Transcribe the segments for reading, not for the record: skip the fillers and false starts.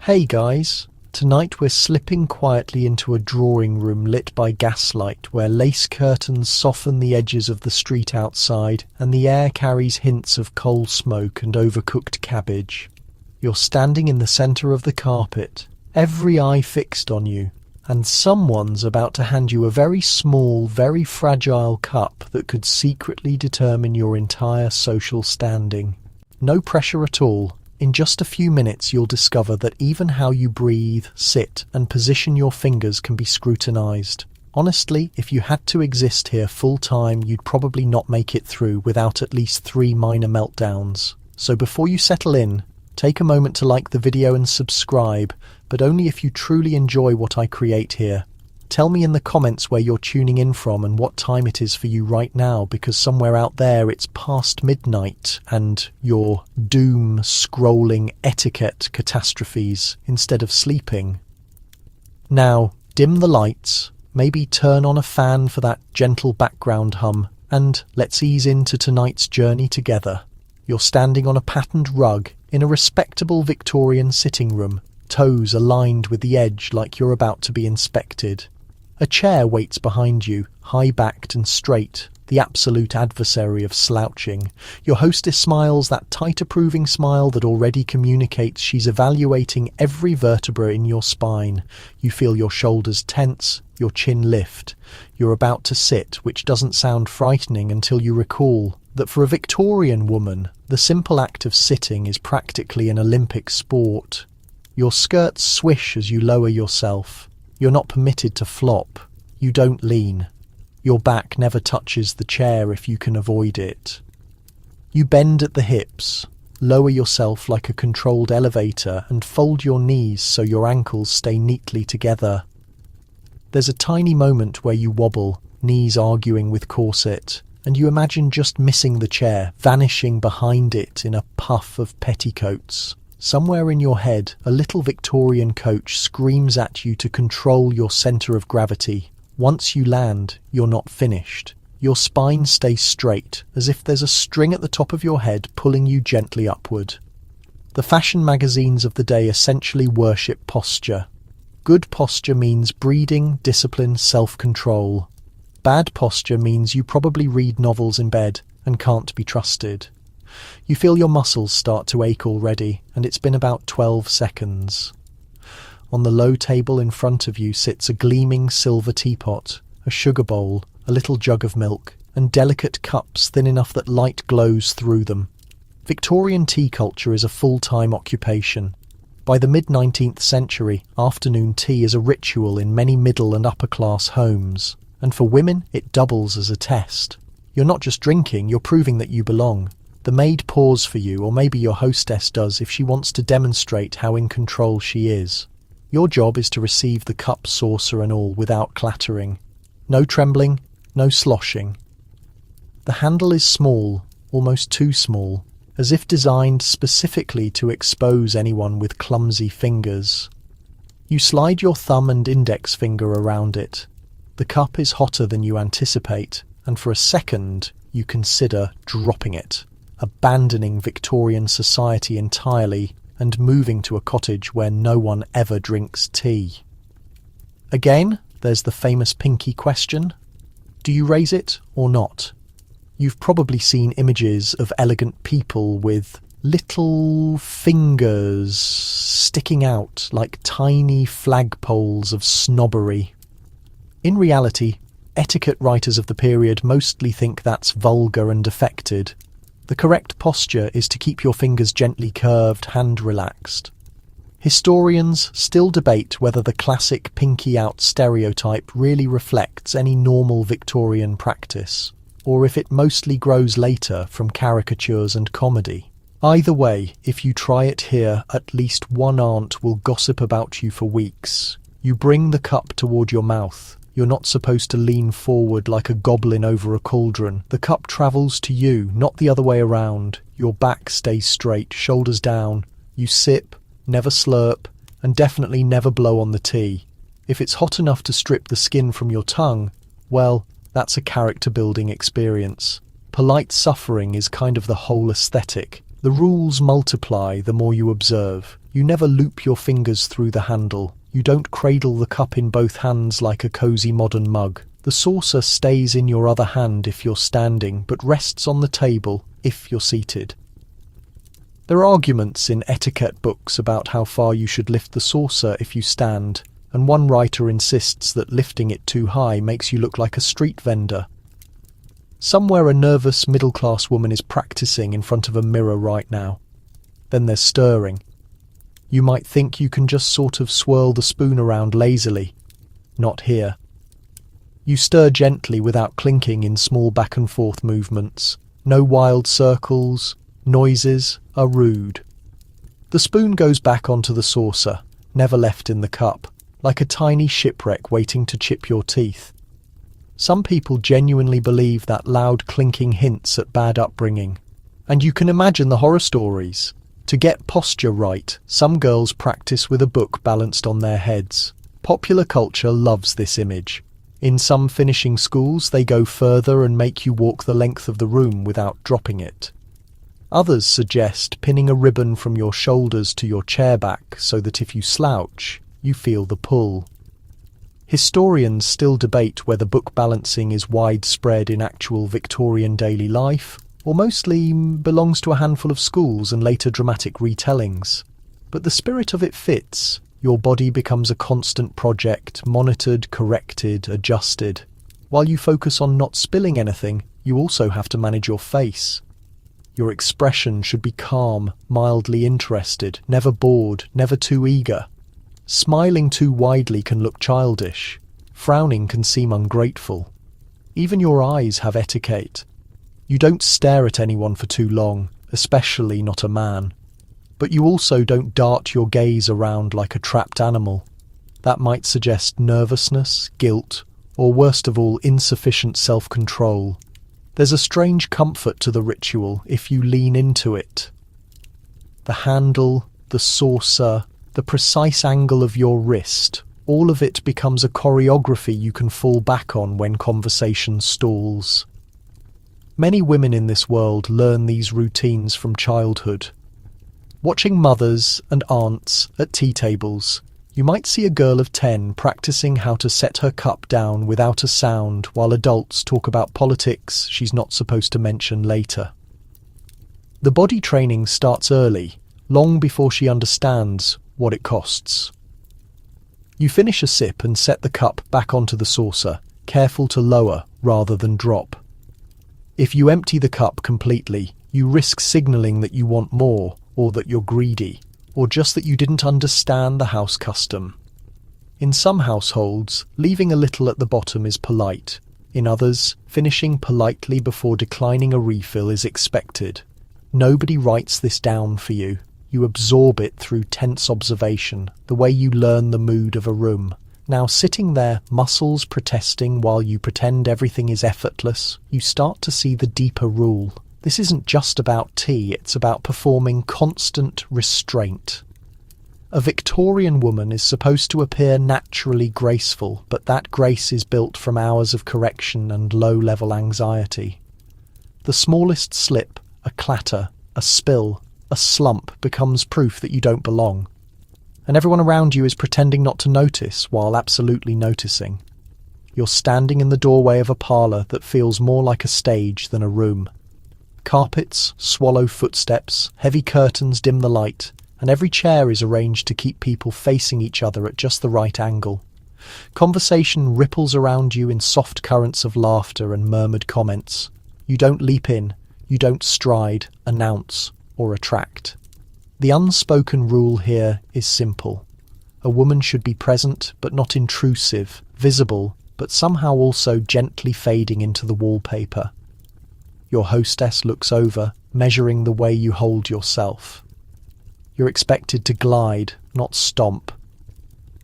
Hey guys, tonight we're slipping quietly into a drawing room lit by gaslight where lace curtains soften the edges of the street outside and the air carries hints of coal smoke and overcooked cabbage. You're standing in the centre of the carpet, every eye fixed on you, and someone's about to hand you a very small, very fragile cup that could secretly determine your entire social standing. No pressure at all. In just a few minutes you'll discover that even how you breathe, sit, and position your fingers can be scrutinised. Honestly, if you had to exist here full-time, you'd probably not make it through without at least 3 minor meltdowns. So before you settle in, take a moment to like the video and subscribe, but only if you truly enjoy what I create here. Tell me in the comments where you're tuning in from and what time it is for you right now, because somewhere out there it's past midnight and you're doom-scrolling etiquette catastrophes instead of sleeping. Now, dim the lights, maybe turn on a fan for that gentle background hum, and let's ease into tonight's journey together. You're standing on a patterned rug in a respectable Victorian sitting room, toes aligned with the edge like you're about to be inspected. A chair waits behind you, high-backed and straight, the absolute adversary of slouching. Your hostess smiles, that tight approving smile that already communicates she's evaluating every vertebra in your spine. You feel your shoulders tense, your chin lift. You're about to sit, which doesn't sound frightening until you recall that for a Victorian woman, the simple act of sitting is practically an Olympic sport. Your skirts swish as you lower yourself. You're not permitted to flop. You don't lean. Your back never touches the chair if you can avoid it. You bend at the hips, lower yourself like a controlled elevator, and fold your knees so your ankles stay neatly together. There's a tiny moment where you wobble, knees arguing with corset, and you imagine just missing the chair, vanishing behind it in a puff of petticoats. Somewhere in your head, a little Victorian coach screams at you to control your centre of gravity. Once you land, you're not finished. Your spine stays straight, as if there's a string at the top of your head pulling you gently upward. The fashion magazines of the day essentially worship posture. Good posture means breeding, discipline, self-control. Bad posture means you probably read novels in bed and can't be trusted. You feel your muscles start to ache already, and it's been about 12 seconds. On the low table in front of you sits a gleaming silver teapot, a sugar bowl, a little jug of milk, and delicate cups thin enough that light glows through them. Victorian tea culture is a full-time occupation. By the mid-19th century, afternoon tea is a ritual in many middle and upper-class homes, and for women it doubles as a test. You're not just drinking, you're proving that you belong. The maid pours for you, or maybe your hostess does if she wants to demonstrate how in control she is. Your job is to receive the cup, saucer and all without clattering. No trembling, no sloshing. The handle is small, almost too small, as if designed specifically to expose anyone with clumsy fingers. You slide your thumb and index finger around it. The cup is hotter than you anticipate, and for a second you consider dropping it, abandoning Victorian society entirely and moving to a cottage where no one ever drinks tea. Again, there's the famous pinky question. Do you raise it or not? You've probably seen images of elegant people with little fingers sticking out like tiny flagpoles of snobbery. In reality, etiquette writers of the period mostly think that's vulgar and affected. The correct posture is to keep your fingers gently curved, hand relaxed. Historians still debate whether the classic pinky out stereotype really reflects any normal Victorian practice, or if it mostly grows later from caricatures and comedy. Either way, if you try it here, at least one aunt will gossip about you for weeks. You bring the cup toward your mouth. You're not supposed to lean forward like a goblin over a cauldron. The cup travels to you, not the other way around. Your back stays straight, shoulders down. You sip, never slurp, and definitely never blow on the tea. If it's hot enough to strip the skin from your tongue, well, that's a character-building experience. Polite suffering is kind of the whole aesthetic. The rules multiply the more you observe. You never loop your fingers through the handle. You don't cradle the cup in both hands like a cozy modern mug. The saucer stays in your other hand if you're standing, but rests on the table if you're seated. There are arguments in etiquette books about how far you should lift the saucer if you stand, and one writer insists that lifting it too high makes you look like a street vendor. Somewhere a nervous middle-class woman is practicing in front of a mirror right now. Then there's stirring. You might think you can just sort of swirl the spoon around lazily. Not here. You stir gently without clinking in small back and forth movements. No wild circles. Noises are rude. The spoon goes back onto the saucer, never left in the cup, like a tiny shipwreck waiting to chip your teeth. Some people genuinely believe that loud clinking hints at bad upbringing. And you can imagine the horror stories. To get posture right, some girls practice with a book balanced on their heads. Popular culture loves this image. In some finishing schools, they go further and make you walk the length of the room without dropping it. Others suggest pinning a ribbon from your shoulders to your chair back so that if you slouch, you feel the pull. Historians still debate whether book balancing is widespread in actual Victorian daily life, or mostly belongs to a handful of schools and later dramatic retellings. But the spirit of it fits. Your body becomes a constant project, monitored, corrected, adjusted. While you focus on not spilling anything, you also have to manage your face. Your expression should be calm, mildly interested, never bored, never too eager. Smiling too widely can look childish. Frowning can seem ungrateful. Even your eyes have etiquette. You don't stare at anyone for too long, especially not a man. But you also don't dart your gaze around like a trapped animal. That might suggest nervousness, guilt, or worst of all, insufficient self-control. There's a strange comfort to the ritual if you lean into it. The handle, the saucer, the precise angle of your wrist, all of it becomes a choreography you can fall back on when conversation stalls. Many women in this world learn these routines from childhood. Watching mothers and aunts at tea tables, you might see a girl of 10 practicing how to set her cup down without a sound while adults talk about politics she's not supposed to mention later. The body training starts early, long before she understands what it costs. You finish a sip and set the cup back onto the saucer, careful to lower rather than drop. If you empty the cup completely, you risk signalling that you want more, or that you're greedy, or just that you didn't understand the house custom. In some households, leaving a little at the bottom is polite. In others, finishing politely before declining a refill is expected. Nobody writes this down for you. You absorb it through tense observation, the way you learn the mood of a room. Now, sitting there, muscles protesting while you pretend everything is effortless, you start to see the deeper rule. This isn't just about tea, it's about performing constant restraint. A Victorian woman is supposed to appear naturally graceful, but that grace is built from hours of correction and low-level anxiety. The smallest slip, a clatter, a spill, a slump becomes proof that you don't belong. And everyone around you is pretending not to notice while absolutely noticing. You're standing in the doorway of a parlour that feels more like a stage than a room. Carpets swallow footsteps, heavy curtains dim the light, and every chair is arranged to keep people facing each other at just the right angle. Conversation ripples around you in soft currents of laughter and murmured comments. You don't leap in, you don't stride, announce, or attract. The unspoken rule here is simple. A woman should be present but not intrusive, visible but somehow also gently fading into the wallpaper. Your hostess looks over, measuring the way you hold yourself. You're expected to glide, not stomp.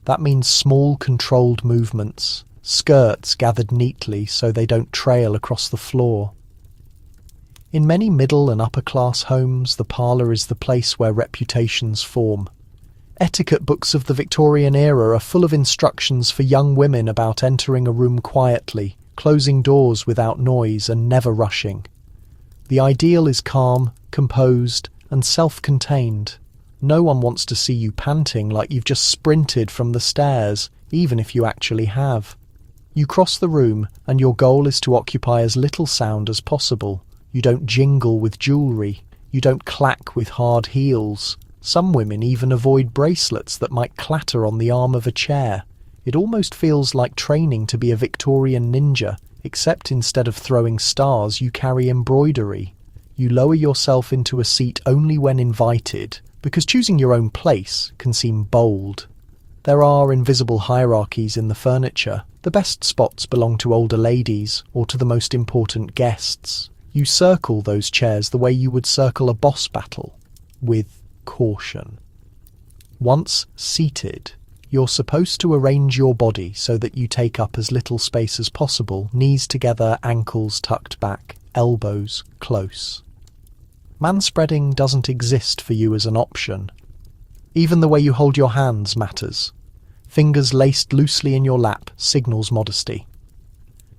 That means small, controlled movements, skirts gathered neatly so they don't trail across the floor. In many middle and upper-class homes, the parlour is the place where reputations form. Etiquette books of the Victorian era are full of instructions for young women about entering a room quietly, closing doors without noise and never rushing. The ideal is calm, composed, and self-contained. No one wants to see you panting like you've just sprinted from the stairs, even if you actually have. You cross the room, and your goal is to occupy as little sound as possible. You don't jingle with jewellery. You don't clack with hard heels. Some women even avoid bracelets that might clatter on the arm of a chair. It almost feels like training to be a Victorian ninja, except instead of throwing stars, you carry embroidery. You lower yourself into a seat only when invited, because choosing your own place can seem bold. There are invisible hierarchies in the furniture. The best spots belong to older ladies or to the most important guests. You circle those chairs the way you would circle a boss battle, with caution. Once seated, you're supposed to arrange your body so that you take up as little space as possible, knees together, ankles tucked back, elbows close. Manspreading doesn't exist for you as an option. Even the way you hold your hands matters. Fingers laced loosely in your lap signals modesty.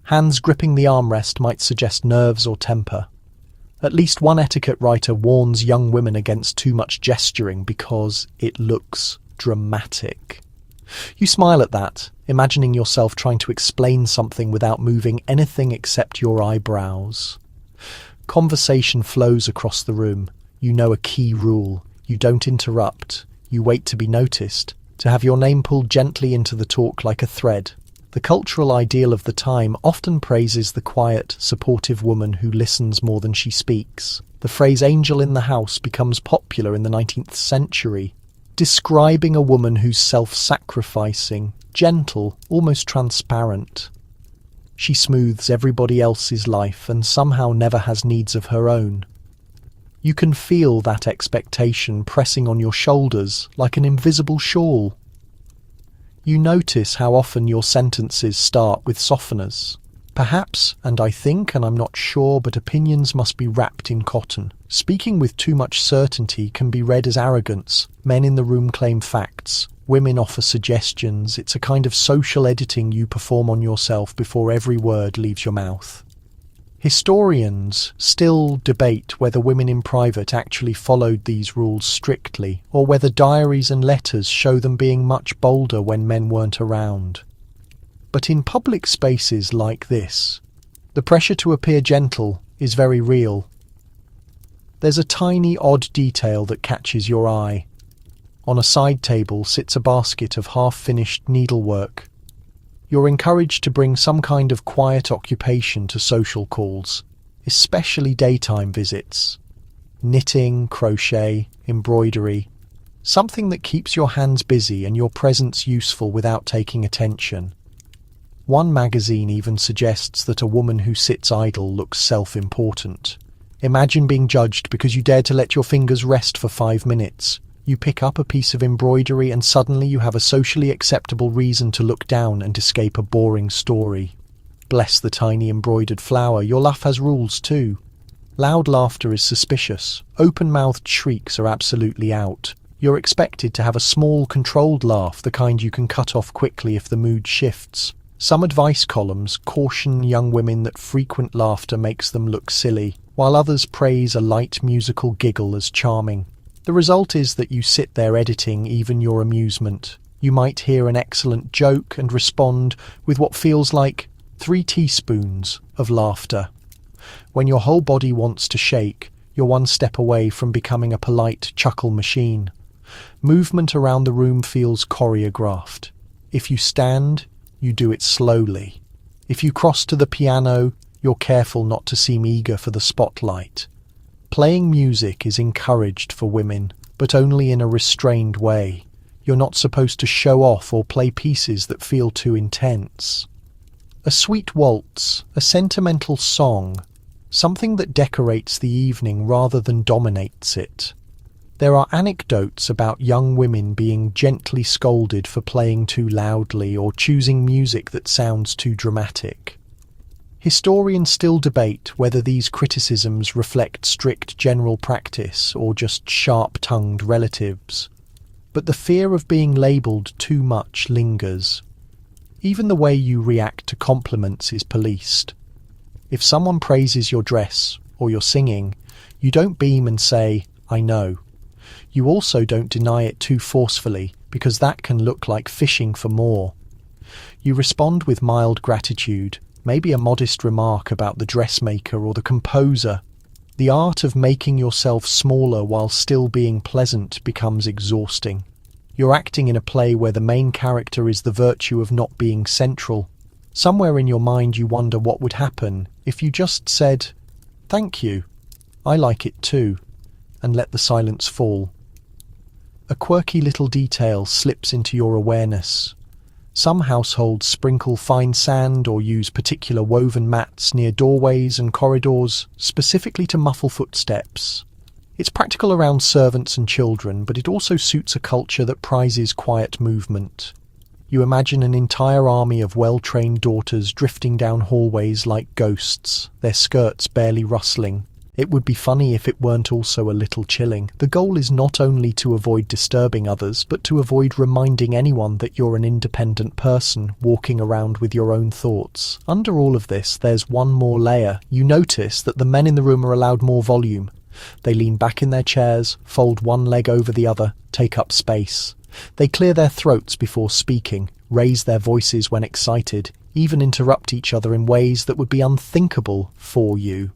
Hands gripping the armrest might suggest nerves or temper. At least one etiquette writer warns young women against too much gesturing because it looks dramatic. You smile at that, imagining yourself trying to explain something without moving anything except your eyebrows. Conversation flows across the room. You know a key rule. You don't interrupt. You wait to be noticed, to have your name pulled gently into the talk like a thread. The cultural ideal of the time often praises the quiet, supportive woman who listens more than she speaks. The phrase angel in the house becomes popular in the 19th century, describing a woman who's self-sacrificing, gentle, almost transparent. She smooths everybody else's life and somehow never has needs of her own. You can feel that expectation pressing on your shoulders like an invisible shawl. You notice how often your sentences start with softeners. Perhaps, and I think, and I'm not sure, but opinions must be wrapped in cotton. Speaking with too much certainty can be read as arrogance. Men in the room claim facts. Women offer suggestions. It's a kind of social editing you perform on yourself before every word leaves your mouth. Historians still debate whether women in private actually followed these rules strictly, or whether diaries and letters show them being much bolder when men weren't around. But in public spaces like this, the pressure to appear gentle is very real. There's a tiny odd detail that catches your eye. On a side table sits a basket of half-finished needlework. You're encouraged to bring some kind of quiet occupation to social calls, especially daytime visits. Knitting, crochet, embroidery, something that keeps your hands busy and your presence useful without taking attention. One magazine even suggests that a woman who sits idle looks self-important. Imagine being judged because you dared to let your fingers rest for 5 minutes. You pick up a piece of embroidery and suddenly you have a socially acceptable reason to look down and escape a boring story. Bless the tiny embroidered flower, your laugh has rules too. Loud laughter is suspicious. Open-mouthed shrieks are absolutely out. You're expected to have a small, controlled laugh, the kind you can cut off quickly if the mood shifts. Some advice columns caution young women that frequent laughter makes them look silly, while others praise a light musical giggle as charming. The result is that you sit there editing even your amusement. You might hear an excellent joke and respond with what feels like 3 teaspoons of laughter. When your whole body wants to shake, you're one step away from becoming a polite chuckle machine. Movement around the room feels choreographed. If you stand, you do it slowly. If you cross to the piano, you're careful not to seem eager for the spotlight. Playing music is encouraged for women, but only in a restrained way. You're not supposed to show off or play pieces that feel too intense. A sweet waltz, a sentimental song, something that decorates the evening rather than dominates it. There are anecdotes about young women being gently scolded for playing too loudly or choosing music that sounds too dramatic. Historians still debate whether these criticisms reflect strict general practice or just sharp-tongued relatives. But the fear of being labelled too much lingers. Even the way you react to compliments is policed. If someone praises your dress or your singing, you don't beam and say, "I know." You also don't deny it too forcefully, because that can look like fishing for more. You respond with mild gratitude, maybe a modest remark about the dressmaker or the composer. The art of making yourself smaller while still being pleasant becomes exhausting. You're acting in a play where the main character is the virtue of not being central. Somewhere in your mind you wonder what would happen if you just said, "Thank you, I like it too," and let the silence fall. A quirky little detail slips into your awareness. Some households sprinkle fine sand or use particular woven mats near doorways and corridors, specifically to muffle footsteps. It's practical around servants and children, but it also suits a culture that prizes quiet movement. You imagine an entire army of well-trained daughters drifting down hallways like ghosts, their skirts barely rustling. It would be funny if it weren't also a little chilling. The goal is not only to avoid disturbing others, but to avoid reminding anyone that you're an independent person walking around with your own thoughts. Under all of this, there's one more layer. You notice that the men in the room are allowed more volume. They lean back in their chairs, fold one leg over the other, take up space. They clear their throats before speaking, raise their voices when excited, even interrupt each other in ways that would be unthinkable for you.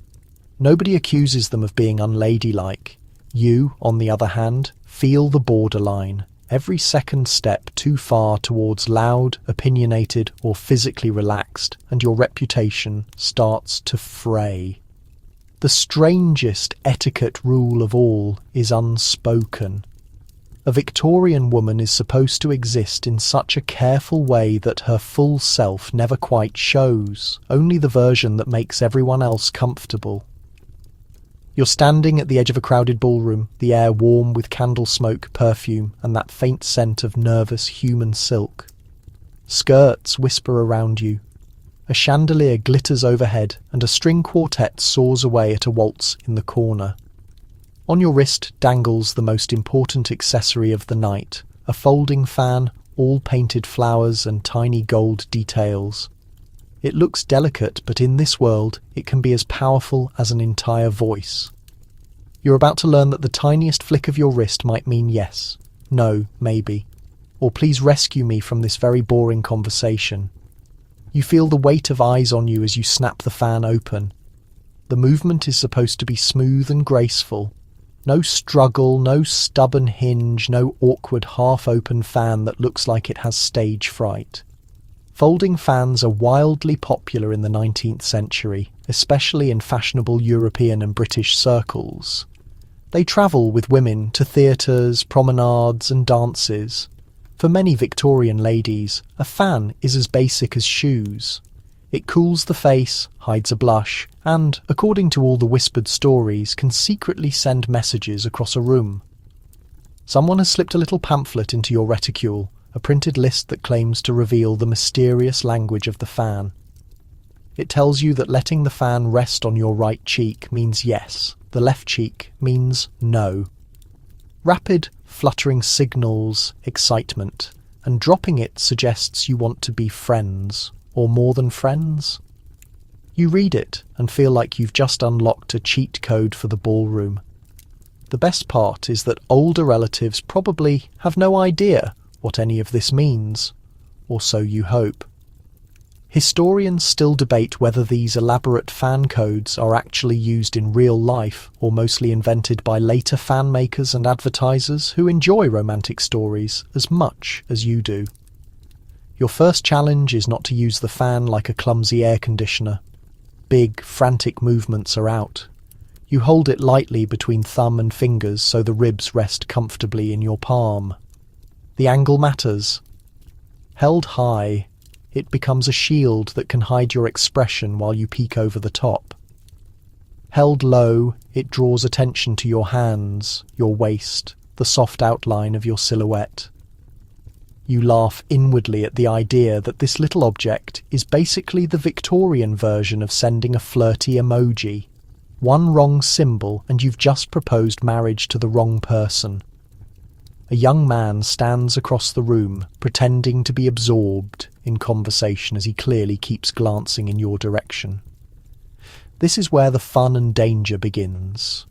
Nobody accuses them of being unladylike. You, on the other hand, feel the borderline. Every second step too far towards loud, opinionated, or physically relaxed, and your reputation starts to fray. The strangest etiquette rule of all is unspoken. A Victorian woman is supposed to exist in such a careful way that her full self never quite shows, only the version that makes everyone else comfortable. You're standing at the edge of a crowded ballroom, the air warm with candle smoke, perfume, and that faint scent of nervous human silk. Skirts whisper around you. A chandelier glitters overhead, and a string quartet soars away at a waltz in the corner. On your wrist dangles the most important accessory of the night, a folding fan, all painted flowers and tiny gold details. It looks delicate, but in this world, it can be as powerful as an entire voice. You're about to learn that the tiniest flick of your wrist might mean yes, no, maybe, or please rescue me from this very boring conversation. You feel the weight of eyes on you as you snap the fan open. The movement is supposed to be smooth and graceful. No struggle, no stubborn hinge, no awkward half-open fan that looks like it has stage fright. Folding fans are wildly popular in the 19th century, especially in fashionable European and British circles. They travel with women to theatres, promenades and dances. For many Victorian ladies, a fan is as basic as shoes. It cools the face, hides a blush, and, according to all the whispered stories, can secretly send messages across a room. Someone has slipped a little pamphlet into your reticule, a printed list that claims to reveal the mysterious language of the fan. It tells you that letting the fan rest on your right cheek means yes, the left cheek means no. Rapid, fluttering signals excitement, and dropping it suggests you want to be friends, or more than friends. You read it and feel like you've just unlocked a cheat code for the ballroom. The best part is that older relatives probably have no idea what any of this means, or so you hope. Historians still debate whether these elaborate fan codes are actually used in real life or mostly invented by later fan makers and advertisers who enjoy romantic stories as much as you do. Your first challenge is not to use the fan like a clumsy air conditioner. Big, frantic movements are out. You hold it lightly between thumb and fingers so the ribs rest comfortably in your palm. The angle matters. Held high, it becomes a shield that can hide your expression while you peek over the top. Held low, it draws attention to your hands, your waist, the soft outline of your silhouette. You laugh inwardly at the idea that this little object is basically the Victorian version of sending a flirty emoji. One wrong symbol and you've just proposed marriage to the wrong person. A young man stands across the room, pretending to be absorbed in conversation as he clearly keeps glancing in your direction. This is where the fun and danger begins.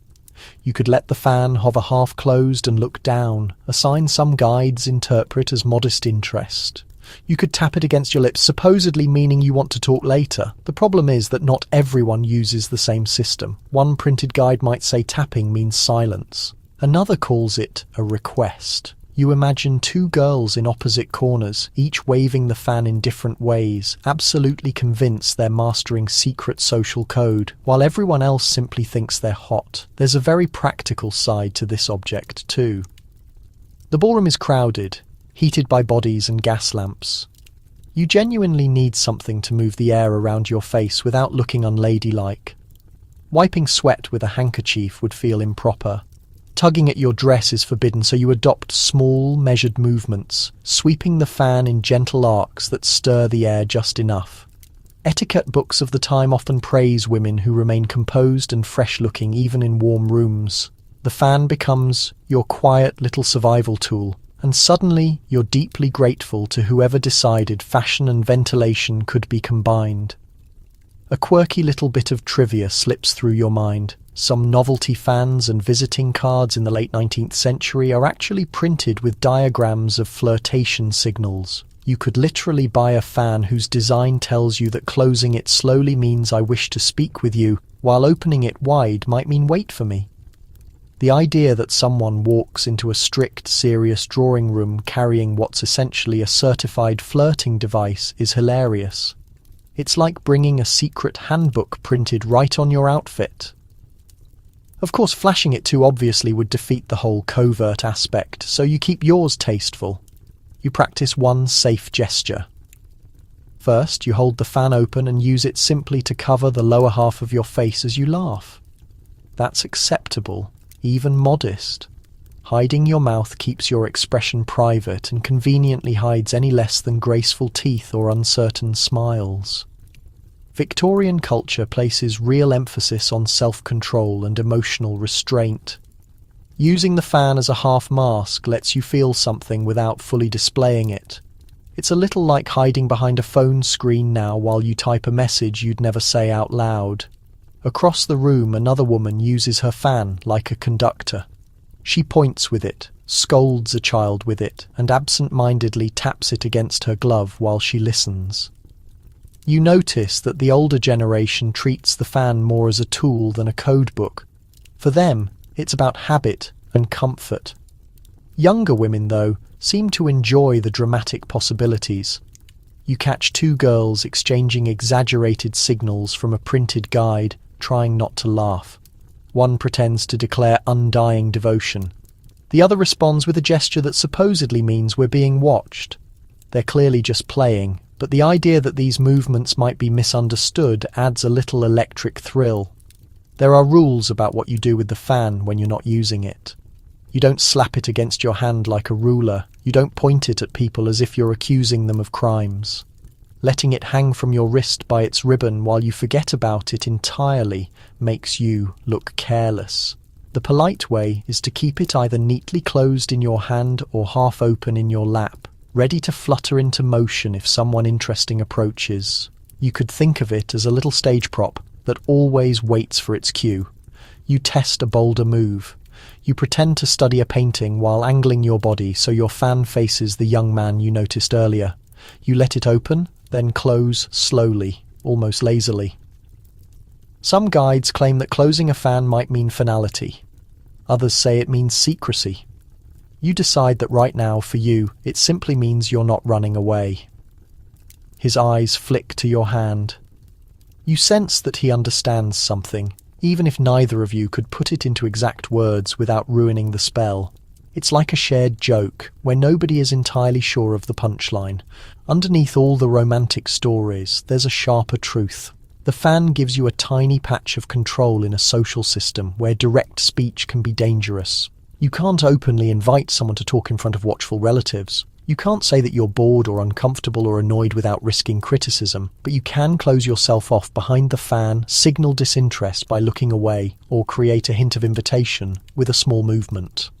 You could let the fan hover half closed and look down, a sign some guides interpret as modest interest. You could tap it against your lips, supposedly meaning you want to talk later. The problem is that not everyone uses the same system. One printed guide might say tapping means silence. Another calls it a request. You imagine two girls in opposite corners, each waving the fan in different ways, absolutely convinced they're mastering secret social code, while everyone else simply thinks they're hot. There's a very practical side to this object too. The ballroom is crowded, heated by bodies and gas lamps. You genuinely need something to move the air around your face without looking unladylike. Wiping sweat with a handkerchief would feel improper. Tugging at your dress is forbidden, so you adopt small, measured movements, sweeping the fan in gentle arcs that stir the air just enough. Etiquette books of the time often praise women who remain composed and fresh-looking even in warm rooms. The fan becomes your quiet little survival tool, and suddenly you're deeply grateful to whoever decided fashion and ventilation could be combined. A quirky little bit of trivia slips through your mind. Some novelty fans and visiting cards in the late 19th century are actually printed with diagrams of flirtation signals. You could literally buy a fan whose design tells you that closing it slowly means I wish to speak with you, while opening it wide might mean wait for me. The idea that someone walks into a strict, serious drawing room carrying what's essentially a certified flirting device is hilarious. It's like bringing a secret handbook printed right on your outfit. Of course, flashing it too obviously would defeat the whole covert aspect, so you keep yours tasteful. You practice one safe gesture. First, you hold the fan open and use it simply to cover the lower half of your face as you laugh. That's acceptable, even modest. Hiding your mouth keeps your expression private and conveniently hides any less than graceful teeth or uncertain smiles. Victorian culture places real emphasis on self-control and emotional restraint. Using the fan as a half mask lets you feel something without fully displaying it. It's a little like hiding behind a phone screen now while you type a message you'd never say out loud. Across the room, another woman uses her fan like a conductor. She points with it, scolds a child with it, and absent-mindedly taps it against her glove while she listens. You notice that the older generation treats the fan more as a tool than a code book. For them, it's about habit and comfort. Younger women, though, seem to enjoy the dramatic possibilities. You catch two girls exchanging exaggerated signals from a printed guide, trying not to laugh. One pretends to declare undying devotion. The other responds with a gesture that supposedly means we're being watched. They're clearly just playing, but the idea that these movements might be misunderstood adds a little electric thrill. There are rules about what you do with the fan when you're not using it. You don't slap it against your hand like a ruler. You don't point it at people as if you're accusing them of crimes. Letting it hang from your wrist by its ribbon while you forget about it entirely makes you look careless. The polite way is to keep it either neatly closed in your hand or half open in your lap, ready to flutter into motion if someone interesting approaches. You could think of it as a little stage prop that always waits for its cue. You test a bolder move. You pretend to study a painting while angling your body so your fan faces the young man you noticed earlier. You let it open, then close slowly, almost lazily. Some guides claim that closing a fan might mean finality. Others say it means secrecy. You decide that right now, for you, it simply means you're not running away. His eyes flick to your hand. You sense that he understands something, even if neither of you could put it into exact words without ruining the spell. It's like a shared joke, where nobody is entirely sure of the punchline. Underneath all the romantic stories, there's a sharper truth. The fan gives you a tiny patch of control in a social system where direct speech can be dangerous. You can't openly invite someone to talk in front of watchful relatives. You can't say that you're bored or uncomfortable or annoyed without risking criticism, but you can close yourself off behind the fan, signal disinterest by looking away, or create a hint of invitation with a small movement.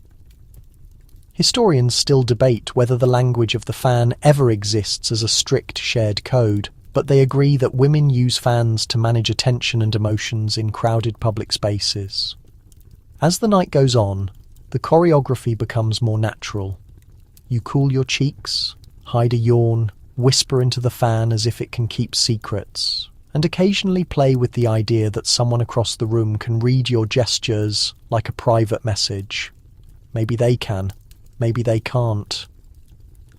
Historians still debate whether the language of the fan ever exists as a strict shared code, but they agree that women use fans to manage attention and emotions in crowded public spaces. As the night goes on, the choreography becomes more natural. You cool your cheeks, hide a yawn, whisper into the fan as if it can keep secrets, and occasionally play with the idea that someone across the room can read your gestures like a private message. Maybe they can, maybe they can't.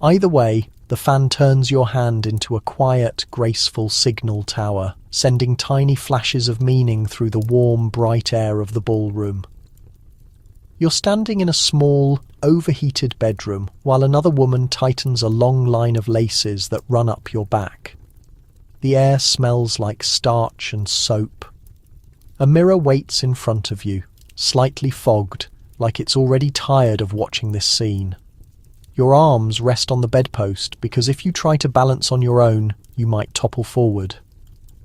Either way, the fan turns your hand into a quiet, graceful signal tower, sending tiny flashes of meaning through the warm, bright air of the ballroom. You're standing in a small, overheated bedroom while another woman tightens a long line of laces that run up your back. The air smells like starch and soap. A mirror waits in front of you, slightly fogged, like it's already tired of watching this scene. Your arms rest on the bedpost because if you try to balance on your own, you might topple forward.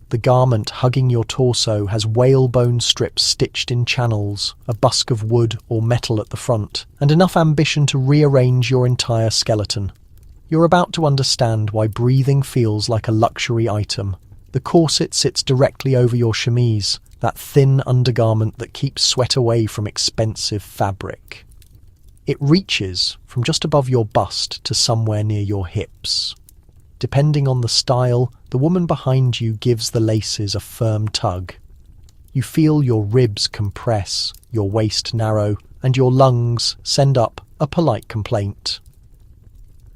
The garment hugging your torso has whalebone strips stitched in channels, a busk of wood or metal at the front, and enough ambition to rearrange your entire skeleton. You're about to understand why breathing feels like a luxury item. The corset sits directly over your chemise, that thin undergarment that keeps sweat away from expensive fabric. It reaches from just above your bust to somewhere near your hips. Depending on the style, the woman behind you gives the laces a firm tug. You feel your ribs compress, your waist narrow, and your lungs send up a polite complaint.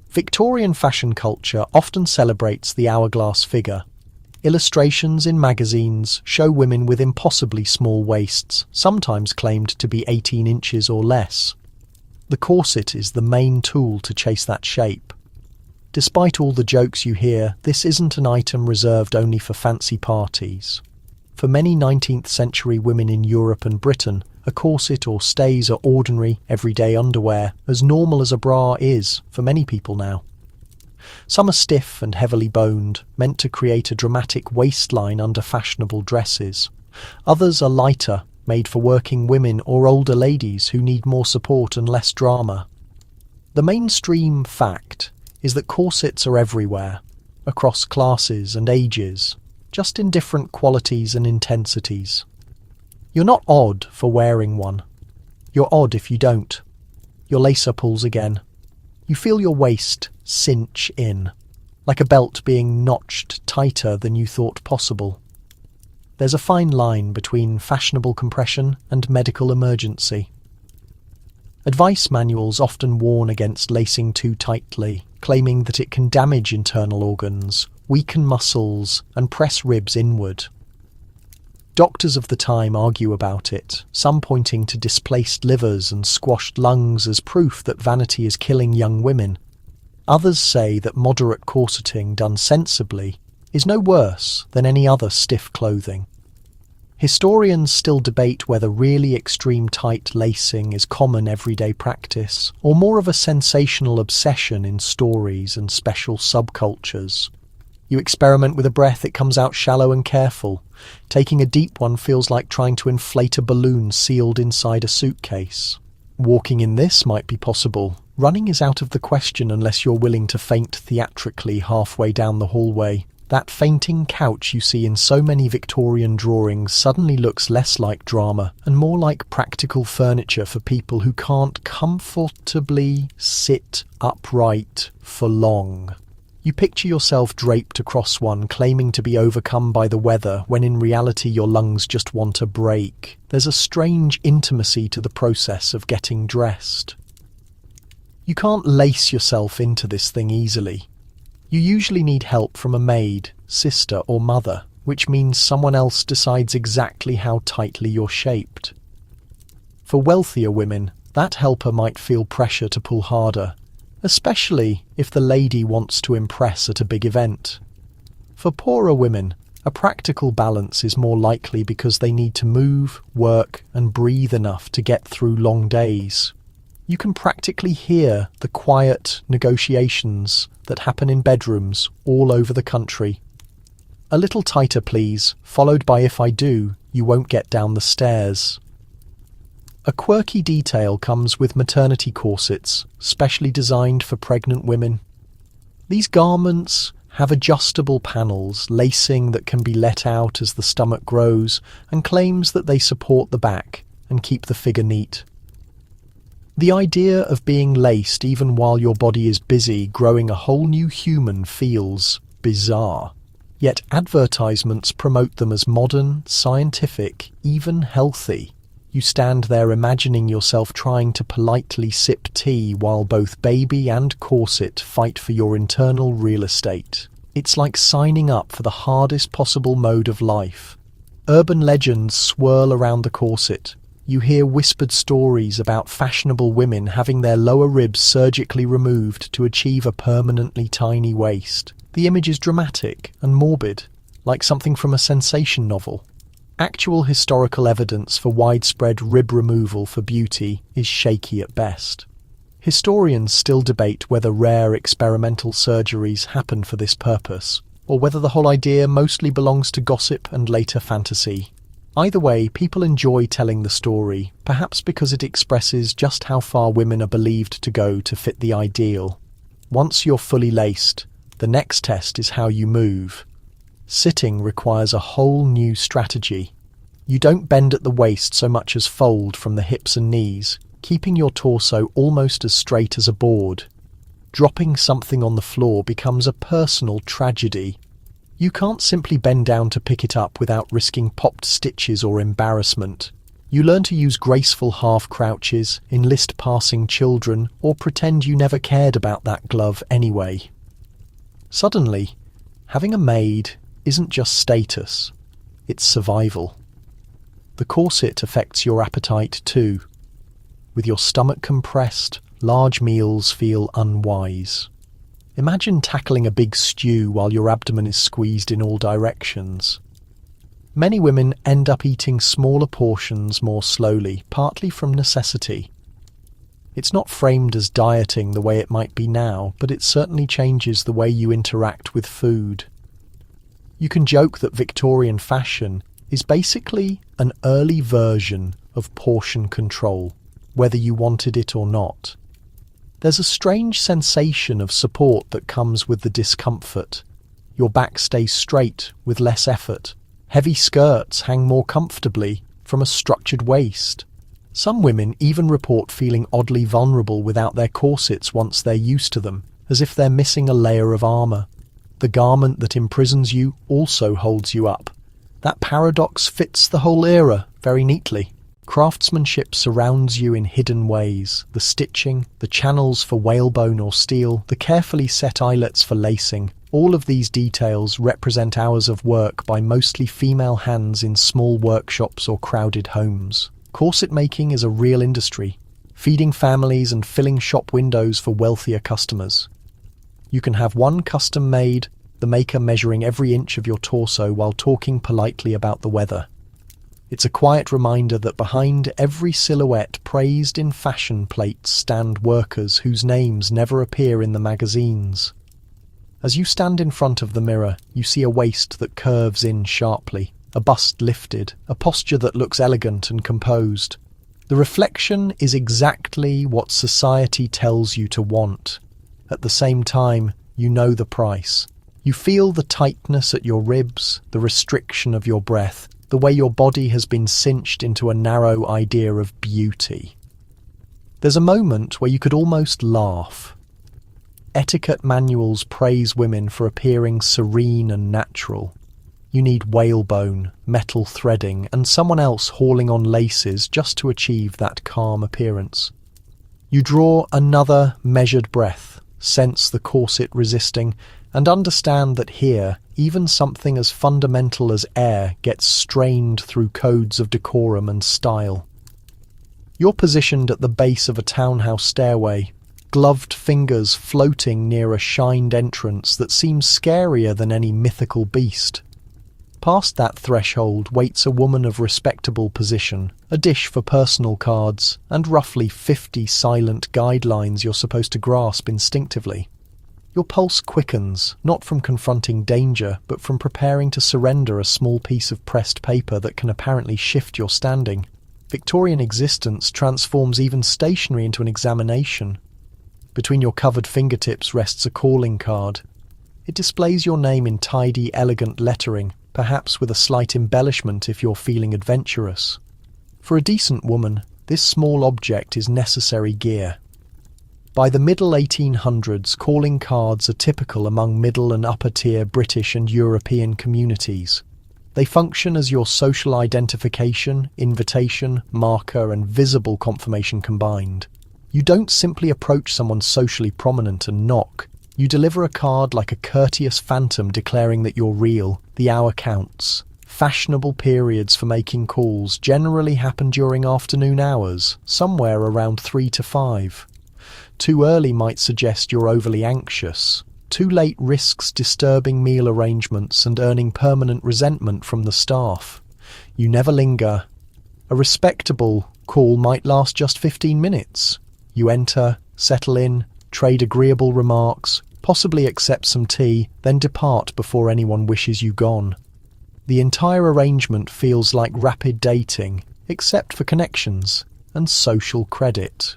Victorian fashion culture often celebrates the hourglass figure. Illustrations in magazines show women with impossibly small waists, sometimes claimed to be 18 inches or less. The corset is the main tool to chase that shape. Despite all the jokes you hear, this isn't an item reserved only for fancy parties. For many 19th century women in Europe and Britain, a corset or stays are ordinary, everyday underwear, as normal as a bra is for many people now. Some are stiff and heavily boned, meant to create a dramatic waistline under fashionable dresses. Others are lighter, made for working women or older ladies who need more support and less drama. The mainstream fact is that corsets are everywhere, across classes and ages, just in different qualities and intensities. You're not odd for wearing one. You're odd if you don't. Your lacer pulls again. You feel your waist cinch in, like a belt being notched tighter than you thought possible. There's a fine line between fashionable compression and medical emergency. Advice manuals often warn against lacing too tightly, claiming that it can damage internal organs, weaken muscles, and press ribs inward. Doctors of the time argue about it, some pointing to displaced livers and squashed lungs as proof that vanity is killing young women. Others say that moderate corseting done sensibly is no worse than any other stiff clothing. Historians still debate whether really extreme tight lacing is common everyday practice, or more of a sensational obsession in stories and special subcultures. You experiment with a breath, it comes out shallow and careful. Taking a deep one feels like trying to inflate a balloon sealed inside a suitcase. Walking in this might be possible. Running is out of the question unless you're willing to faint theatrically halfway down the hallway. That fainting couch you see in so many Victorian drawings suddenly looks less like drama and more like practical furniture for people who can't comfortably sit upright for long. You picture yourself draped across one, claiming to be overcome by the weather, when in reality your lungs just want a break. There's a strange intimacy to the process of getting dressed. You can't lace yourself into this thing easily. You usually need help from a maid, sister, or mother, which means someone else decides exactly how tightly you're shaped. For wealthier women, that helper might feel pressure to pull harder, especially if the lady wants to impress at a big event. For poorer women, a practical balance is more likely because they need to move, work, and breathe enough to get through long days. You can practically hear the quiet negotiations that happen in bedrooms all over the country. A little tighter, please, followed by if I do, you won't get down the stairs. A quirky detail comes with maternity corsets, specially designed for pregnant women. These garments have adjustable panels, lacing that can be let out as the stomach grows, and claims that they support the back and keep the figure neat. The idea of being laced even while your body is busy growing a whole new human feels bizarre. Yet advertisements promote them as modern, scientific, even healthy. You stand there imagining yourself trying to politely sip tea while both baby and corset fight for your internal real estate. It's like signing up for the hardest possible mode of life. Urban legends swirl around the corset. You hear whispered stories about fashionable women having their lower ribs surgically removed to achieve a permanently tiny waist. The image is dramatic and morbid, like something from a sensation novel. Actual historical evidence for widespread rib removal for beauty is shaky at best. Historians still debate whether rare experimental surgeries happen for this purpose, or whether the whole idea mostly belongs to gossip and later fantasy. Either way, people enjoy telling the story, perhaps because it expresses just how far women are believed to go to fit the ideal. Once you're fully laced, the next test is how you move. Sitting requires a whole new strategy. You don't bend at the waist so much as fold from the hips and knees, keeping your torso almost as straight as a board. Dropping something on the floor becomes a personal tragedy. You can't simply bend down to pick it up without risking popped stitches or embarrassment. You learn to use graceful half-crouches, enlist passing children, or pretend you never cared about that glove anyway. Suddenly, having a maid isn't just status, it's survival. The corset affects your appetite too. With your stomach compressed, large meals feel unwise. Imagine tackling a big stew while your abdomen is squeezed in all directions. Many women end up eating smaller portions more slowly, partly from necessity. It's not framed as dieting the way it might be now, but it certainly changes the way you interact with food. You can joke that Victorian fashion is basically an early version of portion control, whether you wanted it or not. There's a strange sensation of support that comes with the discomfort. Your back stays straight with less effort. Heavy skirts hang more comfortably from a structured waist. Some women even report feeling oddly vulnerable without their corsets once they're used to them, as if they're missing a layer of armor. The garment that imprisons you also holds you up. That paradox fits the whole era very neatly. Craftsmanship surrounds you in hidden ways. The stitching, the channels for whalebone or steel, the carefully set eyelets for lacing. All of these details represent hours of work by mostly female hands in small workshops or crowded homes. Corset making is a real industry, feeding families and filling shop windows for wealthier customers. You can have one custom made, the maker measuring every inch of your torso while talking politely about the weather. It's a quiet reminder that behind every silhouette praised in fashion plates stand workers whose names never appear in the magazines. As you stand in front of the mirror, you see a waist that curves in sharply, a bust lifted, a posture that looks elegant and composed. The reflection is exactly what society tells you to want. At the same time, you know the price. You feel the tightness at your ribs, the restriction of your breath, the way your body has been cinched into a narrow idea of beauty. There's a moment where you could almost laugh. Etiquette manuals praise women for appearing serene and natural. You need whalebone, metal threading, and someone else hauling on laces just to achieve that calm appearance. You draw another measured breath, sense the corset resisting, and understand that here, even something as fundamental as air gets strained through codes of decorum and style. You're positioned at the base of a townhouse stairway, gloved fingers floating near a shined entrance that seems scarier than any mythical beast. Past that threshold waits a woman of respectable position, a dish for personal cards, and roughly 50 silent guidelines you're supposed to grasp instinctively. Your pulse quickens, not from confronting danger, but from preparing to surrender a small piece of pressed paper that can apparently shift your standing. Victorian existence transforms even stationery into an examination. Between your covered fingertips rests a calling card. It displays your name in tidy, elegant lettering, perhaps with a slight embellishment if you're feeling adventurous. For a decent woman, this small object is necessary gear. By the middle 1800s, calling cards are typical among middle and upper-tier British and European communities. They function as your social identification, invitation, marker, and visible confirmation combined. You don't simply approach someone socially prominent and knock. You deliver a card like a courteous phantom declaring that you're real. The hour counts. Fashionable periods for making calls generally happen during afternoon hours, somewhere around 3 to 5. Too early might suggest you're overly anxious. Too late risks disturbing meal arrangements and earning permanent resentment from the staff. You never linger. A respectable call might last just 15 minutes. You enter, settle in, trade agreeable remarks, possibly accept some tea, then depart before anyone wishes you gone. The entire arrangement feels like rapid dating, except for connections and social credit.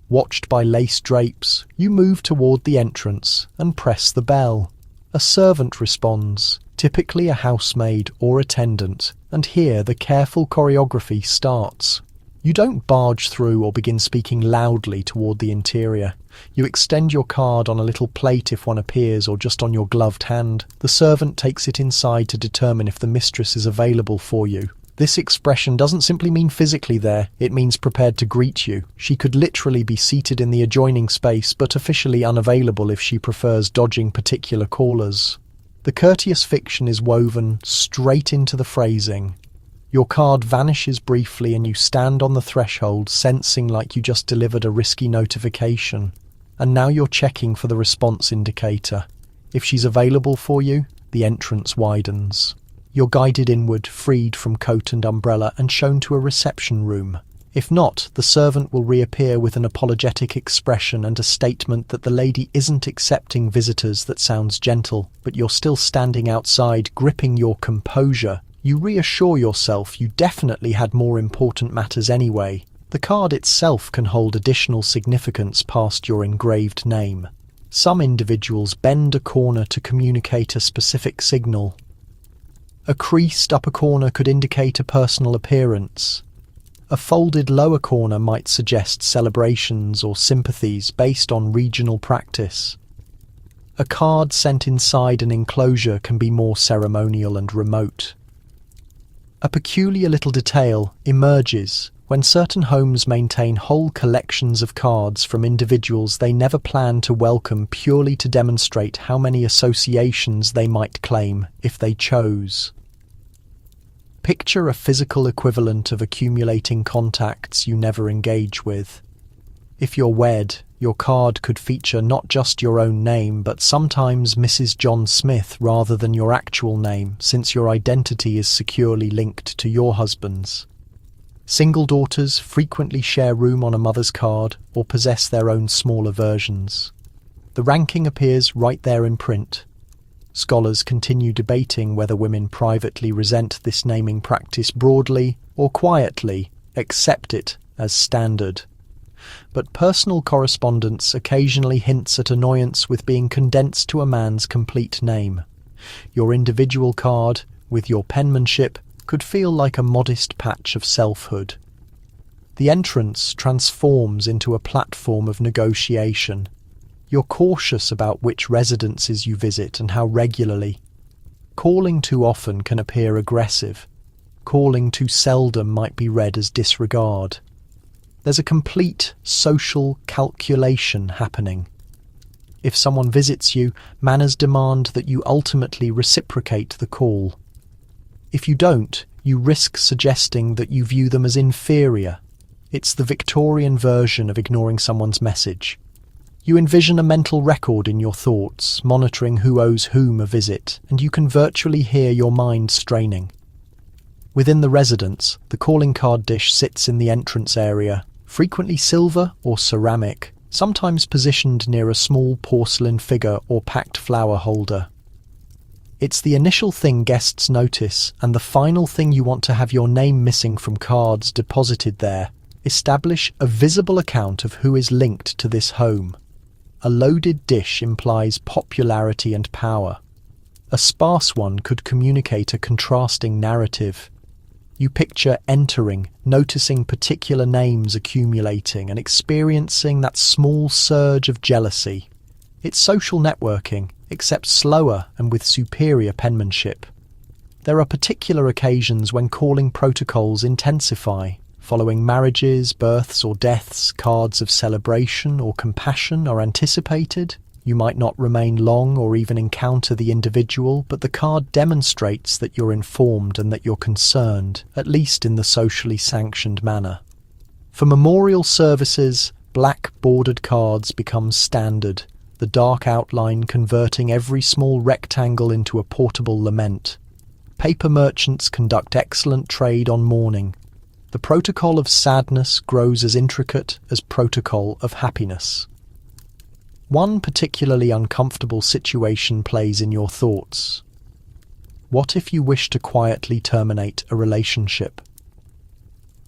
Watched by lace drapes, you move toward the entrance and press the bell. A servant responds, typically a housemaid or attendant, and here the careful choreography starts. You don't barge through or begin speaking loudly toward the interior. You extend your card on a little plate if one appears or just on your gloved hand. The servant takes it inside to determine if the mistress is available for you. This expression doesn't simply mean physically there, it means prepared to greet you. She could literally be seated in the adjoining space, but officially unavailable if she prefers dodging particular callers. The courteous fiction is woven straight into the phrasing. Your card vanishes briefly and you stand on the threshold, sensing like you just delivered a risky notification. And now you're checking for the response indicator. If she's available for you, the entrance widens. You're guided inward, freed from coat and umbrella, and shown to a reception room. If not, the servant will reappear with an apologetic expression and a statement that the lady isn't accepting visitors. That sounds gentle, but you're still standing outside, gripping your composure. You reassure yourself you definitely had more important matters anyway. The card itself can hold additional significance past your engraved name. Some individuals bend a corner to communicate a specific signal. A creased upper corner could indicate a personal appearance. A folded lower corner might suggest celebrations or sympathies based on regional practice. A card sent inside an enclosure can be more ceremonial and remote. A peculiar little detail emerges when certain homes maintain whole collections of cards from individuals they never planned to welcome, purely to demonstrate how many associations they might claim if they chose. Picture a physical equivalent of accumulating contacts you never engage with. If you're wed, your card could feature not just your own name, but sometimes Mrs. John Smith rather than your actual name, since your identity is securely linked to your husband's. Single daughters frequently share room on a mother's card or possess their own smaller versions. The ranking appears right there in print. Scholars continue debating whether women privately resent this naming practice broadly or quietly accept it as standard. But personal correspondence occasionally hints at annoyance with being condensed to a man's complete name. Your individual card, with your penmanship, could feel like a modest patch of selfhood. The entrance transforms into a platform of negotiation. You're cautious about which residences you visit and how regularly. Calling too often can appear aggressive. Calling too seldom might be read as disregard. There's a complete social calculation happening. If someone visits you, manners demand that you ultimately reciprocate the call. If you don't, you risk suggesting that you view them as inferior. It's the Victorian version of ignoring someone's message. You envision a mental record in your thoughts, monitoring who owes whom a visit, and you can virtually hear your mind straining. Within the residence, the calling card dish sits in the entrance area, frequently silver or ceramic, sometimes positioned near a small porcelain figure or packed flower holder. It's the initial thing guests notice, and the final thing you want to have your name missing from cards deposited there. Establish a visible account of who is linked to this home. A loaded dish implies popularity and power. A sparse one could communicate a contrasting narrative. You picture entering, noticing particular names accumulating, and experiencing that small surge of jealousy. It's social networking, except slower and with superior penmanship. There are particular occasions when calling protocols intensify. Following marriages, births or deaths, cards of celebration or compassion are anticipated. You might not remain long or even encounter the individual, but the card demonstrates that you're informed and that you're concerned, at least in the socially sanctioned manner. For memorial services, black bordered cards become standard, the dark outline converting every small rectangle into a portable lament. Paper merchants conduct excellent trade on mourning. The protocol of sadness grows as intricate as protocol of happiness. One particularly uncomfortable situation plays in your thoughts. What if you wish to quietly terminate a relationship?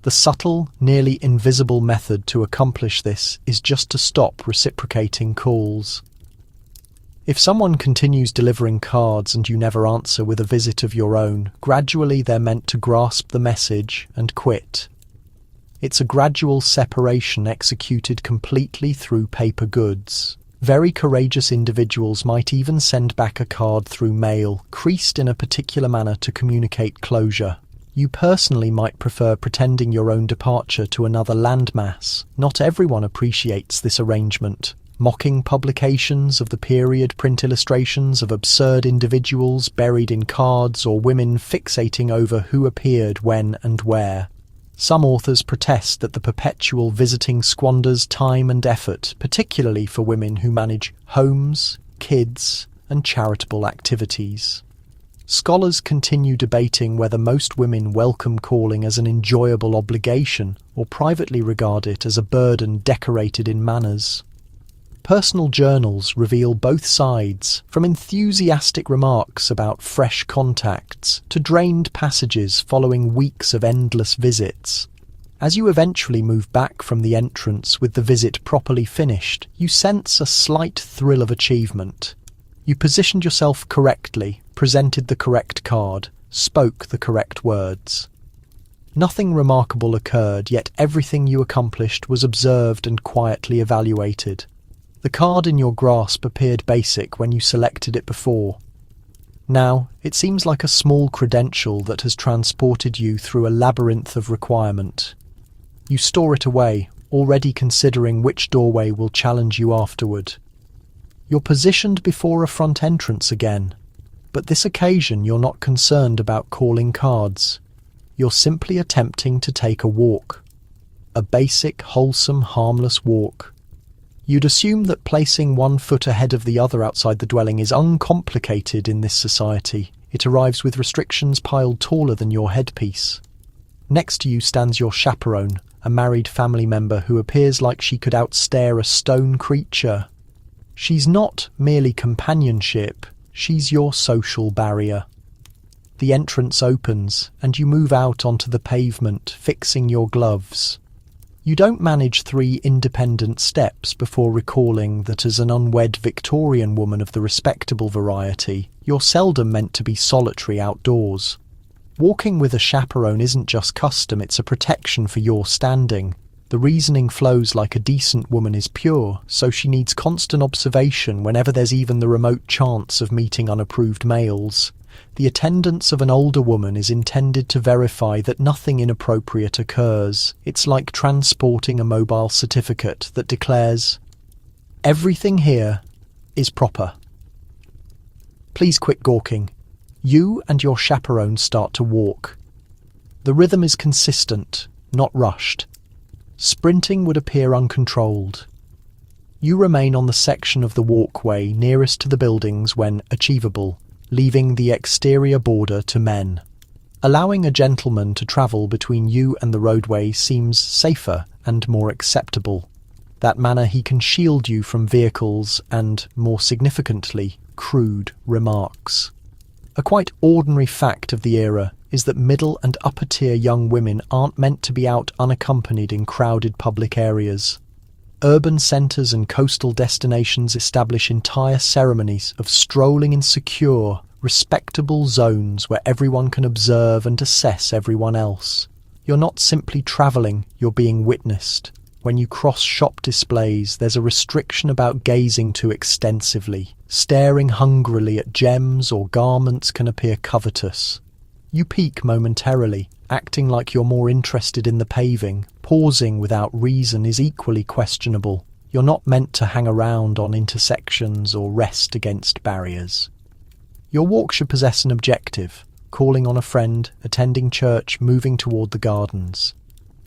The subtle, nearly invisible method to accomplish this is just to stop reciprocating calls. If someone continues delivering cards and you never answer with a visit of your own, gradually they're meant to grasp the message and quit. It's a gradual separation executed completely through paper goods. Very courageous individuals might even send back a card through mail, creased in a particular manner to communicate closure. You personally might prefer pretending your own departure to another landmass. Not everyone appreciates this arrangement. Mocking publications of the period print illustrations of absurd individuals buried in cards or women fixating over who appeared when and where. Some authors protest that the perpetual visiting squanders time and effort, particularly for women who manage homes, kids, and charitable activities. Scholars continue debating whether most women welcome calling as an enjoyable obligation or privately regard it as a burden decorated in manners. Personal journals reveal both sides, from enthusiastic remarks about fresh contacts to drained passages following weeks of endless visits. As you eventually move back from the entrance with the visit properly finished, you sense a slight thrill of achievement. You positioned yourself correctly, presented the correct card, spoke the correct words. Nothing remarkable occurred, yet everything you accomplished was observed and quietly evaluated. The card in your grasp appeared basic when you selected it before. Now, it seems like a small credential that has transported you through a labyrinth of requirement. You store it away, already considering which doorway will challenge you afterward. You're positioned before a front entrance again, but this occasion you're not concerned about calling cards. You're simply attempting to take a walk. A basic, wholesome, harmless walk. You'd assume that placing one foot ahead of the other outside the dwelling is uncomplicated in this society. It arrives with restrictions piled taller than your headpiece. Next to you stands your chaperone, a married family member who appears like she could outstare a stone creature. She's not merely companionship, she's your social barrier. The entrance opens, and you move out onto the pavement, fixing your gloves. You don't manage 3 independent steps before recalling that as an unwed Victorian woman of the respectable variety, you're seldom meant to be solitary outdoors. Walking with a chaperone isn't just custom, it's a protection for your standing. The reasoning flows like a decent woman is pure, so she needs constant observation whenever there's even the remote chance of meeting unapproved males. The attendance of an older woman is intended to verify that nothing inappropriate occurs. It's like transporting a mobile certificate that declares, "Everything here is proper." Please quit gawking. You and your chaperone start to walk. The rhythm is consistent, not rushed. Sprinting would appear uncontrolled. You remain on the section of the walkway nearest to the buildings when achievable, leaving the exterior border to men. Allowing a gentleman to travel between you and the roadway seems safer and more acceptable. That manner he can shield you from vehicles and, more significantly, crude remarks. A quite ordinary fact of the era is that middle and upper-tier young women aren't meant to be out unaccompanied in crowded public areas. Urban centres and coastal destinations establish entire ceremonies of strolling in secure, respectable zones where everyone can observe and assess everyone else. You're not simply travelling, you're being witnessed. When you cross shop displays, there's a restriction about gazing too extensively. Staring hungrily at gems or garments can appear covetous. You peek momentarily, acting like you're more interested in the paving. Pausing without reason is equally questionable. You're not meant to hang around on intersections or rest against barriers. Your walk should possess an objective: calling on a friend, attending church, moving toward the gardens.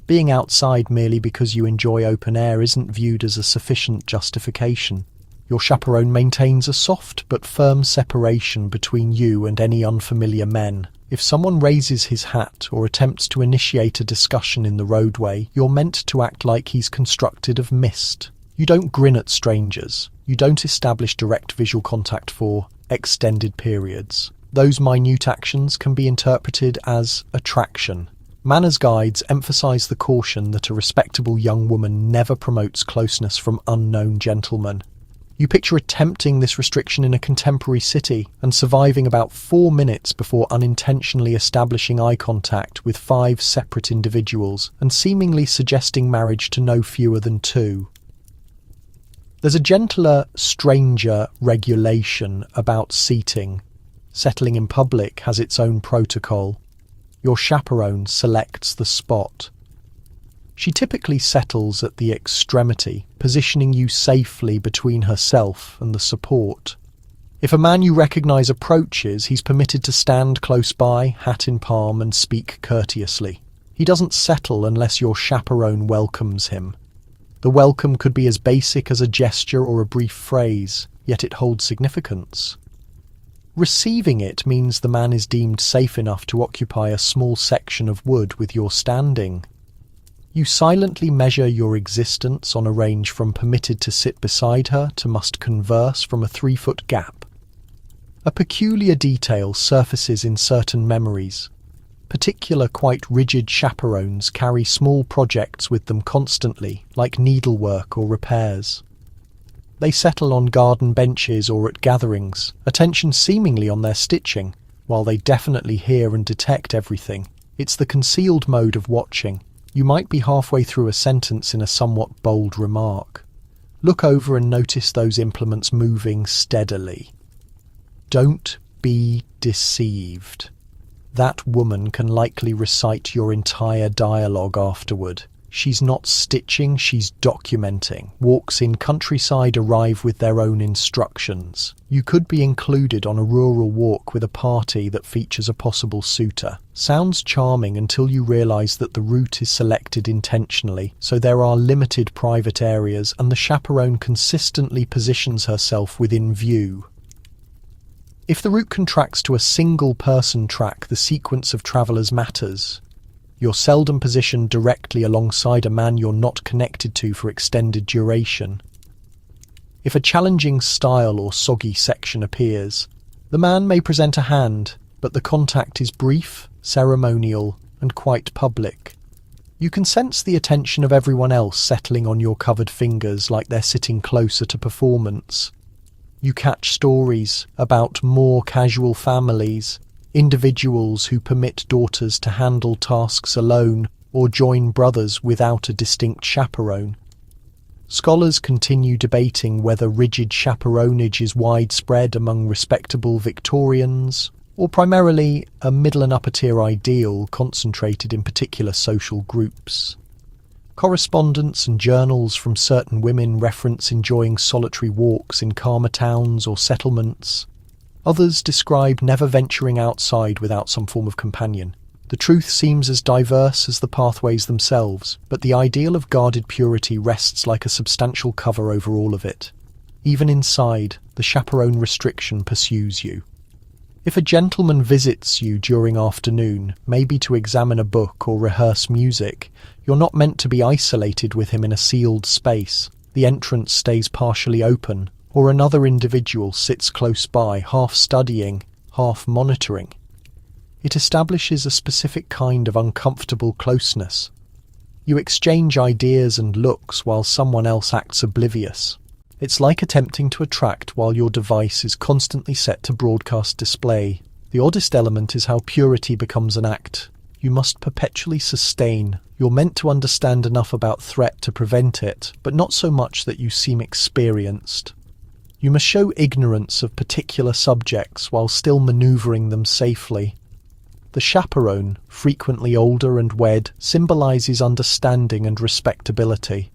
Being outside merely because you enjoy open air isn't viewed as a sufficient justification. Your chaperone maintains a soft but firm separation between you and any unfamiliar men. If someone raises his hat or attempts to initiate a discussion in the roadway, you're meant to act like he's constructed of mist. You don't grin at strangers. You don't establish direct visual contact for extended periods. Those minute actions can be interpreted as attraction. Manners guides emphasize the caution that a respectable young woman never promotes closeness from unknown gentlemen. You picture attempting this restriction in a contemporary city and surviving about 4 minutes before unintentionally establishing eye contact with 5 separate individuals and seemingly suggesting marriage to no fewer than 2. There's a gentler, stranger regulation about seating. Settling in public has its own protocol. Your chaperone selects the spot. She typically settles at the extremity, positioning you safely between herself and the support. If a man you recognise approaches, he's permitted to stand close by, hat in palm, and speak courteously. He doesn't settle unless your chaperone welcomes him. The welcome could be as basic as a gesture or a brief phrase, yet it holds significance. Receiving it means the man is deemed safe enough to occupy a small section of wood with your standing. You silently measure your existence on a range from permitted to sit beside her to must converse from a 3-foot gap. A peculiar detail surfaces in certain memories. Particular quite rigid chaperones carry small projects with them constantly, like needlework or repairs. They settle on garden benches or at gatherings, attention seemingly on their stitching, while they definitely hear and detect everything. It's the concealed mode of watching. You might be halfway through a sentence in a somewhat bold remark. Look over and notice those implements moving steadily. Don't be deceived. That woman can likely recite your entire dialogue afterward. She's not stitching, she's documenting. Walks in countryside arrive with their own instructions. You could be included on a rural walk with a party that features a possible suitor. Sounds charming until you realise that the route is selected intentionally, so there are limited private areas and the chaperone consistently positions herself within view. If the route contracts to a single-person track, the sequence of travellers matters. You're seldom positioned directly alongside a man you're not connected to for extended duration. If a challenging stile or soggy section appears, the man may present a hand, but the contact is brief, ceremonial, and quite public. You can sense the attention of everyone else settling on your covered fingers like they're sitting closer to performance. You catch stories about more casual families, individuals who permit daughters to handle tasks alone or join brothers without a distinct chaperone. Scholars continue debating whether rigid chaperonage is widespread among respectable Victorians, or primarily a middle and upper tier ideal concentrated in particular social groups. Correspondence and journals from certain women reference enjoying solitary walks in calmer towns or settlements. Others describe never venturing outside without some form of companion. The truth seems as diverse as the pathways themselves, but the ideal of guarded purity rests like a substantial cover over all of it. Even inside, the chaperone restriction pursues you. If a gentleman visits you during afternoon, maybe to examine a book or rehearse music, you're not meant to be isolated with him in a sealed space. The entrance stays partially open, or another individual sits close by, half studying, half monitoring. It establishes a specific kind of uncomfortable closeness. You exchange ideas and looks while someone else acts oblivious. It's like attempting to attract while your device is constantly set to broadcast display. The oddest element is how purity becomes an act you must perpetually sustain. You're meant to understand enough about threat to prevent it, but not so much that you seem experienced. You must show ignorance of particular subjects while still maneuvering them safely. The chaperone, frequently older and wed, symbolizes understanding and respectability.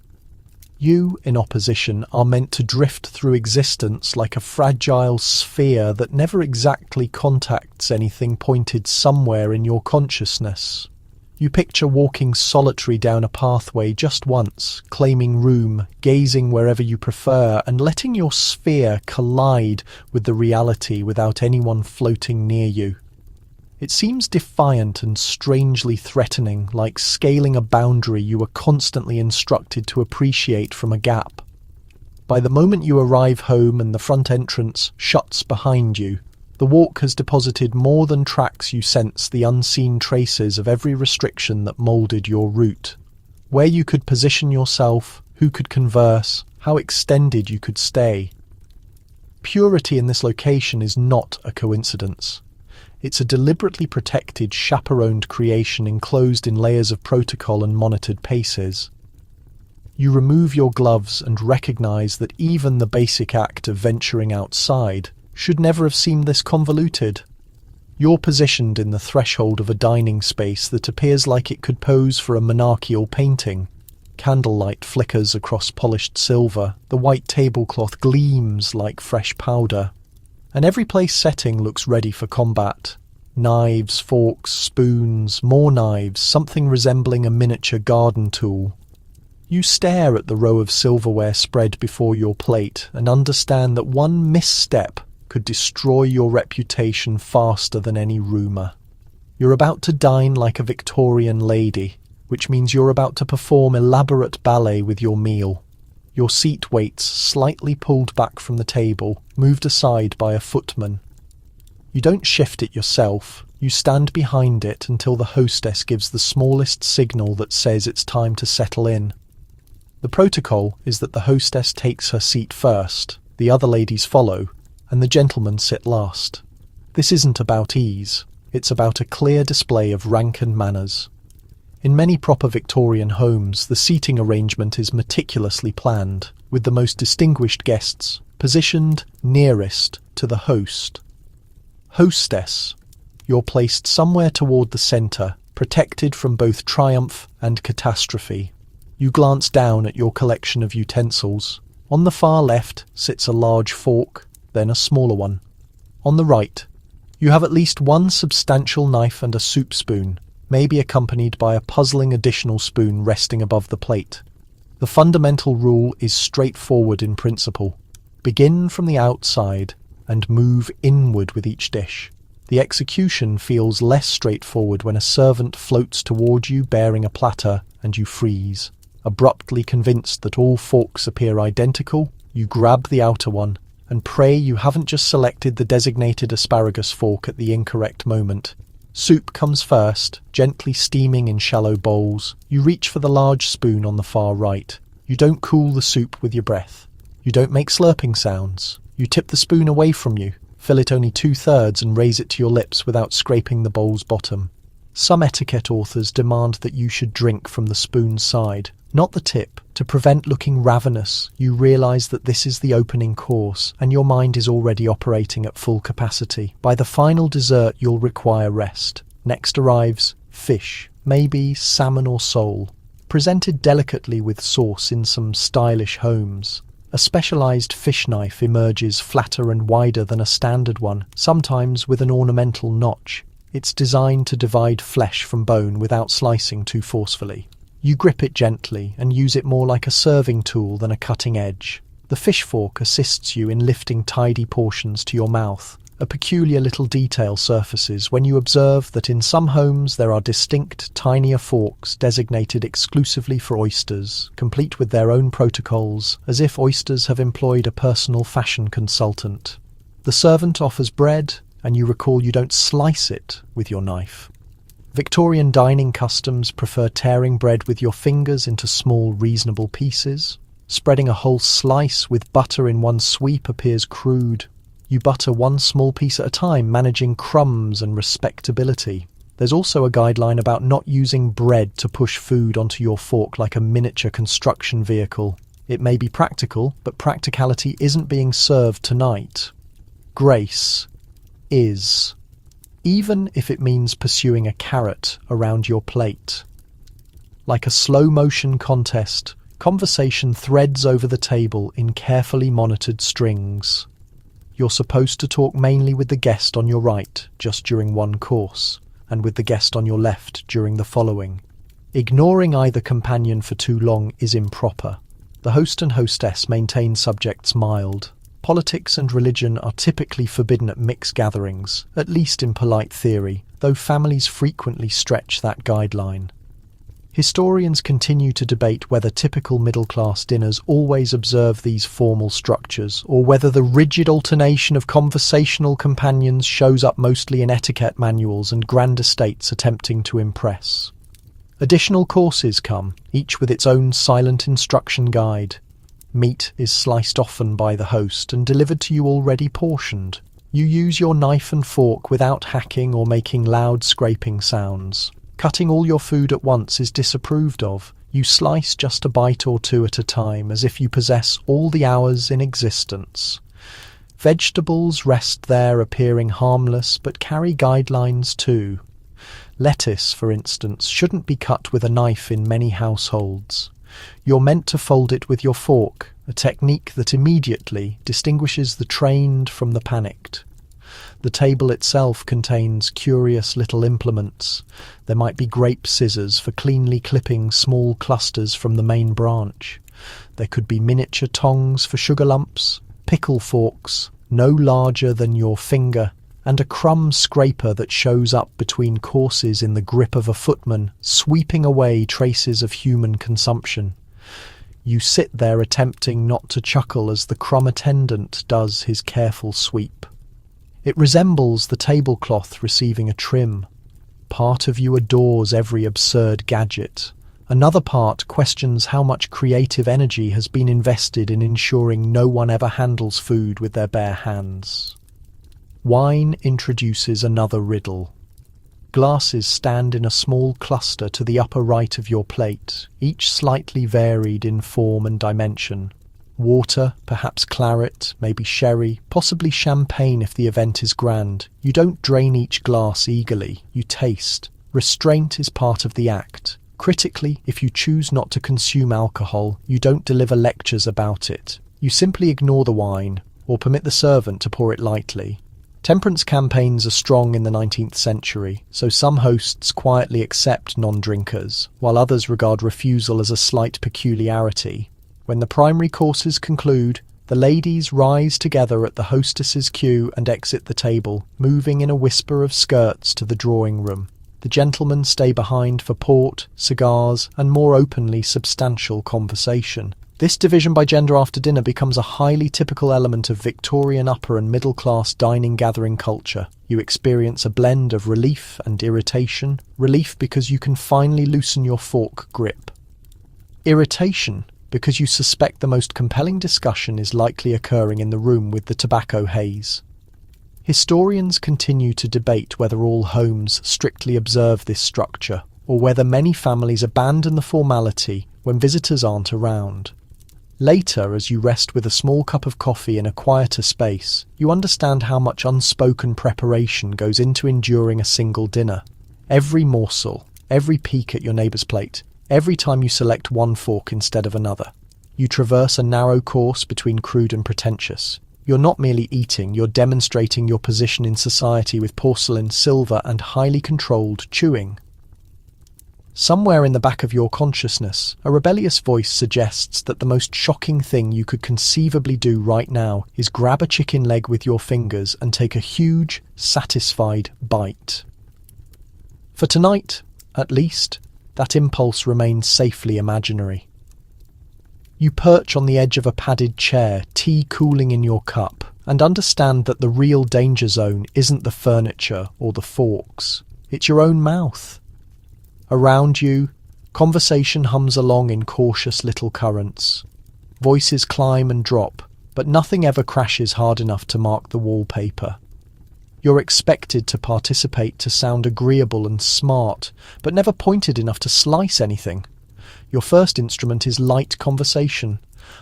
You, in opposition, are meant to drift through existence like a fragile sphere that never exactly contacts anything pointed somewhere in your consciousness. You picture walking solitary down a pathway just once, claiming room, gazing wherever you prefer, and letting your sphere collide with the reality without anyone floating near you. It seems defiant and strangely threatening, like scaling a boundary you were constantly instructed to appreciate from a gap. By the moment you arrive home and the front entrance shuts behind you, the walk has deposited more than tracks you sense the unseen traces of every restriction that moulded your route. Where you could position yourself, who could converse, how extended you could stay. Purity in this location is not a coincidence. It's a deliberately protected, chaperoned creation enclosed in layers of protocol and monitored paces. You remove your gloves and recognize that even the basic act of venturing outside should never have seemed this convoluted. You're positioned in the threshold of a dining space that appears like it could pose for a monarchical painting. Candlelight flickers across polished silver, the white tablecloth gleams like fresh powder, and every place setting looks ready for combat. Knives, forks, spoons, more knives, something resembling a miniature garden tool. You stare at the row of silverware spread before your plate and understand that one misstep could destroy your reputation faster than any rumour. You're about to dine like a Victorian lady, which means you're about to perform elaborate ballet with your meal. Your seat weights slightly pulled back from the table, moved aside by a footman. You don't shift it yourself, you stand behind it until the hostess gives the smallest signal that says it's time to settle in. The protocol is that the hostess takes her seat first, the other ladies follow, and the gentlemen sit last. This isn't about ease, it's about a clear display of rank and manners. In many proper Victorian homes, the seating arrangement is meticulously planned, with the most distinguished guests positioned nearest to the host. Hostess. You're placed somewhere toward the centre, protected from both triumph and catastrophe. You glance down at your collection of utensils. On the far left sits a large fork, then a smaller one. On the right, you have at least one substantial knife and a soup spoon, maybe accompanied by a puzzling additional spoon resting above the plate. The fundamental rule is straightforward in principle. Begin from the outside and move inward with each dish. The execution feels less straightforward when a servant floats toward you bearing a platter and you freeze. Abruptly convinced that all forks appear identical, you grab the outer one and pray you haven't just selected the designated asparagus fork at the incorrect moment. Soup comes first, gently steaming in shallow bowls. You reach for the large spoon on the far right. You don't cool the soup with your breath. You don't make slurping sounds. You tip the spoon away from you, fill it only 2/3 and raise it to your lips without scraping the bowl's bottom. Some etiquette authors demand that you should drink from the spoon's side, not the tip. To prevent looking ravenous, you realise that this is the opening course and your mind is already operating at full capacity. By the final dessert, you'll require rest. Next arrives fish, maybe salmon or sole, presented delicately with sauce in some stylish homes. A specialised fish knife emerges flatter and wider than a standard one, sometimes with an ornamental notch. It's designed to divide flesh from bone without slicing too forcefully. You grip it gently and use it more like a serving tool than a cutting edge. The fish fork assists you in lifting tidy portions to your mouth. A peculiar little detail surfaces when you observe that in some homes there are distinct, tinier forks designated exclusively for oysters, complete with their own protocols, as if oysters have employed a personal fashion consultant. The servant offers bread, and you recall you don't slice it with your knife. Victorian dining customs prefer tearing bread with your fingers into small, reasonable pieces. Spreading a whole slice with butter in one sweep appears crude. You butter one small piece at a time, managing crumbs and respectability. There's also a guideline about not using bread to push food onto your fork like a miniature construction vehicle. It may be practical, but practicality isn't being served tonight. Grace is, even if it means pursuing a carrot around your plate. Like a slow-motion contest, conversation threads over the table in carefully monitored strings. You're supposed to talk mainly with the guest on your right just during one course, and with the guest on your left during the following. Ignoring either companion for too long is improper. The host and hostess maintain subjects mild. Politics and religion are typically forbidden at mixed gatherings, at least in polite theory, though families frequently stretch that guideline. Historians continue to debate whether typical middle-class dinners always observe these formal structures, or whether the rigid alternation of conversational companions shows up mostly in etiquette manuals and grand estates attempting to impress. Additional courses come, each with its own silent instruction guide. Meat is sliced often by the host and delivered to you already portioned. You use your knife and fork without hacking or making loud scraping sounds. Cutting all your food at once is disapproved of. You slice just a bite or two at a time, as if you possess all the hours in existence. Vegetables rest there, appearing harmless, but carry guidelines too. Lettuce, for instance, shouldn't be cut with a knife in many households. You're meant to fold it with your fork, a technique that immediately distinguishes the trained from the panicked. The table itself contains curious little implements. There might be grape scissors for cleanly clipping small clusters from the main branch. There could be miniature tongs for sugar lumps, pickle forks, no larger than your finger, and a crumb scraper that shows up between courses in the grip of a footman, sweeping away traces of human consumption. You sit there attempting not to chuckle as the crumb attendant does his careful sweep. It resembles the tablecloth receiving a trim. Part of you adores every absurd gadget. Another part questions how much creative energy has been invested in ensuring no one ever handles food with their bare hands. Wine introduces another riddle. Glasses stand in a small cluster to the upper right of your plate, each slightly varied in form and dimension. Water, perhaps claret, maybe sherry, possibly champagne if the event is grand. You don't drain each glass eagerly, you taste. Restraint is part of the act. Critically, if you choose not to consume alcohol, you don't deliver lectures about it. You simply ignore the wine, or permit the servant to pour it lightly. Temperance campaigns are strong in the 19th century, so some hosts quietly accept non-drinkers, while others regard refusal as a slight peculiarity. When the primary courses conclude, the ladies rise together at the hostess's cue and exit the table, moving in a whisper of skirts to the drawing room. The gentlemen stay behind for port, cigars, and more openly substantial conversation. This division by gender after dinner becomes a highly typical element of Victorian upper and middle-class dining gathering culture. You experience a blend of relief and irritation. Relief because you can finally loosen your fork grip. Irritation because you suspect the most compelling discussion is likely occurring in the room with the tobacco haze. Historians continue to debate whether all homes strictly observe this structure, or whether many families abandon the formality when visitors aren't around. Later, as you rest with a small cup of coffee in a quieter space, you understand how much unspoken preparation goes into enduring a single dinner. Every morsel, every peek at your neighbour's plate, every time you select one fork instead of another. You traverse a narrow course between crude and pretentious. You're not merely eating, you're demonstrating your position in society with porcelain, silver, and highly controlled chewing. Somewhere in the back of your consciousness, a rebellious voice suggests that the most shocking thing you could conceivably do right now is grab a chicken leg with your fingers and take a huge, satisfied bite. For tonight, at least, that impulse remains safely imaginary. You perch on the edge of a padded chair, tea cooling in your cup, and understand that the real danger zone isn't the furniture or the forks. It's your own mouth. Around you, conversation hums along in cautious little currents. Voices climb and drop, but nothing ever crashes hard enough to mark the wallpaper. You're expected to participate, to sound agreeable and smart, but never pointed enough to slice anything. Your first instrument is light conversation.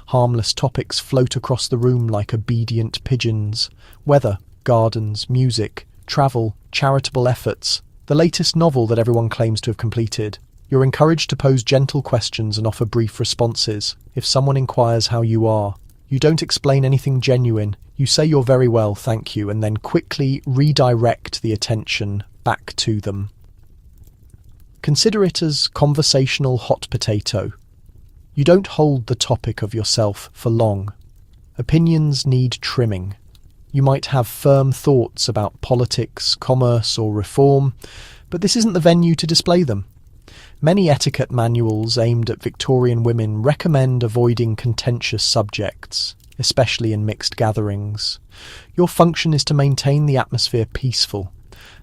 Harmless topics float across the room like obedient pigeons. Weather, gardens, music, travel, charitable efforts, the latest novel that everyone claims to have completed. You're encouraged to pose gentle questions and offer brief responses. If someone inquires how you are, you don't explain anything genuine. You say you're very well, thank you, and then quickly redirect the attention back to them. Consider it as conversational hot potato. You don't hold the topic of yourself for long. Opinions need trimming. You might have firm thoughts about politics, commerce, or reform, but this isn't the venue to display them. Many etiquette manuals aimed at Victorian women recommend avoiding contentious subjects, especially in mixed gatherings. Your function is to maintain the atmosphere peaceful.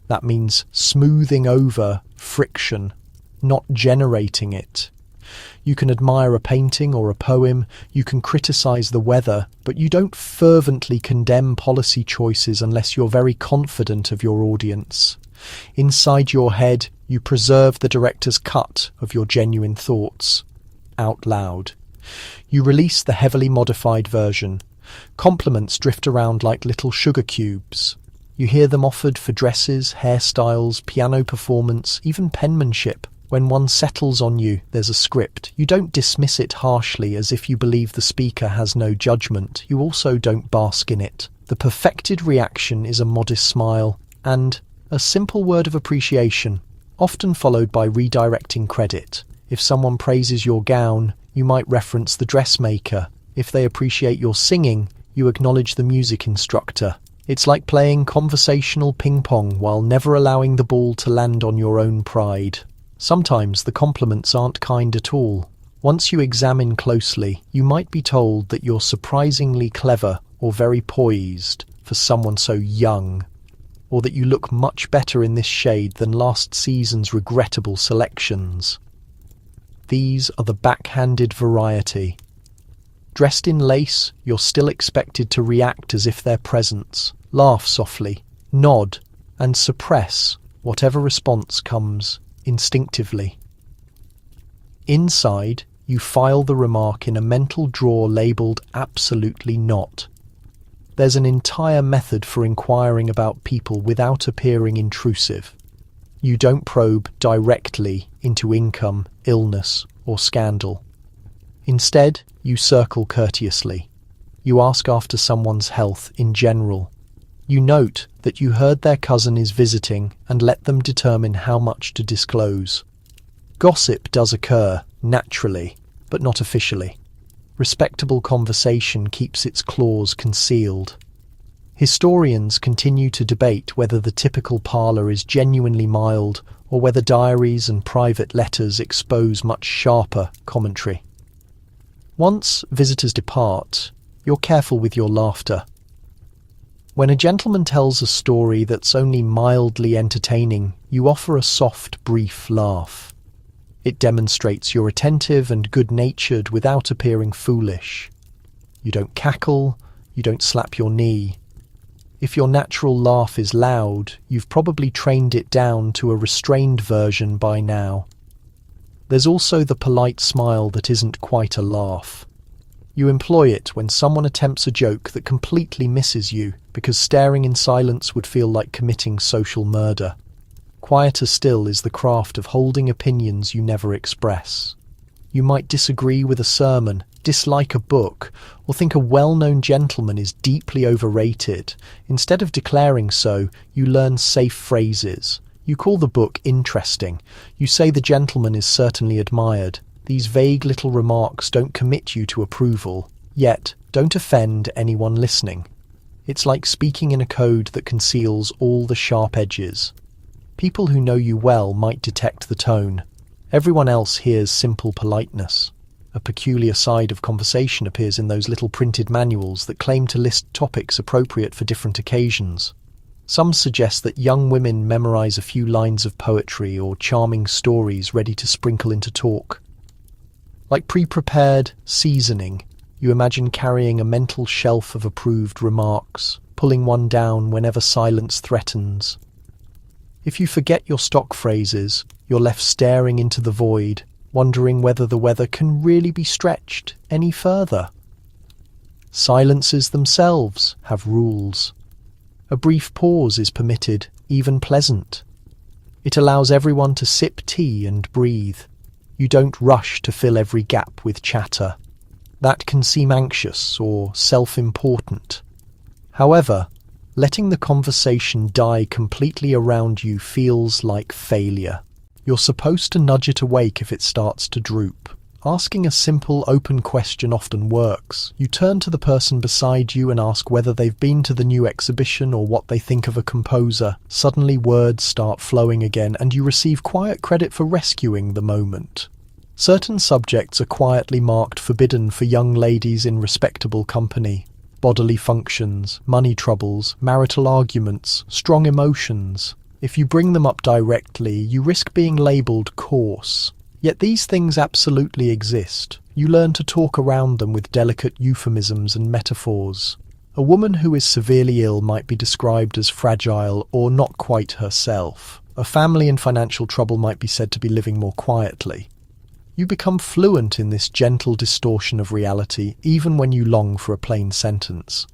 That means smoothing over friction, not generating it. You can admire a painting or a poem, you can criticize the weather, but you don't fervently condemn policy choices unless you're very confident of your audience. Inside your head, you preserve the director's cut of your genuine thoughts, out loud. You release the heavily modified version. Compliments drift around like little sugar cubes. You hear them offered for dresses, hairstyles, piano performance, even penmanship. When one settles on you, there's a script. You don't dismiss it harshly as if you believe the speaker has no judgment. You also don't bask in it. The perfected reaction is a modest smile and a simple word of appreciation, often followed by redirecting credit. If someone praises your gown, you might reference the dressmaker. If they appreciate your singing, you acknowledge the music instructor. It's like playing conversational ping-pong while never allowing the ball to land on your own pride. Sometimes the compliments aren't kind at all. Once you examine closely, you might be told that you're surprisingly clever or very poised for someone so young, or that you look much better in this shade than last season's regrettable selections. These are the backhanded variety. Dressed in lace, you're still expected to react as if they're presents, laugh softly, nod, and suppress whatever response comes instinctively. Inside, you file the remark in a mental drawer labelled "absolutely not." There's an entire method for inquiring about people without appearing intrusive. You don't probe directly into income, illness, or scandal. Instead, you circle courteously. You ask after someone's health in general. You note that you heard their cousin is visiting and let them determine how much to disclose. Gossip does occur, naturally, but not officially. Respectable conversation keeps its claws concealed. Historians continue to debate whether the typical parlour is genuinely mild or whether diaries and private letters expose much sharper commentary. Once visitors depart, you're careful with your laughter. When a gentleman tells a story that's only mildly entertaining, you offer a soft, brief laugh. It demonstrates you're attentive and good-natured without appearing foolish. You don't cackle, you don't slap your knee. If your natural laugh is loud, you've probably trained it down to a restrained version by now. There's also the polite smile that isn't quite a laugh. You employ it when someone attempts a joke that completely misses you, because staring in silence would feel like committing social murder. Quieter still is the craft of holding opinions you never express. You might disagree with a sermon, dislike a book, or think a well-known gentleman is deeply overrated. Instead of declaring so, you learn safe phrases. You call the book interesting. You say the gentleman is certainly admired. These vague little remarks don't commit you to approval, yet don't offend anyone listening. It's like speaking in a code that conceals all the sharp edges. People who know you well might detect the tone. Everyone else hears simple politeness. A peculiar side of conversation appears in those little printed manuals that claim to list topics appropriate for different occasions. Some suggest that young women memorize a few lines of poetry or charming stories ready to sprinkle into talk. Like pre-prepared seasoning, You imagine carrying a mental shelf of approved remarks, pulling one down whenever silence threatens. If you forget your stock phrases, you're left staring into the void, wondering whether the weather can really be stretched any further. Silences themselves have rules. A brief pause is permitted, even pleasant. It allows everyone to sip tea and breathe. You don't rush to fill every gap with chatter. That can seem anxious or self-important. However, letting the conversation die completely around you feels like failure. You're supposed to nudge it awake if it starts to droop. Asking a simple, open question often works. You turn to the person beside you and ask whether they've been to the new exhibition or what they think of a composer. Suddenly words start flowing again and you receive quiet credit for rescuing the moment. Certain subjects are quietly marked forbidden for young ladies in respectable company. Bodily functions, money troubles, marital arguments, strong emotions. If you bring them up directly, you risk being labelled coarse. Yet these things absolutely exist. You learn to talk around them with delicate euphemisms and metaphors. A woman who is severely ill might be described as fragile or not quite herself. A family in financial trouble might be said to be living more quietly. You become fluent in this gentle distortion of reality, even when you long for a plain sentence.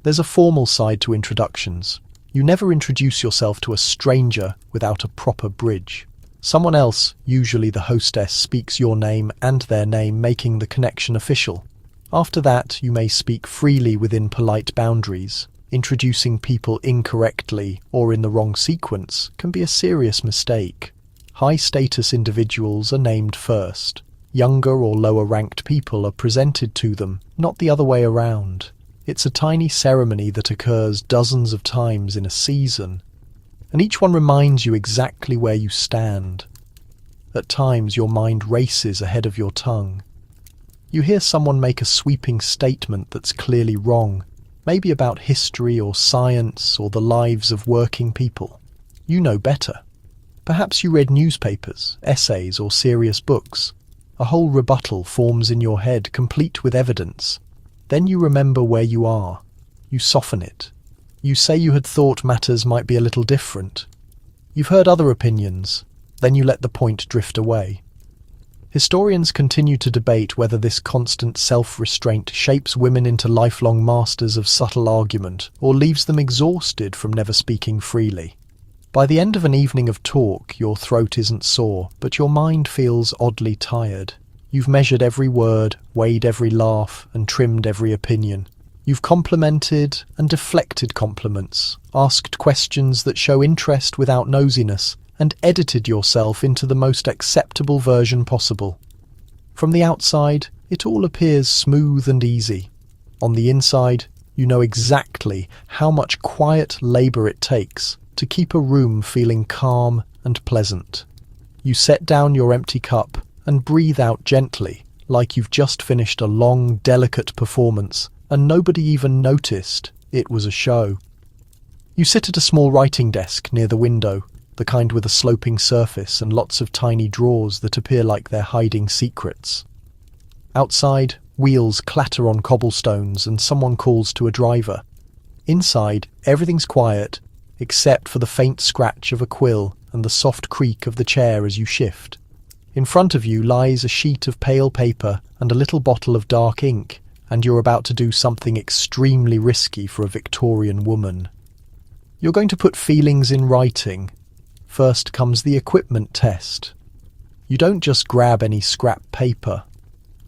There's a formal side to introductions. You never introduce yourself to a stranger without a proper bridge. Someone else, usually the hostess, speaks your name and their name, making the connection official. After that, you may speak freely within polite boundaries. Introducing people incorrectly or in the wrong sequence can be a serious mistake. High-status individuals are named first. Younger or lower-ranked people are presented to them, not the other way around. It's a tiny ceremony that occurs dozens of times in a season, and each one reminds you exactly where you stand. At times, your mind races ahead of your tongue. You hear someone make a sweeping statement that's clearly wrong, maybe about history or science or the lives of working people. You know better. Perhaps you read newspapers, essays, or serious books. A whole rebuttal forms in your head, complete with evidence. Then you remember where you are. You soften it. You say you had thought matters might be a little different. You've heard other opinions. Then you let the point drift away. Historians continue to debate whether this constant self-restraint shapes women into lifelong masters of subtle argument or leaves them exhausted from never speaking freely. By the end of an evening of talk, your throat isn't sore, but your mind feels oddly tired. You've measured every word, weighed every laugh, and trimmed every opinion. You've complimented and deflected compliments, asked questions that show interest without nosiness, and edited yourself into the most acceptable version possible. From the outside, it all appears smooth and easy. On the inside, you know exactly how much quiet labour it takes to keep a room feeling calm and pleasant. You set down your empty cup and breathe out gently, like you've just finished a long, delicate performance, and nobody even noticed it was a show. You sit at a small writing desk near the window, the kind with a sloping surface and lots of tiny drawers that appear like they're hiding secrets. Outside, wheels clatter on cobblestones and someone calls to a driver. Inside, everything's quiet, except for the faint scratch of a quill and the soft creak of the chair as you shift. In front of you lies a sheet of pale paper and a little bottle of dark ink, and you're about to do something extremely risky for a Victorian woman. You're going to put feelings in writing. First comes the equipment test. You don't just grab any scrap paper.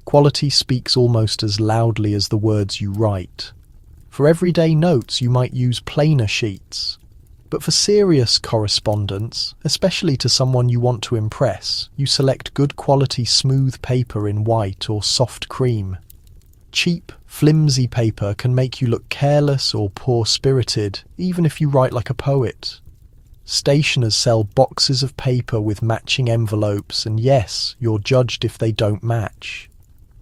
Quality speaks almost as loudly as the words you write. For everyday notes, you might use plainer sheets. But for serious correspondence, especially to someone you want to impress, you select good quality smooth paper in white or soft cream. Cheap, flimsy paper can make you look careless or poor-spirited, even if you write like a poet. Stationers sell boxes of paper with matching envelopes, and yes, you're judged if they don't match.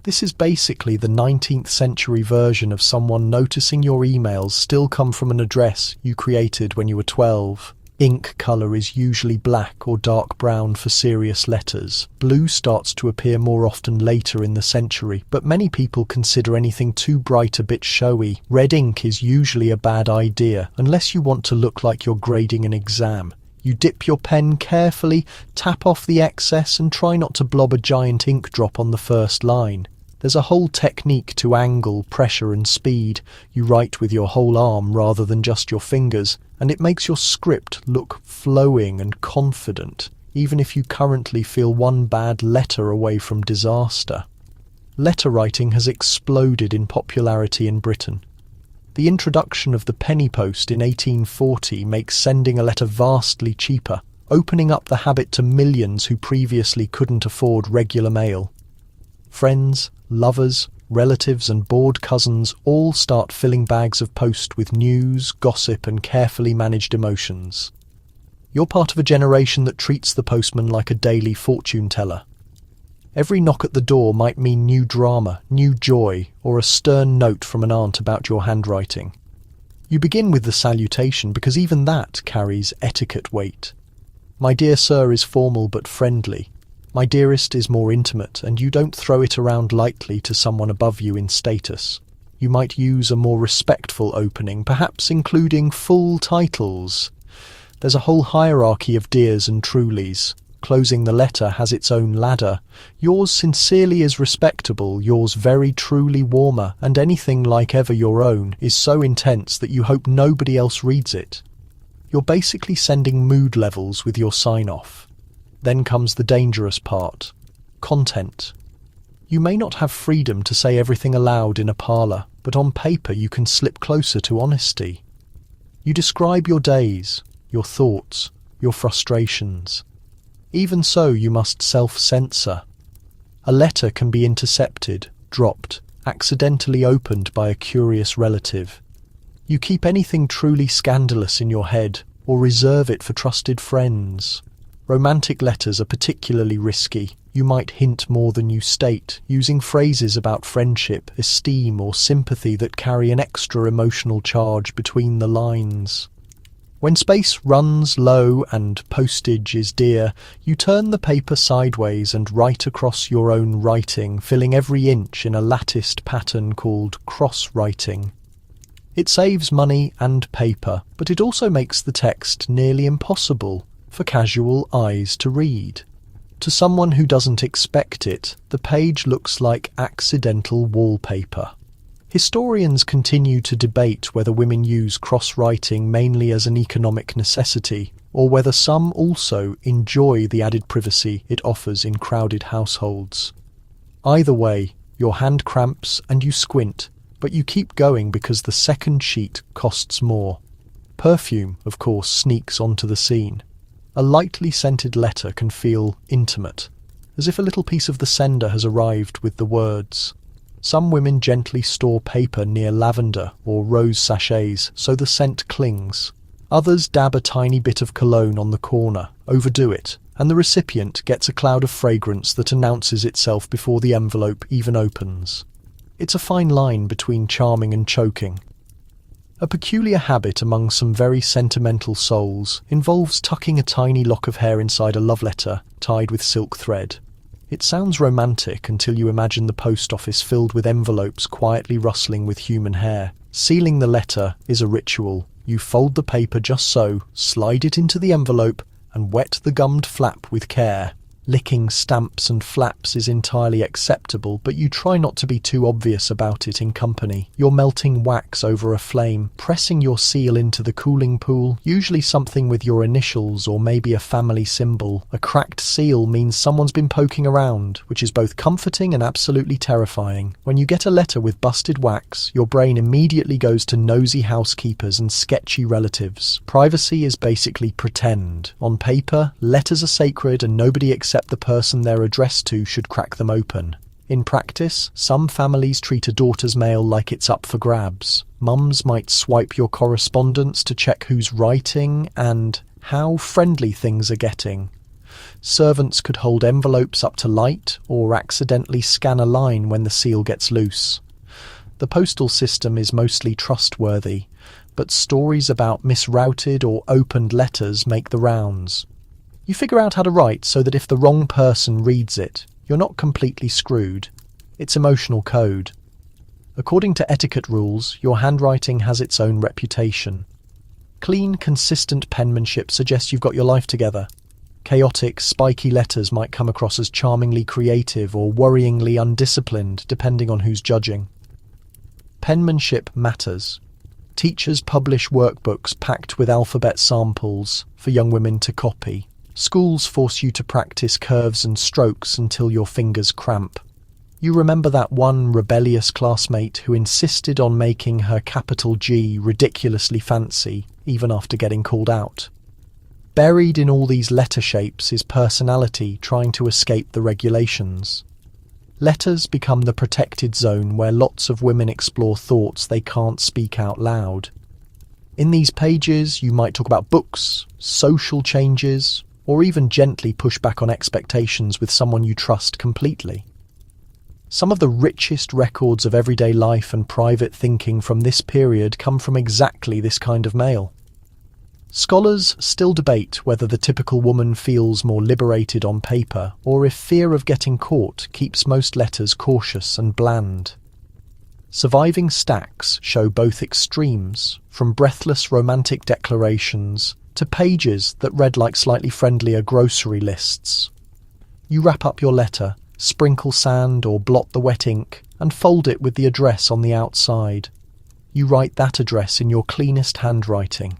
This is basically the 19th century version of someone noticing your emails still come from an address you created when you were 12. Ink colour is usually black or dark brown for serious letters. Blue starts to appear more often later in the century, but many people consider anything too bright a bit showy. Red ink is usually a bad idea, unless you want to look like you're grading an exam. You dip your pen carefully, tap off the excess, and try not to blob a giant ink drop on the first line. There's a whole technique to angle, pressure and speed. You write with your whole arm rather than just your fingers, and it makes your script look flowing and confident, even if you currently feel one bad letter away from disaster. Letter writing has exploded in popularity in Britain. The introduction of the penny post in 1840 makes sending a letter vastly cheaper, opening up the habit to millions who previously couldn't afford regular mail. Friends, lovers, relatives and bored cousins all start filling bags of post with news, gossip and carefully managed emotions. You're part of a generation that treats the postman like a daily fortune teller. Every knock at the door might mean new drama, new joy, or a stern note from an aunt about your handwriting. You begin with the salutation because even that carries etiquette weight. My dear sir is formal but friendly. My dearest is more intimate, and you don't throw it around lightly to someone above you in status. You might use a more respectful opening, perhaps including full titles. There's a whole hierarchy of dears and trulies. Closing the letter has its own ladder. Yours sincerely is respectable, yours very truly warmer, and anything like ever your own is so intense that you hope nobody else reads it. You're basically sending mood levels with your sign-off. Then comes the dangerous part. Content. You may not have freedom to say everything aloud in a parlour, but on paper you can slip closer to honesty. You describe your days, your thoughts, your frustrations. Even so, you must self-censor. A letter can be intercepted, dropped, accidentally opened by a curious relative. You keep anything truly scandalous in your head, or reserve it for trusted friends. Romantic letters are particularly risky. You might hint more than you state, using phrases about friendship, esteem or sympathy that carry an extra emotional charge between the lines. When space runs low and postage is dear, you turn the paper sideways and write across your own writing, filling every inch in a latticed pattern called cross-writing. It saves money and paper, but it also makes the text nearly impossible for casual eyes to read. To someone who doesn't expect it, the page looks like accidental wallpaper. Historians continue to debate whether women use cross-writing mainly as an economic necessity, or whether some also enjoy the added privacy it offers in crowded households. Either way, your hand cramps and you squint, but you keep going because the second sheet costs more. Perfume, of course, sneaks onto the scene. A lightly scented letter can feel intimate, as if a little piece of the sender has arrived with the words. Some women gently store paper near lavender or rose sachets so the scent clings. Others dab a tiny bit of cologne on the corner, overdo it, and the recipient gets a cloud of fragrance that announces itself before the envelope even opens. It's a fine line between charming and choking. A peculiar habit among some very sentimental souls involves tucking a tiny lock of hair inside a love letter tied with silk thread. It sounds romantic until you imagine the post office filled with envelopes quietly rustling with human hair. Sealing the letter is a ritual. You fold the paper just so, slide it into the envelope, and wet the gummed flap with care. Licking stamps and flaps is entirely acceptable, but you try not to be too obvious about it in company. You're melting wax over a flame, pressing your seal into the cooling pool, usually something with your initials or maybe a family symbol. A cracked seal means someone's been poking around, which is both comforting and absolutely terrifying. When you get a letter with busted wax, your brain immediately goes to nosy housekeepers and sketchy relatives. Privacy is basically pretend. On paper, letters are sacred and nobody except the person they're addressed to should crack them open. In practice, some families treat a daughter's mail like it's up for grabs. Mums might swipe your correspondence to check who's writing and how friendly things are getting. Servants could hold envelopes up to light or accidentally scan a line when the seal gets loose. The postal system is mostly trustworthy, but stories about misrouted or opened letters make the rounds. You figure out how to write so that if the wrong person reads it, you're not completely screwed. It's emotional code. According to etiquette rules, your handwriting has its own reputation. Clean, consistent penmanship suggests you've got your life together. Chaotic, spiky letters might come across as charmingly creative or worryingly undisciplined, depending on who's judging. Penmanship matters. Teachers publish workbooks packed with alphabet samples for young women to copy. Schools force you to practice curves and strokes until your fingers cramp. You remember that one rebellious classmate who insisted on making her capital G ridiculously fancy, even after getting called out. Buried in all these letter shapes is personality trying to escape the regulations. Letters become the protected zone where lots of women explore thoughts they can't speak out loud. In these pages, you might talk about books, social changes, or even gently push back on expectations with someone you trust completely. Some of the richest records of everyday life and private thinking from this period come from exactly this kind of mail. Scholars still debate whether the typical woman feels more liberated on paper or if fear of getting caught keeps most letters cautious and bland. Surviving stacks show both extremes, from breathless romantic declarations to pages that read like slightly friendlier grocery lists. You wrap up your letter, sprinkle sand or blot the wet ink, and fold it with the address on the outside. You write that address in your cleanest handwriting.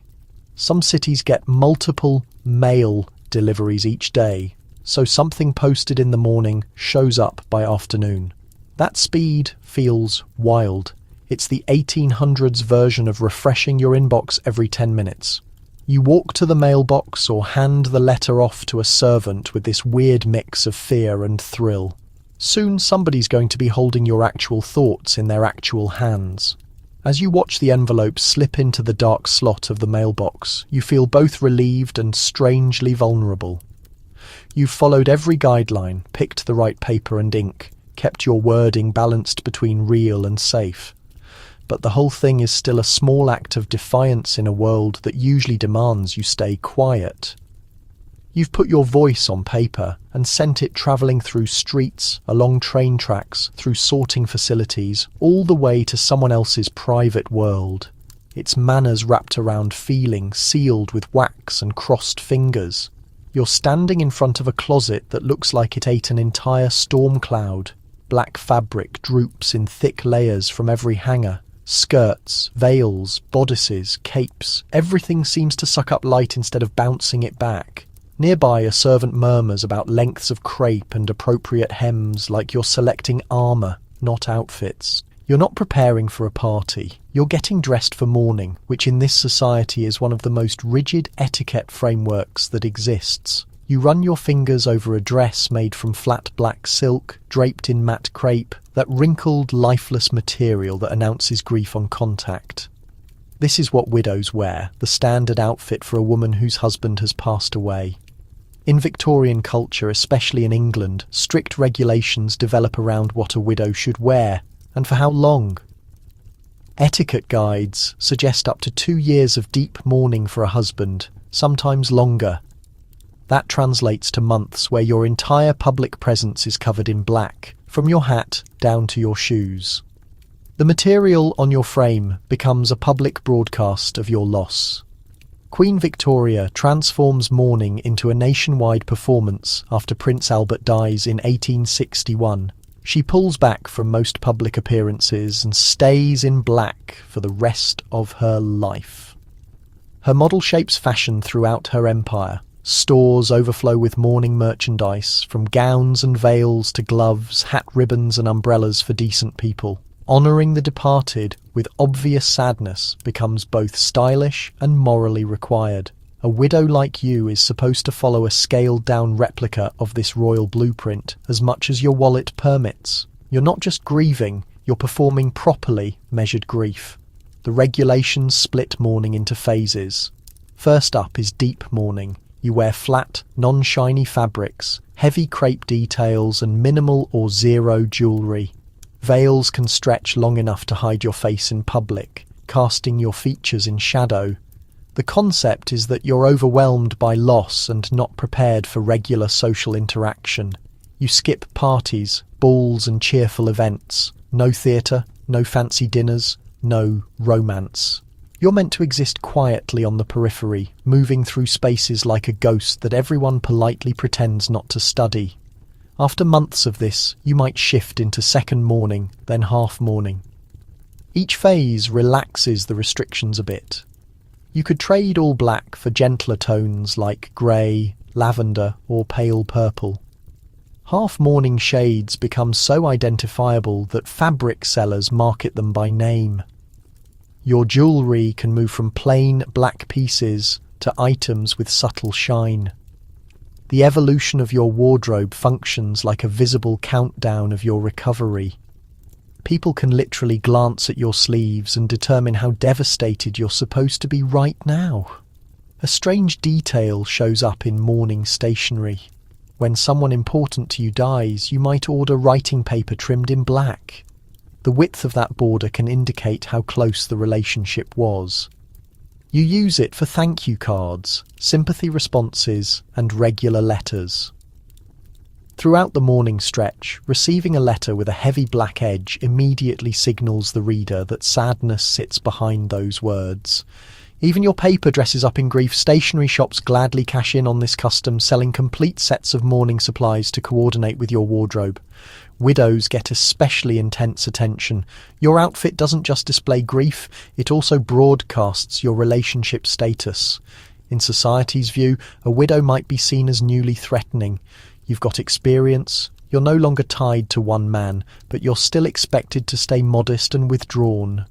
Some cities get multiple mail deliveries each day, so something posted in the morning shows up by afternoon. That speed feels wild. It's the 1800s version of refreshing your inbox every 10 minutes. You walk to the mailbox or hand the letter off to a servant with this weird mix of fear and thrill. Soon somebody's going to be holding your actual thoughts in their actual hands. As you watch the envelope slip into the dark slot of the mailbox, you feel both relieved and strangely vulnerable. You've followed every guideline, picked the right paper and ink, kept your wording balanced between real and safe. But the whole thing is still a small act of defiance in a world that usually demands you stay quiet. You've put your voice on paper and sent it travelling through streets, along train tracks, through sorting facilities, all the way to someone else's private world. Its manners wrapped around feeling, sealed with wax and crossed fingers. You're standing in front of a closet that looks like it ate an entire storm cloud. Black fabric droops in thick layers from every hanger. Skirts, veils, bodices, capes, everything seems to suck up light instead of bouncing it back. Nearby, a servant murmurs about lengths of crepe and appropriate hems, like you're selecting armour, not outfits. You're not preparing for a party. You're getting dressed for mourning, which in this society is one of the most rigid etiquette frameworks that exists. You run your fingers over a dress made from flat black silk, draped in matte crepe, that wrinkled, lifeless material that announces grief on contact. This is what widows wear, the standard outfit for a woman whose husband has passed away. In Victorian culture, especially in England, strict regulations develop around what a widow should wear, and for how long. Etiquette guides suggest up to 2 years of deep mourning for a husband, sometimes longer. That translates to months where your entire public presence is covered in black, from your hat down to your shoes. The material on your frame becomes a public broadcast of your loss. Queen Victoria transforms mourning into a nationwide performance after Prince Albert dies in 1861. She pulls back from most public appearances and stays in black for the rest of her life. Her model shapes fashion throughout her empire. Stores overflow with mourning merchandise, from gowns and veils to gloves, hat ribbons and umbrellas for decent people. Honouring the departed with obvious sadness becomes both stylish and morally required. A widow like you is supposed to follow a scaled-down replica of this royal blueprint as much as your wallet permits. You're not just grieving, you're performing properly measured grief. The regulations split mourning into phases. First up is deep mourning. You wear flat, non-shiny fabrics, heavy crepe details and minimal or zero jewellery. Veils can stretch long enough to hide your face in public. casting your features in shadow. The concept is that you're overwhelmed by loss and not prepared for regular social interaction. You skip parties, balls and cheerful events. No theatre, no fancy dinners, no romance. You're meant to exist quietly on the periphery, moving through spaces like a ghost that everyone politely pretends not to study. After months of this, you might shift into second mourning, then half mourning. Each phase relaxes the restrictions a bit. You could trade all black for gentler tones like grey, lavender or pale purple. Half-mourning shades become so identifiable that fabric sellers market them by name. Your jewellery can move from plain black pieces to items with subtle shine. The evolution of your wardrobe functions like a visible countdown of your recovery. People can literally glance at your sleeves and determine how devastated you're supposed to be right now. A strange detail shows up in mourning stationery. When someone important to you dies, you might order writing paper trimmed in black. The width of that border can indicate how close the relationship was. You use it for thank you cards, sympathy responses, and regular letters. Throughout the mourning stretch, receiving a letter with a heavy black edge immediately signals the reader that sadness sits behind those words. Even your paper dresses up in grief. Stationery shops gladly cash in on this custom, selling complete sets of mourning supplies to coordinate with your wardrobe. Widows get especially intense attention. Your outfit doesn't just display grief, it also broadcasts your relationship status. In society's view, a widow might be seen as newly threatening. You've got experience, you're no longer tied to one man, but you're still expected to stay modest and withdrawn.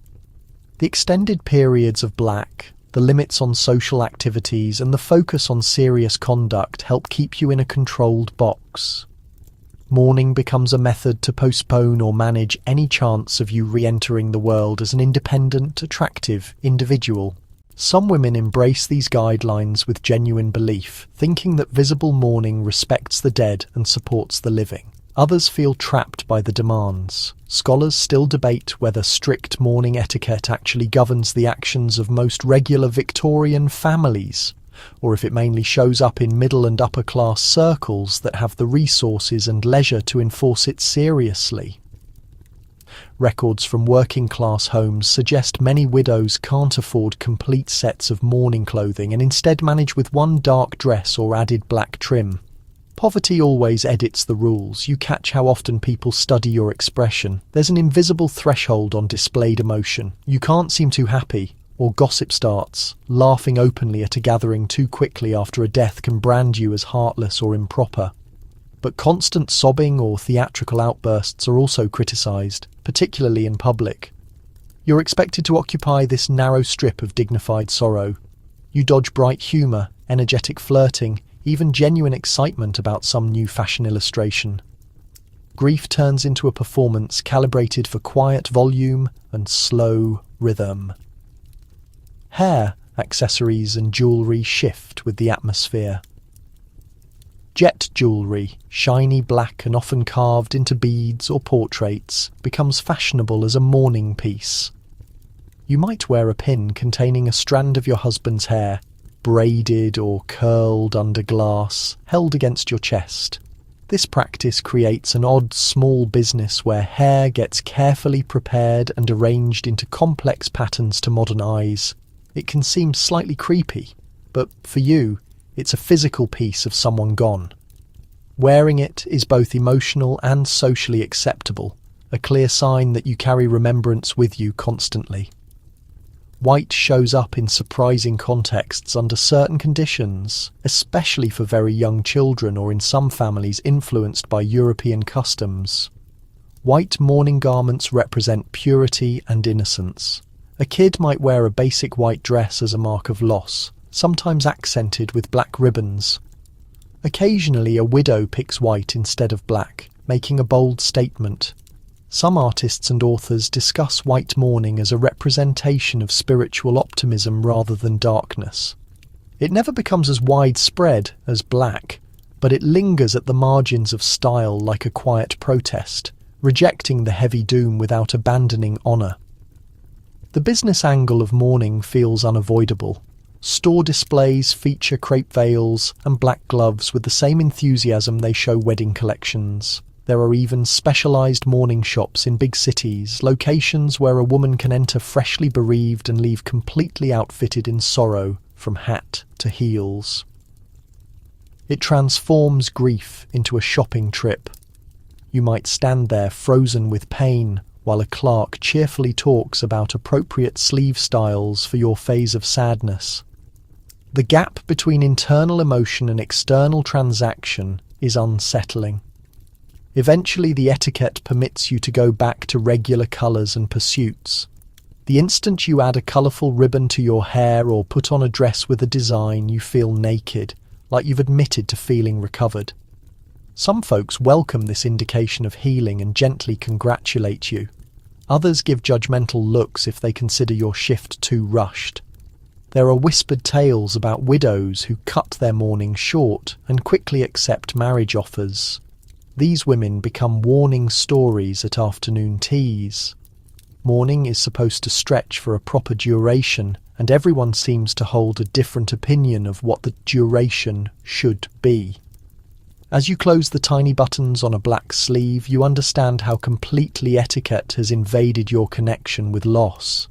The extended periods of black, the limits on social activities, and the focus on serious conduct help keep you in a controlled box. Mourning becomes a method to postpone or manage any chance of you re-entering the world as an independent, attractive individual. Some women embrace these guidelines with genuine belief, thinking that visible mourning respects the dead and supports the living. Others feel trapped by the demands. Scholars still debate whether strict mourning etiquette actually governs the actions of most regular Victorian families, or if it mainly shows up in middle and upper class circles that have the resources and leisure to enforce it seriously. Records from working class homes suggest many widows can't afford complete sets of mourning clothing and instead manage with one dark dress or added black trim. Poverty always edits the rules. You catch how often people study your expression. There's an invisible threshold on displayed emotion. You can't seem too happy, or gossip starts. Laughing openly at a gathering too quickly after a death can brand you as heartless or improper. But constant sobbing or theatrical outbursts are also criticised, particularly in public. You're expected to occupy this narrow strip of dignified sorrow. You dodge bright humour, energetic flirting, even genuine excitement about some new fashion illustration. Grief turns into a performance calibrated for quiet volume and slow rhythm. Hair, accessories and jewellery shift with the atmosphere. Jet jewellery, shiny black and often carved into beads or portraits, becomes fashionable as a mourning piece. You might wear a pin containing a strand of your husband's hair, braided or curled under glass, held against your chest. This practice creates an odd small business where hair gets carefully prepared and arranged into complex patterns to modern eyes. It can seem slightly creepy, but for you, it's a physical piece of someone gone. Wearing it is both emotional and socially acceptable, a clear sign that you carry remembrance with you constantly. White shows up in surprising contexts under certain conditions, especially for very young children or in some families influenced by European customs. White mourning garments represent purity and innocence. A kid might wear a basic white dress as a mark of loss, sometimes accented with black ribbons. Occasionally a widow picks white instead of black, making a bold statement. Some artists and authors discuss white mourning as a representation of spiritual optimism rather than darkness. It never becomes as widespread as black, but it lingers at the margins of style like a quiet protest, rejecting the heavy doom without abandoning honour. The business angle of mourning feels unavoidable. Store displays feature crepe veils and black gloves with the same enthusiasm they show wedding collections. There are even specialised mourning shops in big cities, locations where a woman can enter freshly bereaved and leave completely outfitted in sorrow, from hat to heels. It transforms grief into a shopping trip. You might stand there frozen with pain, while a clerk cheerfully talks about appropriate sleeve styles for your phase of sadness. The gap between internal emotion and external transaction is unsettling. Eventually, the etiquette permits you to go back to regular colours and pursuits. The instant you add a colourful ribbon to your hair or put on a dress with a design, you feel naked, like you've admitted to feeling recovered. Some folks welcome this indication of healing and gently congratulate you. Others give judgmental looks if they consider your shift too rushed. There are whispered tales about widows who cut their mourning short and quickly accept marriage offers. These women become warning stories at afternoon teas. Mourning is supposed to stretch for a proper duration, and everyone seems to hold a different opinion of what the duration should be. As you close the tiny buttons on a black sleeve, you understand how completely etiquette has invaded your connection with loss.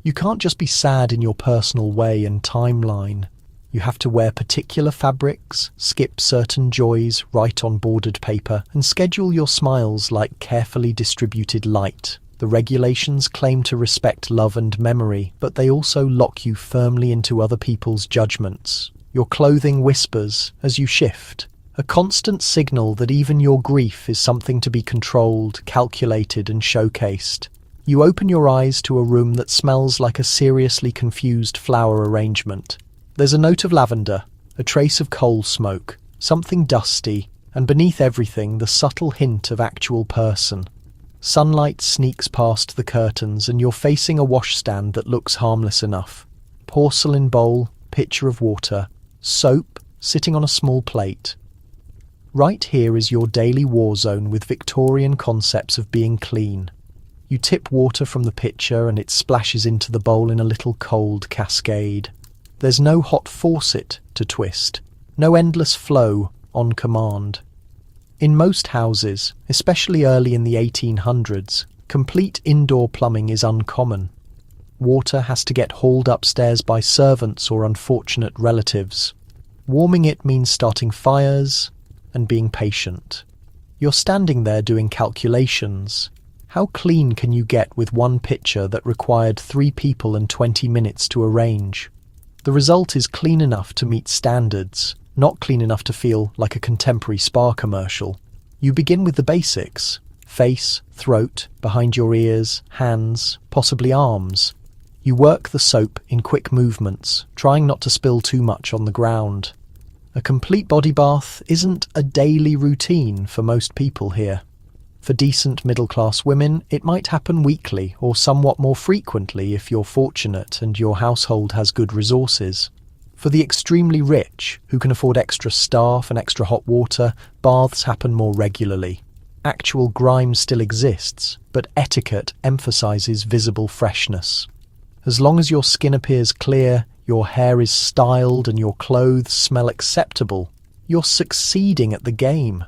You can't just be sad in your personal way and timeline. You have to wear particular fabrics, skip certain joys, write on bordered paper, and schedule your smiles like carefully distributed light. The regulations claim to respect love and memory, but they also lock you firmly into other people's judgments. Your clothing whispers as you shift, a constant signal that even your grief is something to be controlled, calculated, and showcased. You open your eyes to a room that smells like a seriously confused flower arrangement. There's a note of lavender, a trace of coal smoke, something dusty, and beneath everything the subtle hint of actual person. Sunlight sneaks past the curtains and you're facing a washstand that looks harmless enough. Porcelain bowl, pitcher of water, soap sitting on a small plate. Right here is your daily war zone with Victorian concepts of being clean. You tip water from the pitcher and it splashes into the bowl in a little cold cascade. There's no hot faucet to twist, no endless flow on command. In most houses, especially early in the 1800s, complete indoor plumbing is uncommon. Water has to get hauled upstairs by servants or unfortunate relatives. Warming it means starting fires and being patient. You're standing there doing calculations. How clean can you get with one pitcher that required 3 people and 20 minutes to arrange? The result is clean enough to meet standards, not clean enough to feel like a contemporary spa commercial. You begin with the basics: face, throat, behind your ears, hands, possibly arms. You work the soap in quick movements, trying not to spill too much on the ground. A complete body bath isn't a daily routine for most people here. For decent middle-class women, it might happen weekly or somewhat more frequently if you're fortunate and your household has good resources. For the extremely rich, who can afford extra staff and extra hot water, baths happen more regularly. Actual grime still exists, but etiquette emphasizes visible freshness. As long as your skin appears clear, your hair is styled and your clothes smell acceptable, you're succeeding at the game.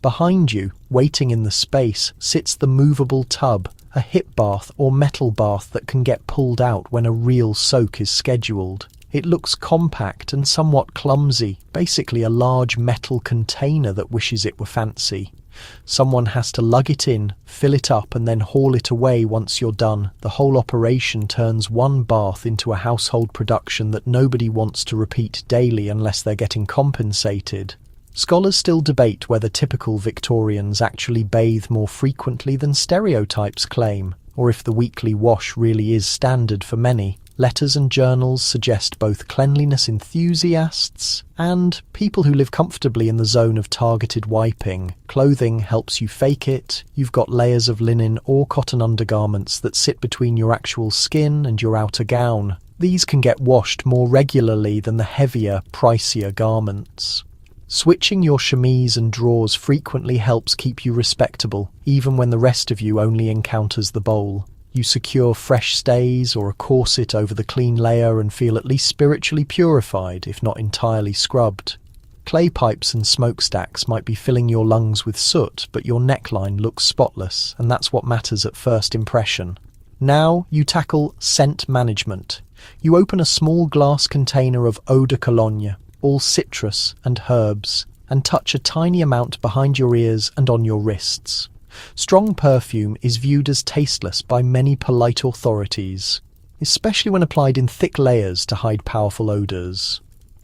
Behind you, waiting in the space, sits the movable tub, a hip bath or metal bath that can get pulled out when a real soak is scheduled. It looks compact and somewhat clumsy, basically a large metal container that wishes it were fancy. Someone has to lug it in, fill it up and then haul it away once you're done. The whole operation turns one bath into a household production that nobody wants to repeat daily unless they're getting compensated. Scholars still debate whether typical Victorians actually bathe more frequently than stereotypes claim, or if the weekly wash really is standard for many. Letters and journals suggest both cleanliness enthusiasts and people who live comfortably in the zone of targeted wiping. Clothing helps you fake it. You've got layers of linen or cotton undergarments that sit between your actual skin and your outer gown. These can get washed more regularly than the heavier, pricier garments. Switching your chemise and drawers frequently helps keep you respectable, even when the rest of you only encounters the bowl. You secure fresh stays or a corset over the clean layer and feel at least spiritually purified, if not entirely scrubbed. Clay pipes and smokestacks might be filling your lungs with soot, but your neckline looks spotless, and that's what matters at first impression. Now you tackle scent management. You open a small glass container of eau de cologne, all citrus and herbs, and touch a tiny amount behind your ears and on your wrists. Strong perfume is viewed as tasteless by many polite authorities, especially when applied in thick layers to hide powerful odours.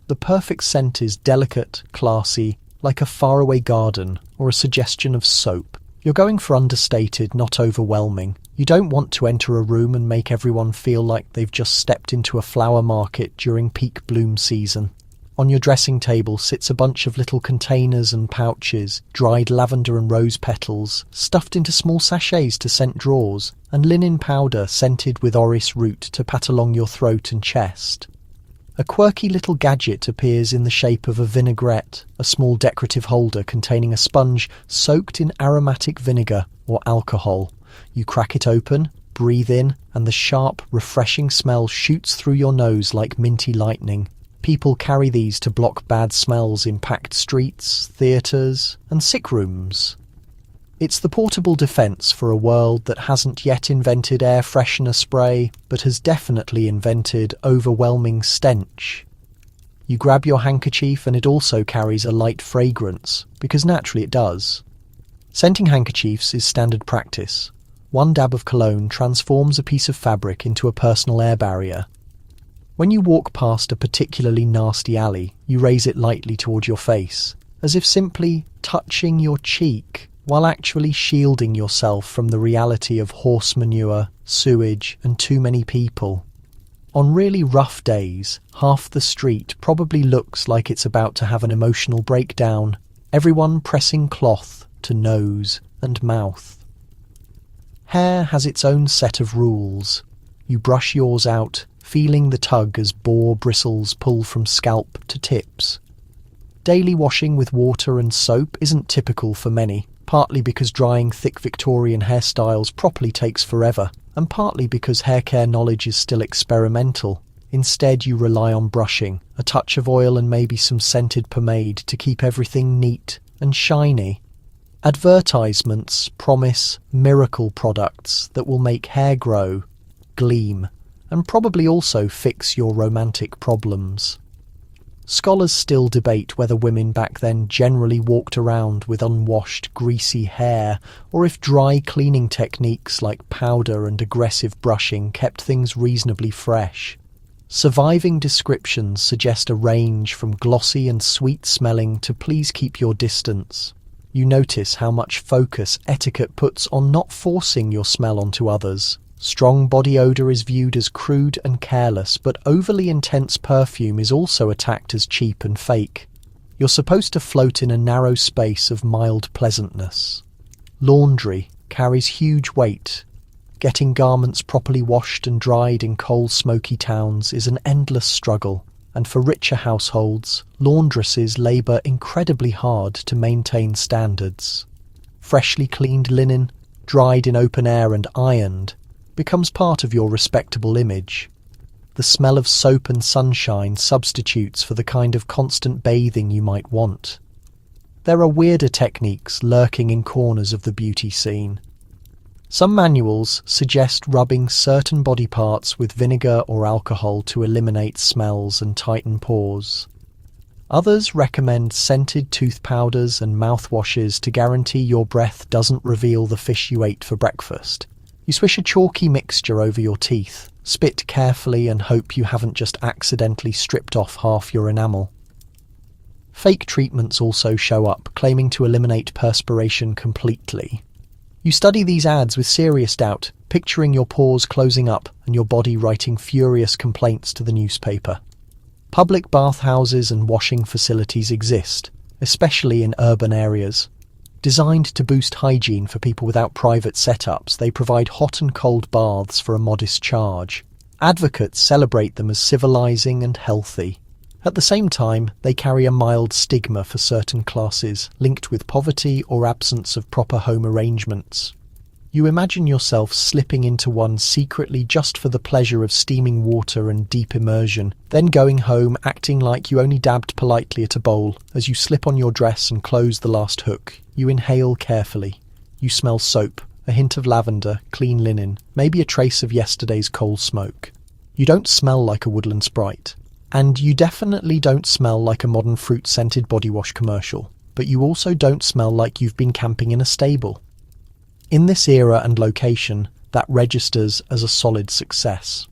The perfect scent is delicate, classy, like a faraway garden or a suggestion of soap. You're going for understated, not overwhelming. You don't want to enter a room and make everyone feel like they've just stepped into a flower market during peak bloom season. On your dressing table sits a bunch of little containers and pouches, dried lavender and rose petals, stuffed into small sachets to scent drawers, and linen powder scented with orris root to pat along your throat and chest. A quirky little gadget appears in the shape of a vinaigrette, a small decorative holder containing a sponge soaked in aromatic vinegar or alcohol. You crack it open, breathe in, and the sharp, refreshing smell shoots through your nose like minty lightning. People carry these to block bad smells in packed streets, theatres, and sick rooms. It's the portable defence for a world that hasn't yet invented air freshener spray, but has definitely invented overwhelming stench. You grab your handkerchief and it also carries a light fragrance, because naturally it does. Scenting handkerchiefs is standard practice. One dab of cologne transforms a piece of fabric into a personal air barrier. When you walk past a particularly nasty alley, you raise it lightly toward your face, as if simply touching your cheek, while actually shielding yourself from the reality of horse manure, sewage, and too many people. On really rough days, half the street probably looks like it's about to have an emotional breakdown, everyone pressing cloth to nose and mouth. Hair has its own set of rules. You brush yours out, feeling the tug as boar bristles pull from scalp to tips. Daily washing with water and soap isn't typical for many, partly because drying thick Victorian hairstyles properly takes forever, and partly because hair care knowledge is still experimental. Instead, you rely on brushing, a touch of oil and maybe some scented pomade to keep everything neat and shiny. Advertisements promise miracle products that will make hair grow, gleam, and probably also fix your romantic problems. Scholars still debate whether women back then generally walked around with unwashed, greasy hair, or if dry cleaning techniques like powder and aggressive brushing kept things reasonably fresh. Surviving descriptions suggest a range from glossy and sweet-smelling to please keep your distance. You notice how much focus etiquette puts on not forcing your smell onto others. Strong body odour is viewed as crude and careless, but overly intense perfume is also attacked as cheap and fake. You're supposed to float in a narrow space of mild pleasantness. Laundry carries huge weight. Getting garments properly washed and dried in coal, smoky towns is an endless struggle, and for richer households, laundresses labour incredibly hard to maintain standards. Freshly cleaned linen, dried in open air and ironed, becomes part of your respectable image. The smell of soap and sunshine substitutes for the kind of constant bathing you might want. There are weirder techniques lurking in corners of the beauty scene. Some manuals suggest rubbing certain body parts with vinegar or alcohol to eliminate smells and tighten pores. Others recommend scented tooth powders and mouthwashes to guarantee your breath doesn't reveal the fish you ate for breakfast. You swish a chalky mixture over your teeth, spit carefully and hope you haven't just accidentally stripped off half your enamel. Fake treatments also show up, claiming to eliminate perspiration completely. You study these ads with serious doubt, picturing your pores closing up and your body writing furious complaints to the newspaper. Public bathhouses and washing facilities exist, especially in urban areas. Designed to boost hygiene for people without private setups, they provide hot and cold baths for a modest charge. Advocates celebrate them as civilizing and healthy. At the same time, they carry a mild stigma for certain classes, linked with poverty or absence of proper home arrangements. You imagine yourself slipping into one secretly just for the pleasure of steaming water and deep immersion, then going home acting like you only dabbed politely at a bowl. As you slip on your dress and close the last hook, you inhale carefully. You smell soap, a hint of lavender, clean linen, maybe a trace of yesterday's coal smoke. You don't smell like a woodland sprite. And you definitely don't smell like a modern fruit-scented body wash commercial. But you also don't smell like you've been camping in a stable. In this era and location, that registers as a solid success.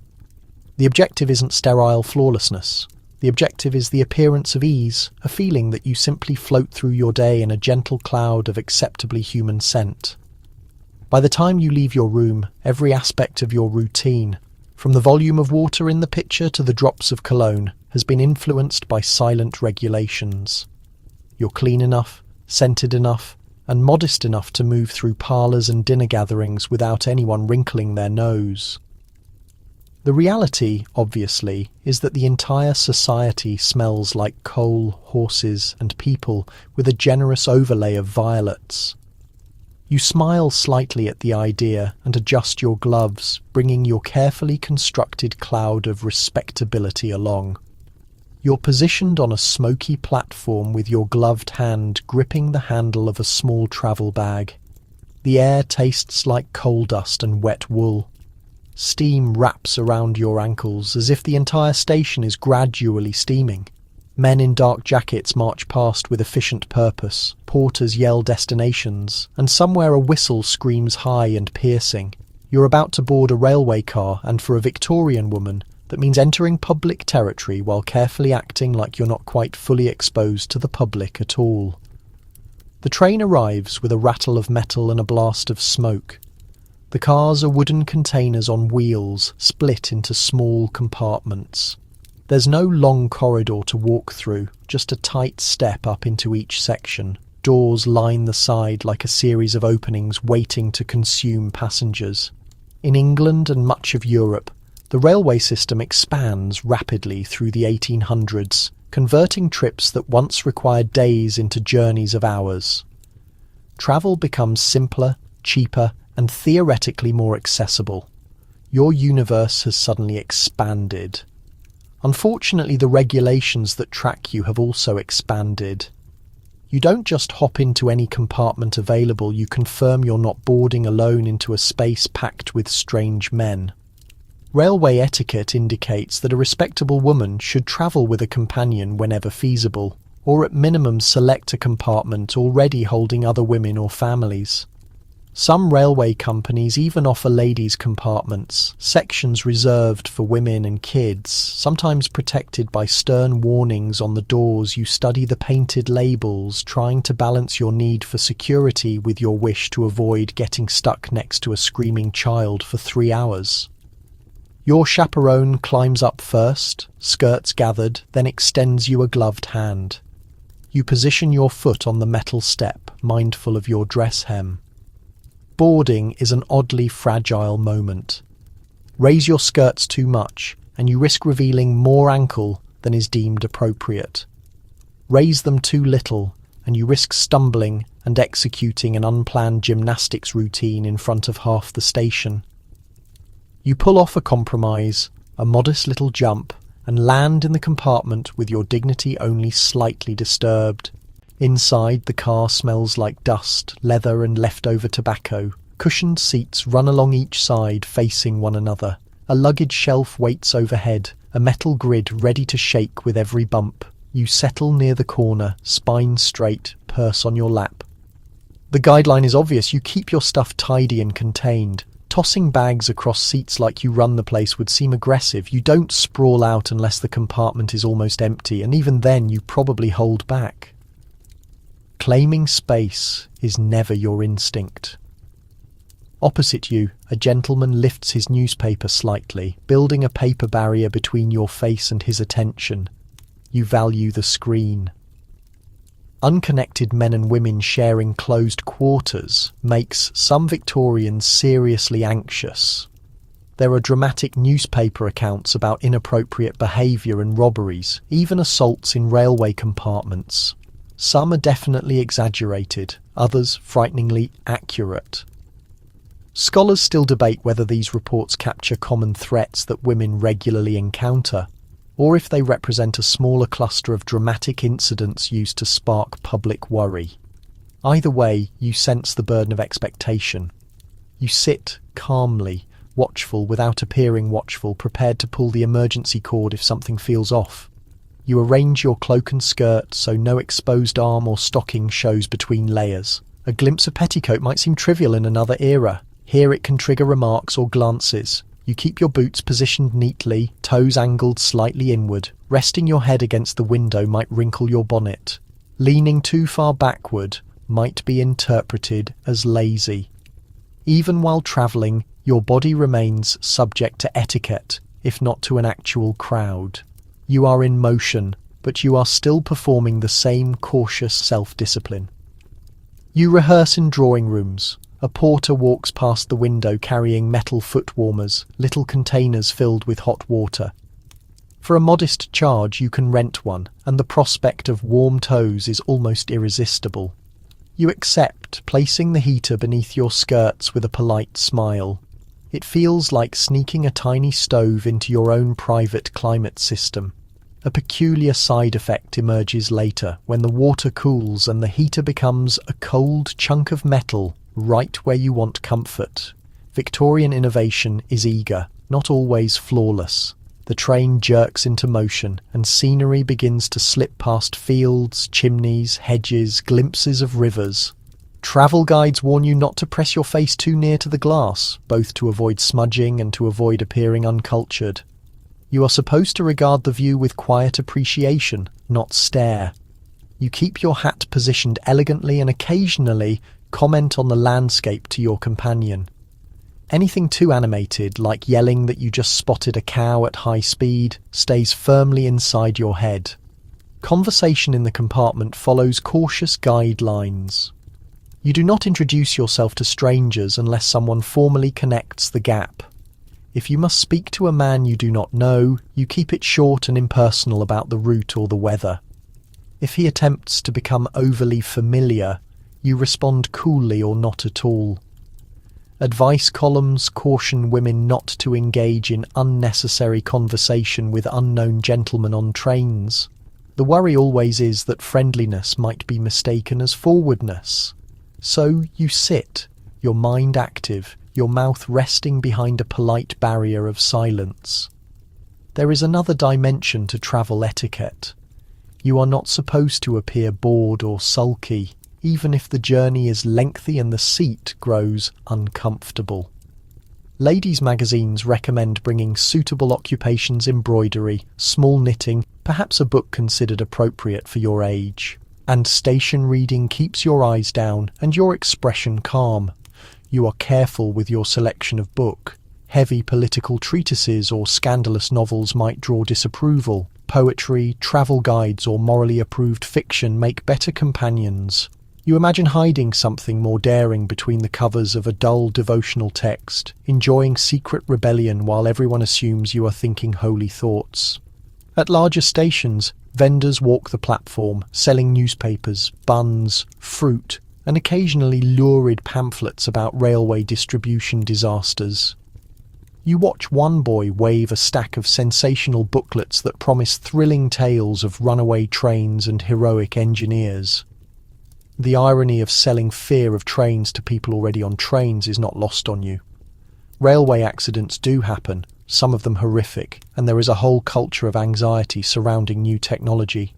The objective isn't sterile flawlessness. The objective is the appearance of ease, a feeling that you simply float through your day in a gentle cloud of acceptably human scent. By the time you leave your room, every aspect of your routine, from the volume of water in the pitcher to the drops of cologne, has been influenced by silent regulations. You're clean enough, scented enough, and modest enough to move through parlours and dinner gatherings without anyone wrinkling their nose. The reality, obviously, is that the entire society smells like coal, horses, and people, with a generous overlay of violets. You smile slightly at the idea and adjust your gloves, bringing your carefully constructed cloud of respectability along. You're positioned on a smoky platform with your gloved hand gripping the handle of a small travel bag. The air tastes like coal dust and wet wool. Steam wraps around your ankles as if the entire station is gradually steaming. Men in dark jackets march past with efficient purpose, porters yell destinations, and somewhere a whistle screams high and piercing. You're about to board a railway car, and for a Victorian woman, that means entering public territory while carefully acting like you're not quite fully exposed to the public at all. The train arrives with a rattle of metal and a blast of smoke. The cars are wooden containers on wheels, split into small compartments. There's no long corridor to walk through, just a tight step up into each section. Doors line the side like a series of openings waiting to consume passengers. In England and much of Europe, the railway system expands rapidly through the 1800s, converting trips that once required days into journeys of hours. Travel becomes simpler, cheaper, and theoretically more accessible. Your universe has suddenly expanded. Unfortunately, the regulations that track you have also expanded. You don't just hop into any compartment available, you confirm you're not boarding alone into a space packed with strange men. Railway etiquette indicates that a respectable woman should travel with a companion whenever feasible, or at minimum select a compartment already holding other women or families. Some railway companies even offer ladies' compartments, sections reserved for women and kids, sometimes protected by stern warnings on the doors. You study the painted labels, trying to balance your need for security with your wish to avoid getting stuck next to a screaming child for 3 hours. Your chaperone climbs up first, skirts gathered, then extends you a gloved hand. You position your foot on the metal step, mindful of your dress hem. Boarding is an oddly fragile moment. Raise your skirts too much, and you risk revealing more ankle than is deemed appropriate. Raise them too little, and you risk stumbling and executing an unplanned gymnastics routine in front of half the station. You pull off a compromise, a modest little jump, and land in the compartment with your dignity only slightly disturbed. Inside, the car smells like dust, leather and leftover tobacco. Cushioned seats run along each side, facing one another. A luggage shelf waits overhead, a metal grid ready to shake with every bump. You settle near the corner, spine straight, purse on your lap. The guideline is obvious: you keep your stuff tidy and contained. Tossing bags across seats like you run the place would seem aggressive. You don't sprawl out unless the compartment is almost empty, and even then you probably hold back. Claiming space is never your instinct. Opposite you, a gentleman lifts his newspaper slightly, building a paper barrier between your face and his attention. You value the screen. Unconnected men and women sharing closed quarters makes some Victorians seriously anxious. There are dramatic newspaper accounts about inappropriate behaviour and robberies, even assaults in railway compartments. Some are definitely exaggerated, others frighteningly accurate. Scholars still debate whether these reports capture common threats that women regularly encounter, or if they represent a smaller cluster of dramatic incidents used to spark public worry. Either way, you sense the burden of expectation. You sit calmly, watchful without appearing watchful, prepared to pull the emergency cord if something feels off. You arrange your cloak and skirt so no exposed arm or stocking shows between layers. A glimpse of petticoat might seem trivial in another era. Here it can trigger remarks or glances. You keep your boots positioned neatly, toes angled slightly inward. Resting your head against the window might wrinkle your bonnet. Leaning too far backward might be interpreted as lazy. Even while travelling, your body remains subject to etiquette, if not to an actual crowd. You are in motion, but you are still performing the same cautious self-discipline. You rehearse in drawing rooms. A porter walks past the window carrying metal foot warmers, little containers filled with hot water. For a modest charge you can rent one, and the prospect of warm toes is almost irresistible. You accept, placing the heater beneath your skirts with a polite smile. It feels like sneaking a tiny stove into your own private climate system. A peculiar side effect emerges later when the water cools and the heater becomes a cold chunk of metal right where you want comfort. Victorian innovation is eager, not always flawless. The train jerks into motion and scenery begins to slip past fields, chimneys, hedges, glimpses of rivers. Travel guides warn you not to press your face too near to the glass, both to avoid smudging and to avoid appearing uncultured. You are supposed to regard the view with quiet appreciation, not stare. You keep your hat positioned elegantly and occasionally comment on the landscape to your companion. Anything too animated, like yelling that you just spotted a cow at high speed, stays firmly inside your head. Conversation in the compartment follows cautious guidelines. You do not introduce yourself to strangers unless someone formally connects the gap. If you must speak to a man you do not know, you keep it short and impersonal about the route or the weather. If he attempts to become overly familiar, you respond coolly or not at all. Advice columns caution women not to engage in unnecessary conversation with unknown gentlemen on trains. The worry always is that friendliness might be mistaken as forwardness. So you sit, your mind active, your mouth resting behind a polite barrier of silence. There is another dimension to travel etiquette. You are not supposed to appear bored or sulky, even if the journey is lengthy and the seat grows uncomfortable. Ladies' magazines recommend bringing suitable occupations, embroidery, small knitting, perhaps a book considered appropriate for your age. And station reading keeps your eyes down and your expression calm. You are careful with your selection of book. Heavy political treatises or scandalous novels might draw disapproval. Poetry, travel guides, or morally approved fiction make better companions. You imagine hiding something more daring between the covers of a dull devotional text, enjoying secret rebellion while everyone assumes you are thinking holy thoughts. At larger stations, vendors walk the platform, selling newspapers, buns, fruit, and occasionally lurid pamphlets about railway distribution disasters. You watch one boy wave a stack of sensational booklets that promise thrilling tales of runaway trains and heroic engineers. The irony of selling fear of trains to people already on trains is not lost on you. Railway accidents do happen, some of them horrific, and there is a whole culture of anxiety surrounding new technology.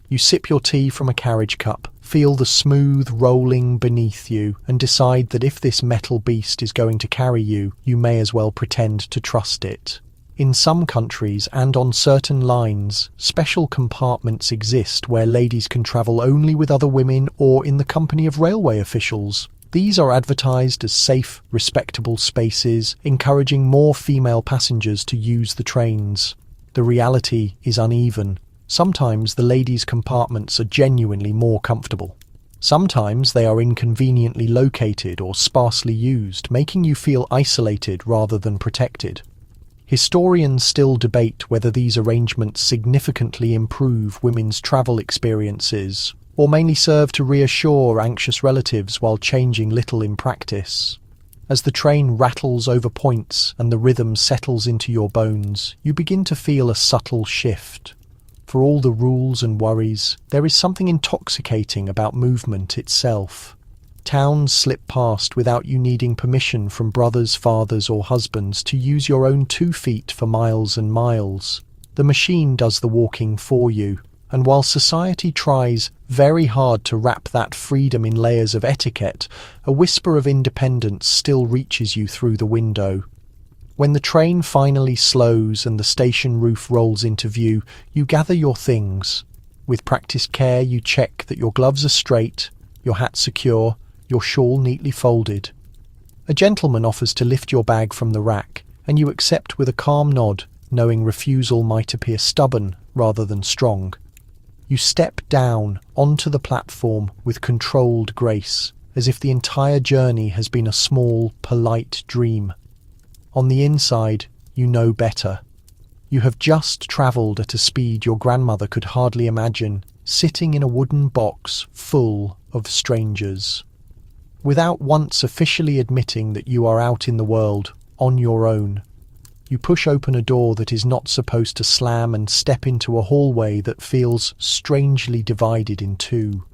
You sip your tea from a carriage cup, feel the smooth rolling beneath you, and decide that if this metal beast is going to carry you, you may as well pretend to trust it. In some countries and on certain lines, special compartments exist where ladies can travel only with other women or in the company of railway officials. These are advertised as safe, respectable spaces, encouraging more female passengers to use the trains. The reality is uneven. Sometimes the ladies' compartments are genuinely more comfortable. Sometimes they are inconveniently located or sparsely used, making you feel isolated rather than protected. Historians still debate whether these arrangements significantly improve women's travel experiences, or mainly serve to reassure anxious relatives while changing little in practice. As the train rattles over points and the rhythm settles into your bones, you begin to feel a subtle shift. For all the rules and worries, there is something intoxicating about movement itself. Towns slip past without you needing permission from brothers, fathers, or husbands to use your own 2 feet for miles and miles. The machine does the walking for you, and while society tries very hard to wrap that freedom in layers of etiquette, a whisper of independence still reaches you through the window. When the train finally slows and the station roof rolls into view, you gather your things. With practiced care, you check that your gloves are straight, your hat secure, your shawl neatly folded. A gentleman offers to lift your bag from the rack, and you accept with a calm nod, knowing refusal might appear stubborn rather than strong. You step down onto the platform with controlled grace, as if the entire journey has been a small, polite dream. On the inside, you know better. You have just travelled at a speed your grandmother could hardly imagine, sitting in a wooden box full of strangers. Without once officially admitting that you are out in the world, on your own, you push open a door that is not supposed to slam and step into a hallway that feels strangely divided in two.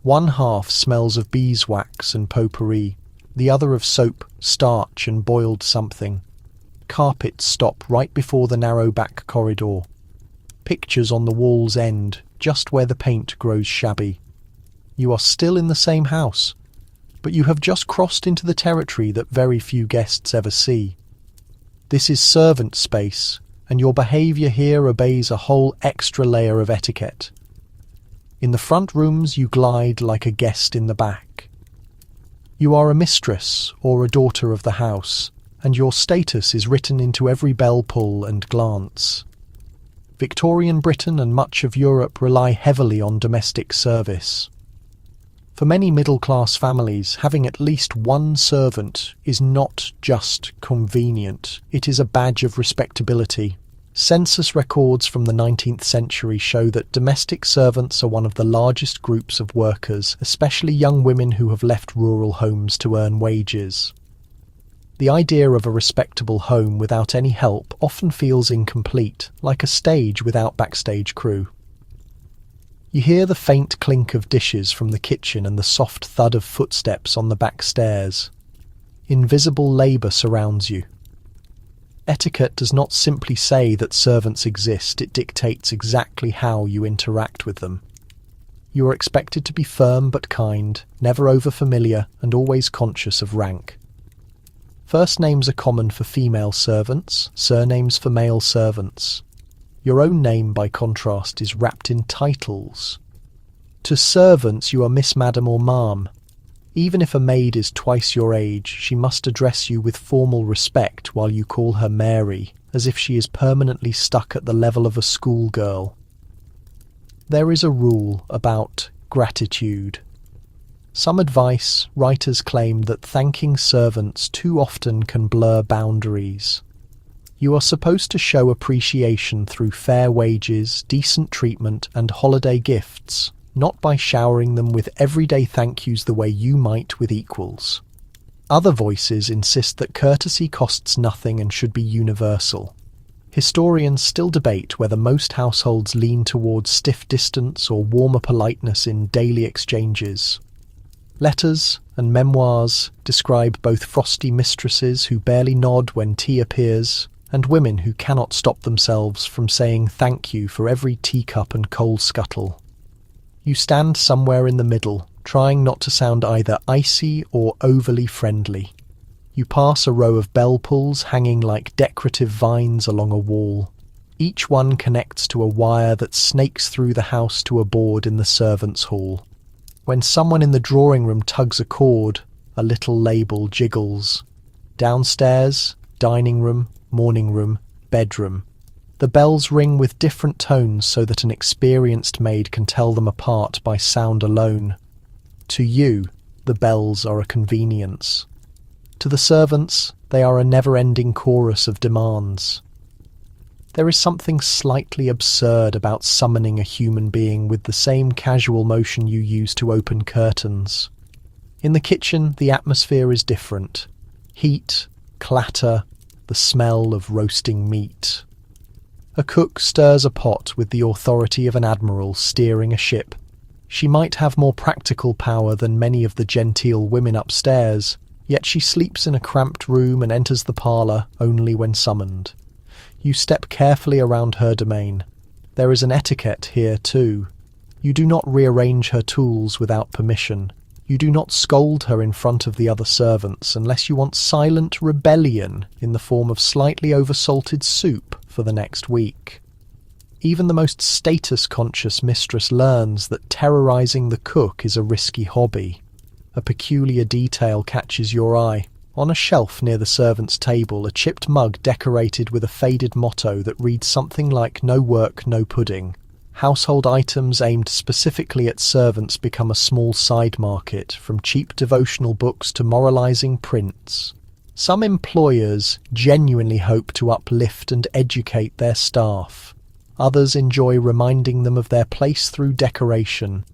One half smells of beeswax and potpourri, the other of soap, starch and boiled something. Carpets stop right before the narrow back corridor. Pictures on the wall's end, just where the paint grows shabby. You are still in the same house, but you have just crossed into the territory that very few guests ever see. This is servant space, and your behaviour here obeys a whole extra layer of etiquette. In the front rooms you glide like a guest in the back. You are a mistress or a daughter of the house, and your status is written into every bell pull and glance. Victorian Britain and much of Europe rely heavily on domestic service. For many middle-class families, having at least one servant is not just convenient, it is a badge of respectability. Census records from the 19th century show that domestic servants are one of the largest groups of workers, especially young women who have left rural homes to earn wages. The idea of a respectable home without any help often feels incomplete, like a stage without backstage crew. You hear the faint clink of dishes from the kitchen and the soft thud of footsteps on the back stairs. Invisible labour surrounds you. Etiquette does not simply say that servants exist, it dictates exactly how you interact with them. You are expected to be firm but kind, never overfamiliar, and always conscious of rank. First names are common for female servants, surnames for male servants. Your own name, by contrast, is wrapped in titles. To servants you are Miss, Madam or Ma'am. Even if a maid is twice your age, she must address you with formal respect while you call her Mary, as if she is permanently stuck at the level of a schoolgirl. There is a rule about gratitude. Some advice writers claim that thanking servants too often can blur boundaries. You are supposed to show appreciation through fair wages, decent treatment, and holiday gifts, not by showering them with everyday thank yous the way you might with equals. Other voices insist that courtesy costs nothing and should be universal. Historians still debate whether most households lean towards stiff distance or warmer politeness in daily exchanges. Letters and memoirs describe both frosty mistresses who barely nod when tea appears, and women who cannot stop themselves from saying thank you for every teacup and coal scuttle. You stand somewhere in the middle, trying not to sound either icy or overly friendly. You pass a row of bell pulls hanging like decorative vines along a wall. Each one connects to a wire that snakes through the house to a board in the servants' hall. When someone in the drawing room tugs a cord, a little label jiggles. Downstairs, dining room, morning room, bedroom. The bells ring with different tones so that an experienced maid can tell them apart by sound alone. To you, the bells are a convenience. To the servants, they are a never-ending chorus of demands. There is something slightly absurd about summoning a human being with the same casual motion you use to open curtains. In the kitchen, the atmosphere is different. Heat, clatter, the smell of roasting meat. A cook stirs a pot with the authority of an admiral steering a ship. She might have more practical power than many of the genteel women upstairs, yet she sleeps in a cramped room and enters the parlour only when summoned. You step carefully around her domain. There is an etiquette here too. You do not rearrange her tools without permission. You do not scold her in front of the other servants unless you want silent rebellion in the form of slightly oversalted soup for the next week. Even the most status-conscious mistress learns that terrorizing the cook is a risky hobby. A peculiar detail catches your eye. On a shelf near the servants' table, a chipped mug decorated with a faded motto that reads something like "No work, no pudding." Household items aimed specifically at servants become a small side market, from cheap devotional books to moralizing prints. Some employers genuinely hope to uplift and educate their staff. Others enjoy reminding them of their place through decoration.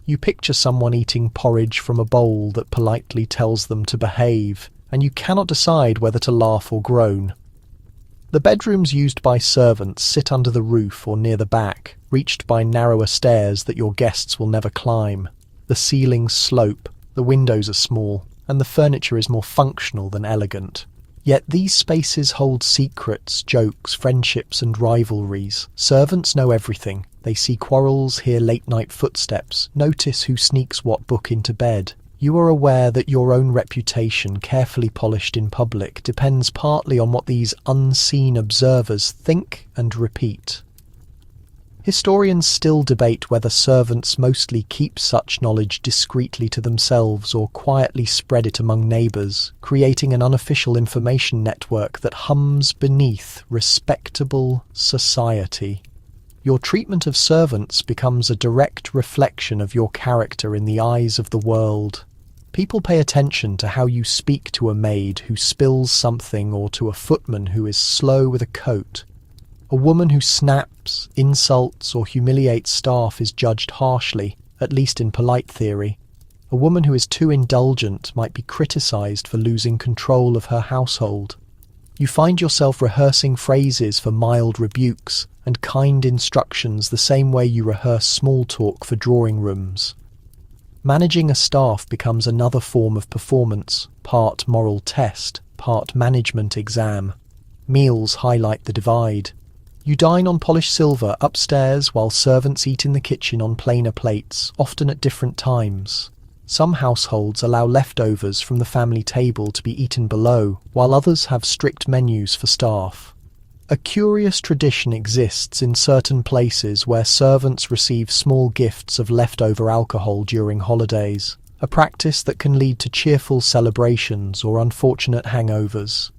You picture someone eating porridge from a bowl that politely tells them to behave, and you cannot decide whether to laugh or groan. The bedrooms used by servants sit under the roof or near the back, reached by narrower stairs that your guests will never climb. The ceilings slope, the windows are small, and the furniture is more functional than elegant. Yet these spaces hold secrets, jokes, friendships, and rivalries. Servants know everything. They see quarrels, hear late-night footsteps, notice who sneaks what book into bed. You are aware that your own reputation, carefully polished in public, depends partly on what these unseen observers think and repeat. Historians still debate whether servants mostly keep such knowledge discreetly to themselves or quietly spread it among neighbours, creating an unofficial information network that hums beneath respectable society. Your treatment of servants becomes a direct reflection of your character in the eyes of the world. People pay attention to how you speak to a maid who spills something or to a footman who is slow with a coat. A woman who snaps, insults, or humiliates staff is judged harshly, at least in polite theory. A woman who is too indulgent might be criticised for losing control of her household. You find yourself rehearsing phrases for mild rebukes and kind instructions the same way you rehearse small talk for drawing rooms. Managing a staff becomes another form of performance, part moral test, part management exam. Meals highlight the divide. You dine on polished silver upstairs while servants eat in the kitchen on plainer plates, often at different times. Some households allow leftovers from the family table to be eaten below, while others have strict menus for staff. A curious tradition exists in certain places where servants receive small gifts of leftover alcohol during holidays, a practice that can lead to cheerful celebrations or unfortunate hangovers.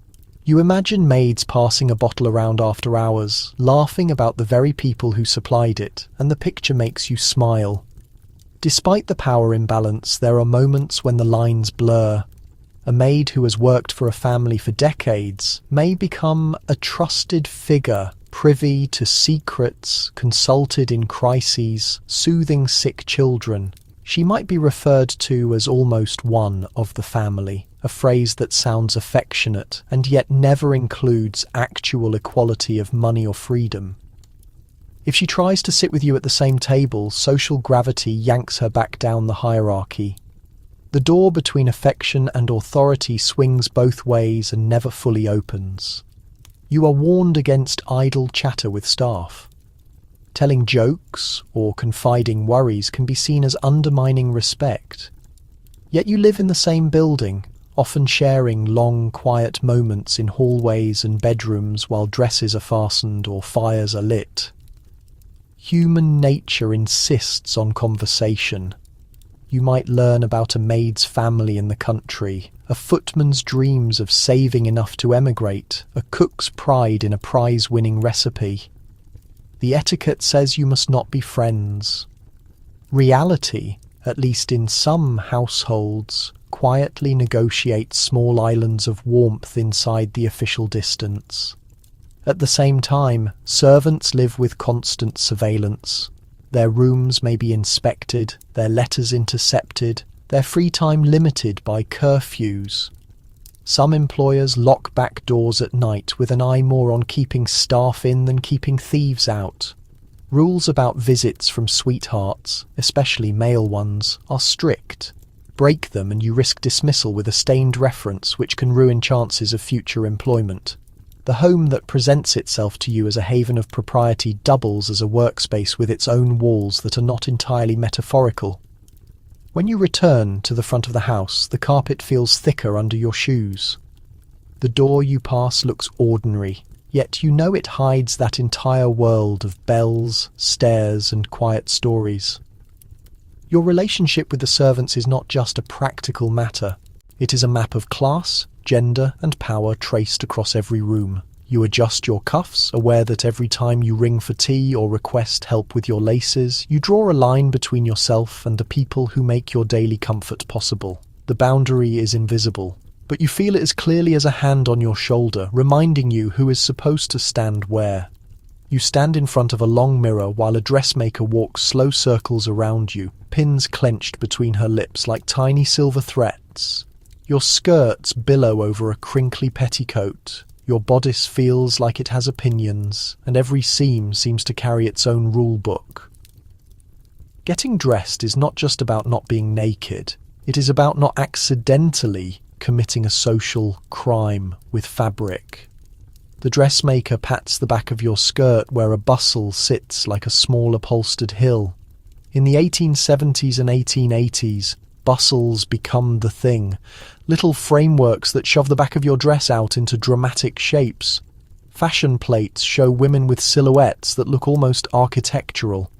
You imagine maids passing a bottle around after hours, laughing about the very people who supplied it, and the picture makes you smile. Despite the power imbalance, there are moments when the lines blur. A maid who has worked for a family for decades may become a trusted figure, privy to secrets, consulted in crises, soothing sick children. She might be referred to as almost one of the family, a phrase that sounds affectionate and yet never includes actual equality of money or freedom. If she tries to sit with you at the same table, social gravity yanks her back down the hierarchy. The door between affection and authority swings both ways and never fully opens. You are warned against idle chatter with staff. Telling jokes or confiding worries can be seen as undermining respect. Yet you live in the same building, often sharing long, quiet moments in hallways and bedrooms while dresses are fastened or fires are lit. Human nature insists on conversation. You might learn about a maid's family in the country, a footman's dreams of saving enough to emigrate, a cook's pride in a prize-winning recipe. The etiquette says you must not be friends. Reality, at least in some households, quietly negotiates small islands of warmth inside the official distance. At the same time, servants live with constant surveillance. Their rooms may be inspected, their letters intercepted, their free time limited by curfews. Some employers lock back doors at night with an eye more on keeping staff in than keeping thieves out. Rules about visits from sweethearts, especially male ones, are strict. Break them and you risk dismissal with a stained reference which can ruin chances of future employment. The home that presents itself to you as a haven of propriety doubles as a workspace with its own walls that are not entirely metaphorical. When you return to the front of the house, the carpet feels thicker under your shoes. The door you pass looks ordinary, yet you know it hides that entire world of bells, stairs, and quiet stories. Your relationship with the servants is not just a practical matter. It is a map of class, gender, and power traced across every room. You adjust your cuffs, aware that every time you ring for tea or request help with your laces, you draw a line between yourself and the people who make your daily comfort possible. The boundary is invisible, but you feel it as clearly as a hand on your shoulder, reminding you who is supposed to stand where. You stand in front of a long mirror while a dressmaker walks slow circles around you, pins clenched between her lips like tiny silver threads. Your skirts billow over a crinkly petticoat. Your bodice feels like it has opinions, and every seam seems to carry its own rule book. Getting dressed is not just about not being naked. It is about not accidentally committing a social crime with fabric. The dressmaker pats the back of your skirt where a bustle sits like a small upholstered hill. In the 1870s and 1880s, bustles become the thing. Little frameworks that shove the back of your dress out into dramatic shapes. Fashion plates show women with silhouettes that look almost architectural.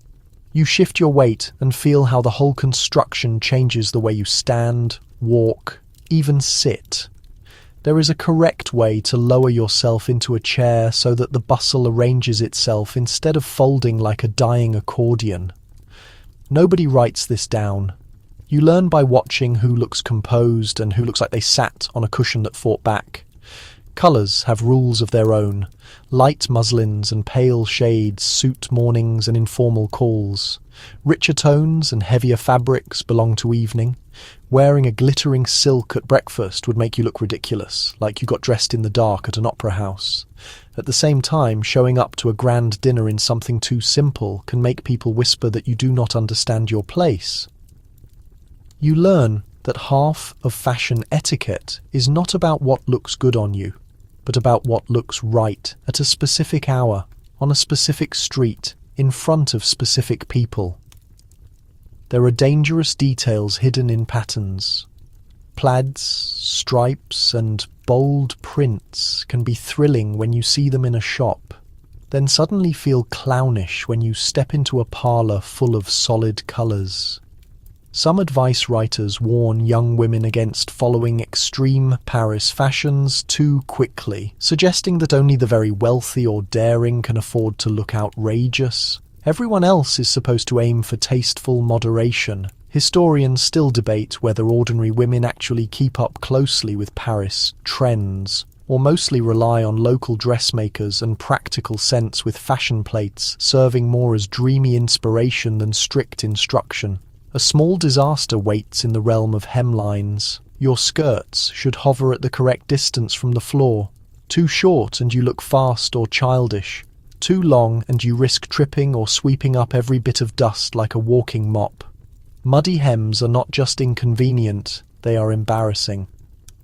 You shift your weight and feel how the whole construction changes the way you stand, walk, even sit. There is a correct way to lower yourself into a chair so that the bustle arranges itself instead of folding like a dying accordion. Nobody writes this down. You learn by watching who looks composed and who looks like they sat on a cushion that fought back. Colours have rules of their own. Light muslins and pale shades suit mornings and informal calls. Richer tones and heavier fabrics belong to evening. Wearing a glittering silk at breakfast would make you look ridiculous, like you got dressed in the dark at an opera house. At the same time, showing up to a grand dinner in something too simple can make people whisper that you do not understand your place. You learn that half of fashion etiquette is not about what looks good on you, but about what looks right at a specific hour, on a specific street, in front of specific people. There are dangerous details hidden in patterns. Plaids, stripes, and bold prints can be thrilling when you see them in a shop, then suddenly feel clownish when you step into a parlour full of solid colours. Some advice writers warn young women against following extreme Paris fashions too quickly, suggesting that only the very wealthy or daring can afford to look outrageous. Everyone else is supposed to aim for tasteful moderation. Historians still debate whether ordinary women actually keep up closely with Paris trends, or mostly rely on local dressmakers and practical sense with fashion plates serving more as dreamy inspiration than strict instruction. A small disaster waits in the realm of hemlines. Your skirts should hover at the correct distance from the floor. Too short and you look fast or childish. Too long and you risk tripping or sweeping up every bit of dust like a walking mop. Muddy hems are not just inconvenient, they are embarrassing.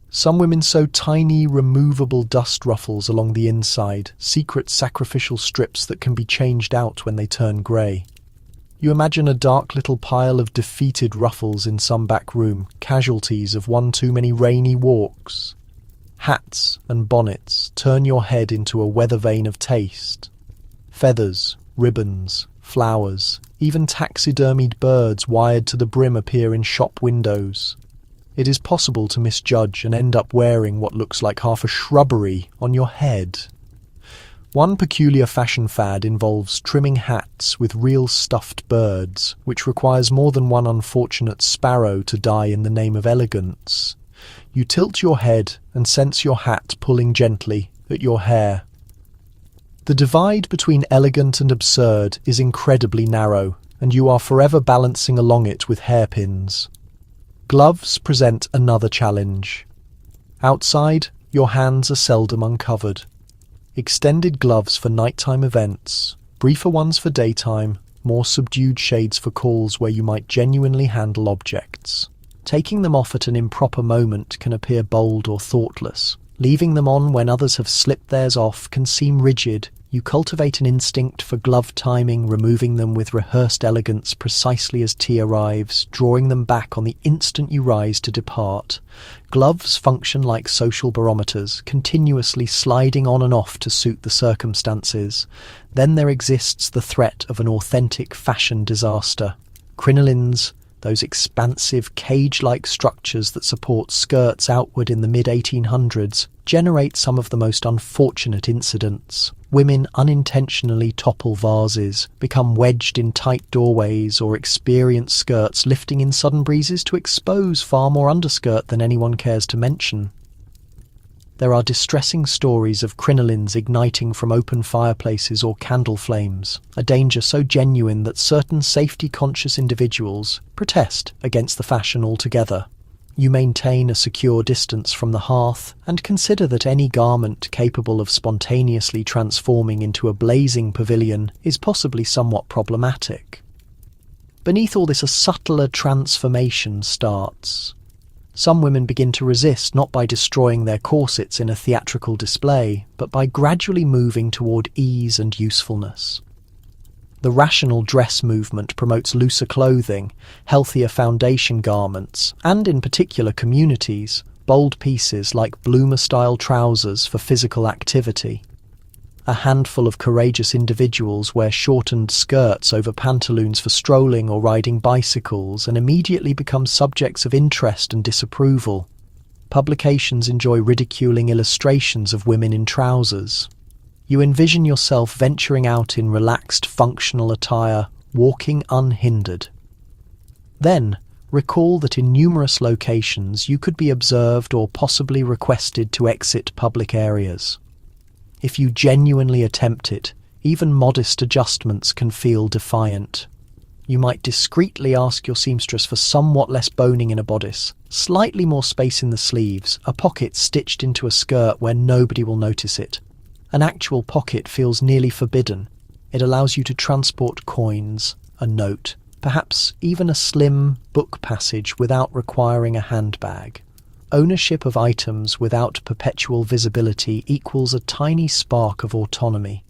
Some women sew tiny, removable dust ruffles along the inside, secret sacrificial strips that can be changed out when they turn grey. You imagine a dark little pile of defeated ruffles in some back room, casualties of one too many rainy walks. Hats and bonnets turn your head into a weather vane of taste. Feathers, ribbons, flowers, even taxidermied birds wired to the brim appear in shop windows. It is possible to misjudge and end up wearing what looks like half a shrubbery on your head. One peculiar fashion fad involves trimming hats with real stuffed birds, which requires more than one unfortunate sparrow to die in the name of elegance. You tilt your head and sense your hat pulling gently at your hair. The divide between elegant and absurd is incredibly narrow, and you are forever balancing along it with hairpins. Gloves present another challenge. Outside, your hands are seldom uncovered. Extended gloves for nighttime events, briefer ones for daytime, more subdued shades for calls where you might genuinely handle objects. Taking them off at an improper moment can appear bold or thoughtless. Leaving them on when others have slipped theirs off can seem rigid. You cultivate an instinct for glove timing, removing them with rehearsed elegance precisely as tea arrives, drawing them back on the instant you rise to depart. Gloves function like social barometers, continuously sliding on and off to suit the circumstances. Then there exists the threat of an authentic fashion disaster. Crinolines, those expansive cage-like structures that support skirts outward in the mid-1800s, generate some of the most unfortunate incidents. Women unintentionally topple vases, become wedged in tight doorways, or experience skirts lifting in sudden breezes to expose far more underskirt than anyone cares to mention. There are distressing stories of crinolines igniting from open fireplaces or candle flames, a danger so genuine that certain safety-conscious individuals protest against the fashion altogether. You maintain a secure distance from the hearth and consider that any garment capable of spontaneously transforming into a blazing pavilion is possibly somewhat problematic. Beneath all this, a subtler transformation starts. Some women begin to resist, not by destroying their corsets in a theatrical display, but by gradually moving toward ease and usefulness. The rational dress movement promotes looser clothing, healthier foundation garments, and in particular communities, bold pieces like bloomer-style trousers for physical activity. A handful of courageous individuals wear shortened skirts over pantaloons for strolling or riding bicycles and immediately become subjects of interest and disapproval. Publications enjoy ridiculing illustrations of women in trousers. You envision yourself venturing out in relaxed, functional attire, walking unhindered. Then, recall that in numerous locations you could be observed or possibly requested to exit public areas. If you genuinely attempt it, even modest adjustments can feel defiant. You might discreetly ask your seamstress for somewhat less boning in a bodice, slightly more space in the sleeves, a pocket stitched into a skirt where nobody will notice it. An actual pocket feels nearly forbidden. It allows you to transport coins, a note, perhaps even a slim book passage without requiring a handbag. Ownership of items without perpetual visibility equals a tiny spark of autonomy.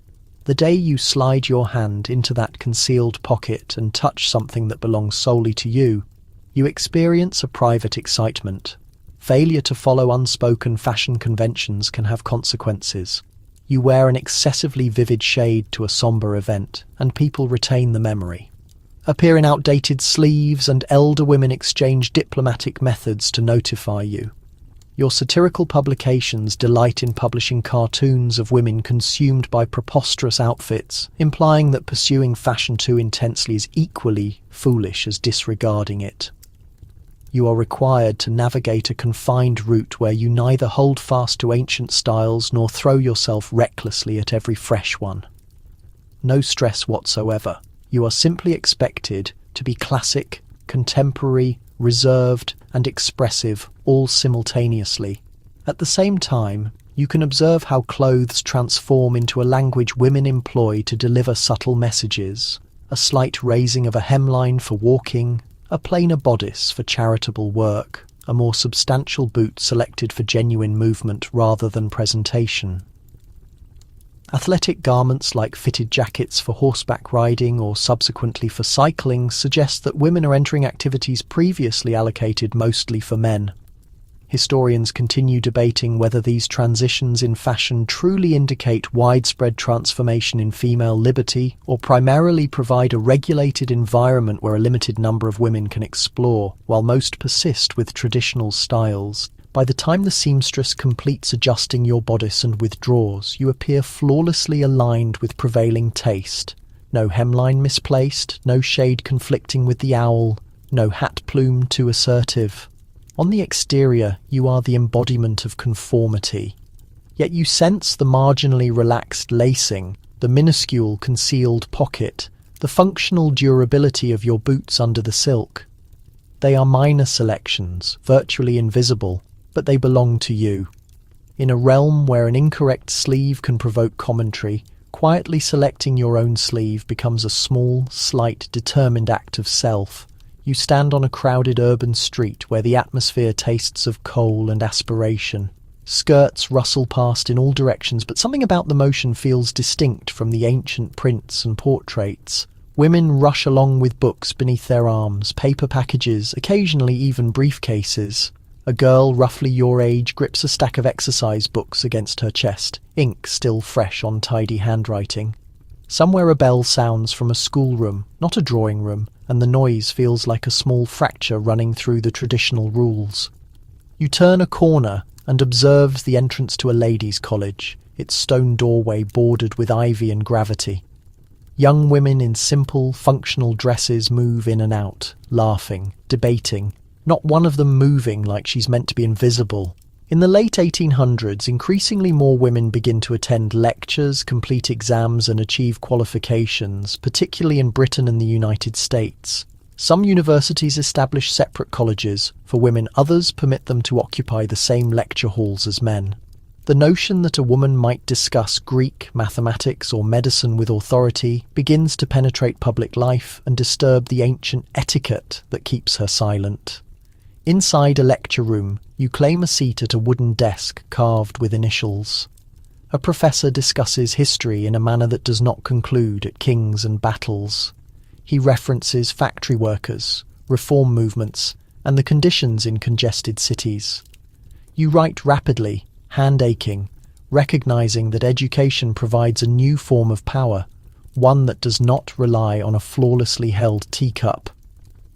The day you slide your hand into that concealed pocket and touch something that belongs solely to you, you experience a private excitement. Failure to follow unspoken fashion conventions can have consequences. You wear an excessively vivid shade to a somber event, and people retain the memory. Appear in outdated sleeves, and elder women exchange diplomatic methods to notify you. Your satirical publications delight in publishing cartoons of women consumed by preposterous outfits, implying that pursuing fashion too intensely is equally foolish as disregarding it. You are required to navigate a confined route where you neither hold fast to ancient styles nor throw yourself recklessly at every fresh one. No stress whatsoever. You are simply expected to be classic, contemporary, reserved, and expressive all simultaneously. At the same time, you can observe how clothes transform into a language women employ to deliver subtle messages. A slight raising of a hemline for walking, a plainer bodice for charitable work, a more substantial boot selected for genuine movement rather than presentation. Athletic garments like fitted jackets for horseback riding or subsequently for cycling suggest that women are entering activities previously allocated mostly for men. Historians continue debating whether these transitions in fashion truly indicate widespread transformation in female liberty or primarily provide a regulated environment where a limited number of women can explore, while most persist with traditional styles. By the time the seamstress completes adjusting your bodice and withdraws, you appear flawlessly aligned with prevailing taste. No hemline misplaced, no shade conflicting with the owl, no hat plume too assertive. On the exterior, you are the embodiment of conformity. Yet you sense the marginally relaxed lacing, the minuscule concealed pocket, the functional durability of your boots under the silk. They are minor selections, virtually invisible, but they belong to you. In a realm where an incorrect sleeve can provoke commentary, quietly selecting your own sleeve becomes a small, slight, determined act of self. You stand on a crowded urban street where the atmosphere tastes of coal and aspiration. Skirts rustle past in all directions, but something about the motion feels distinct from the ancient prints and portraits. Women rush along with books beneath their arms, paper packages, occasionally even briefcases. A girl roughly your age grips a stack of exercise books against her chest, ink still fresh on tidy handwriting. Somewhere a bell sounds from a schoolroom, not a drawing room, and the noise feels like a small fracture running through the traditional rules. You turn a corner and observes the entrance to a ladies' college, its stone doorway bordered with ivy and gravity. Young women in simple, functional dresses move in and out, laughing, debating, not one of them moving like she's meant to be invisible. In the late 1800s, increasingly more women begin to attend lectures, complete exams and achieve qualifications, particularly in Britain and the United States. Some universities establish separate colleges for women, others permit them to occupy the same lecture halls as men. The notion that a woman might discuss Greek, mathematics or medicine with authority begins to penetrate public life and disturb the ancient etiquette that keeps her silent. Inside a lecture room, you claim a seat at a wooden desk carved with initials. A professor discusses history in a manner that does not conclude at kings and battles. He references factory workers, reform movements, and the conditions in congested cities. You write rapidly, hand aching, recognizing that education provides a new form of power, one that does not rely on a flawlessly held teacup.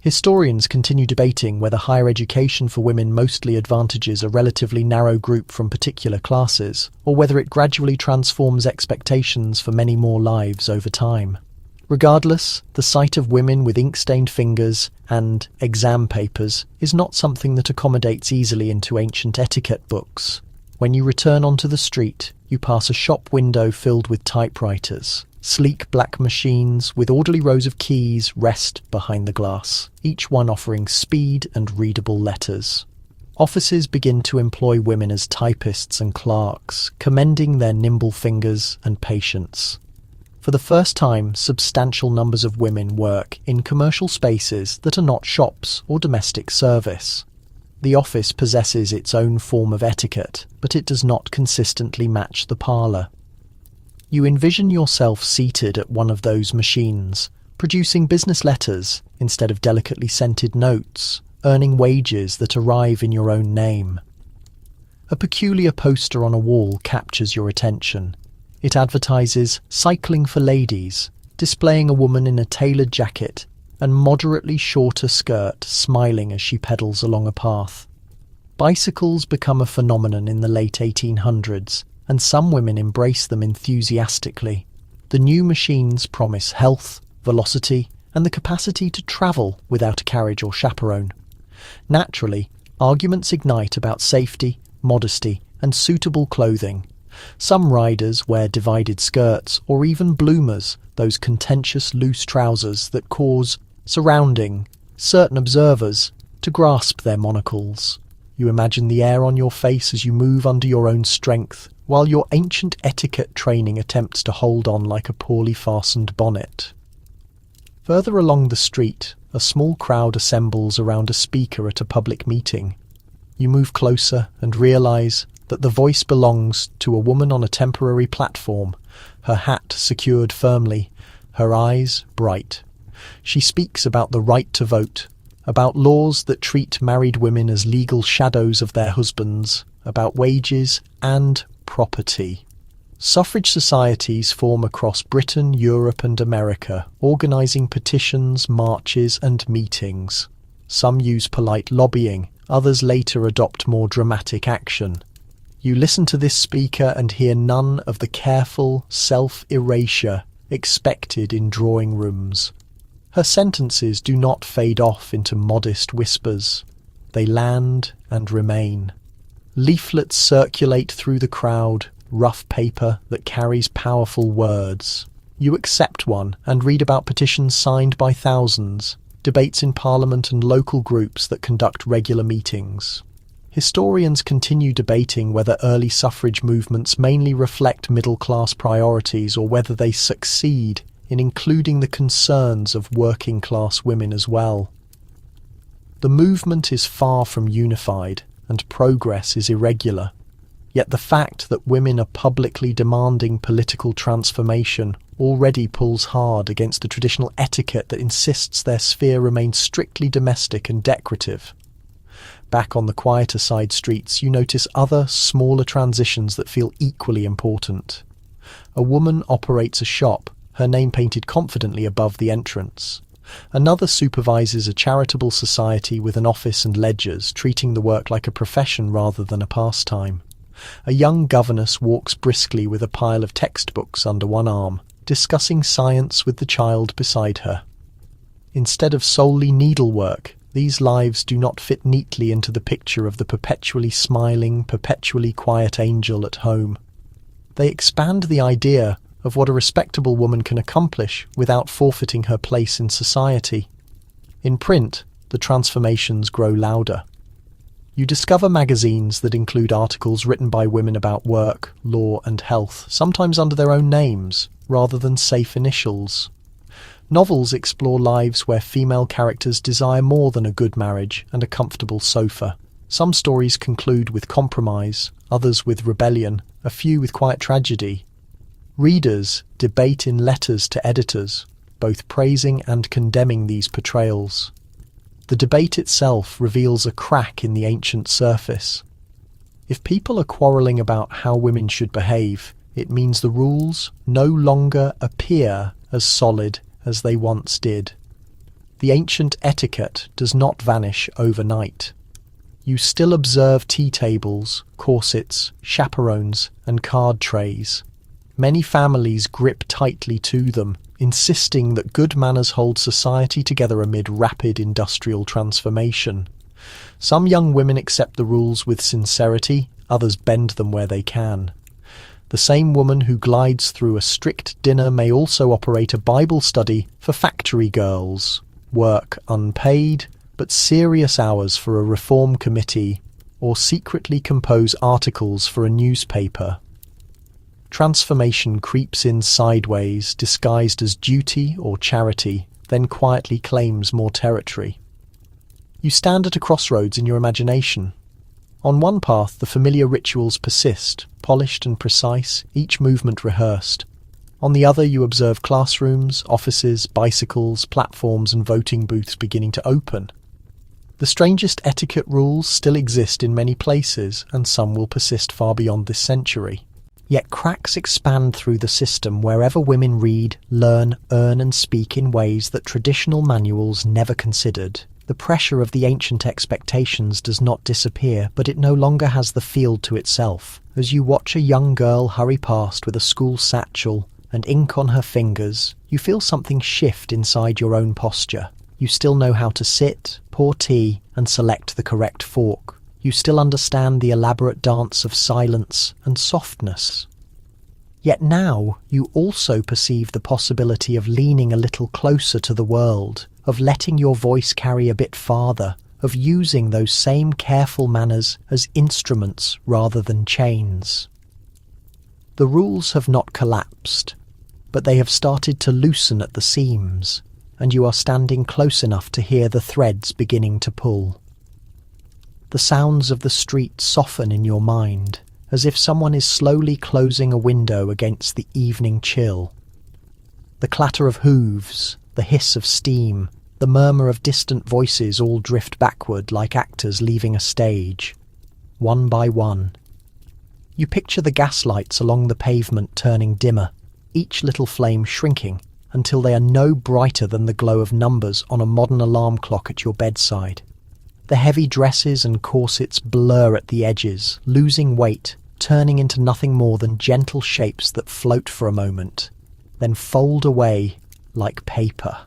Historians continue debating whether higher education for women mostly advantages a relatively narrow group from particular classes, or whether it gradually transforms expectations for many more lives over time. Regardless, the sight of women with ink-stained fingers and exam papers is not something that accommodates easily into ancient etiquette books. When you return onto the street, you pass a shop window filled with typewriters. Sleek black machines with orderly rows of keys rest behind the glass, each one offering speed and readable letters. Offices begin to employ women as typists and clerks, commending their nimble fingers and patience. For the first time, substantial numbers of women work in commercial spaces that are not shops or domestic service. The office possesses its own form of etiquette, but it does not consistently match the parlour. You envision yourself seated at one of those machines, producing business letters instead of delicately scented notes, earning wages that arrive in your own name. A peculiar poster on a wall captures your attention. It advertises cycling for ladies, displaying a woman in a tailored jacket and moderately shorter skirt smiling as she pedals along a path. Bicycles become a phenomenon in the late 1800s, and some women embrace them enthusiastically. The new machines promise health, velocity, and the capacity to travel without a carriage or chaperone. Naturally, arguments ignite about safety, modesty, and suitable clothing. Some riders wear divided skirts or even bloomers, those contentious loose trousers that cause certain observers to grasp their monocles. You imagine the air on your face as you move under your own strength, while your ancient etiquette training attempts to hold on like a poorly fastened bonnet. Further along the street, a small crowd assembles around a speaker at a public meeting. You move closer and realize that the voice belongs to a woman on a temporary platform, her hat secured firmly, her eyes bright. She speaks about the right to vote, about laws that treat married women as legal shadows of their husbands, about wages and property. Suffrage societies form across Britain, Europe and America, organising petitions, marches and meetings. Some use polite lobbying, others later adopt more dramatic action. You listen to this speaker and hear none of the careful self-erasure expected in drawing rooms. Her sentences do not fade off into modest whispers. They land and remain. Leaflets circulate through the crowd, rough paper that carries powerful words. You accept one and read about petitions signed by thousands, debates in Parliament and local groups that conduct regular meetings. Historians continue debating whether early suffrage movements mainly reflect middle-class priorities or whether they succeed in including the concerns of working-class women as well. The movement is far from unified, and progress is irregular. Yet the fact that women are publicly demanding political transformation already pulls hard against the traditional etiquette that insists their sphere remains strictly domestic and decorative. Back on the quieter side streets, you notice other, smaller transitions that feel equally important. A woman operates a shop, her name painted confidently above the entrance. Another supervises a charitable society with an office and ledgers, treating the work like a profession rather than a pastime. A young governess walks briskly with a pile of textbooks under one arm, discussing science with the child beside her. Instead of solely needlework, these lives do not fit neatly into the picture of the perpetually smiling, perpetually quiet angel at home. They expand the idea of what a respectable woman can accomplish without forfeiting her place in society. In print, the transformations grow louder. You discover magazines that include articles written by women about work, law, and health, sometimes under their own names, rather than safe initials. Novels explore lives where female characters desire more than a good marriage and a comfortable sofa. Some stories conclude with compromise, others with rebellion, a few with quiet tragedy. Readers debate in letters to editors, both praising and condemning these portrayals. The debate itself reveals a crack in the ancient surface. If people are quarrelling about how women should behave, it means the rules no longer appear as solid as they once did. The ancient etiquette does not vanish overnight. You still observe tea tables, corsets, chaperones, and card trays. Many families grip tightly to them, insisting that good manners hold society together amid rapid industrial transformation. Some young women accept the rules with sincerity, others bend them where they can. The same woman who glides through a strict dinner may also operate a Bible study for factory girls, work unpaid but serious hours for a reform committee, or secretly compose articles for a newspaper. Transformation creeps in sideways, disguised as duty or charity, then quietly claims more territory. You stand at a crossroads in your imagination. On one path, the familiar rituals persist, polished and precise, each movement rehearsed. On the other, you observe classrooms, offices, bicycles, platforms, and voting booths beginning to open. The strangest etiquette rules still exist in many places, and some will persist far beyond this century. Yet cracks expand through the system wherever women read, learn, earn, and speak in ways that traditional manuals never considered. The pressure of the ancient expectations does not disappear, but it no longer has the field to itself. As you watch a young girl hurry past with a school satchel and ink on her fingers, you feel something shift inside your own posture. You still know how to sit, pour tea, and select the correct fork. You still understand the elaborate dance of silence and softness. Yet now you also perceive the possibility of leaning a little closer to the world, of letting your voice carry a bit farther, of using those same careful manners as instruments rather than chains. The rules have not collapsed, but they have started to loosen at the seams, and you are standing close enough to hear the threads beginning to pull. The sounds of the street soften in your mind, as if someone is slowly closing a window against the evening chill. The clatter of hooves, the hiss of steam, the murmur of distant voices all drift backward like actors leaving a stage, one by one. You picture the gaslights along the pavement turning dimmer, each little flame shrinking until they are no brighter than the glow of numbers on a modern alarm clock at your bedside. The heavy dresses and corsets blur at the edges, losing weight, turning into nothing more than gentle shapes that float for a moment, then fold away like paper.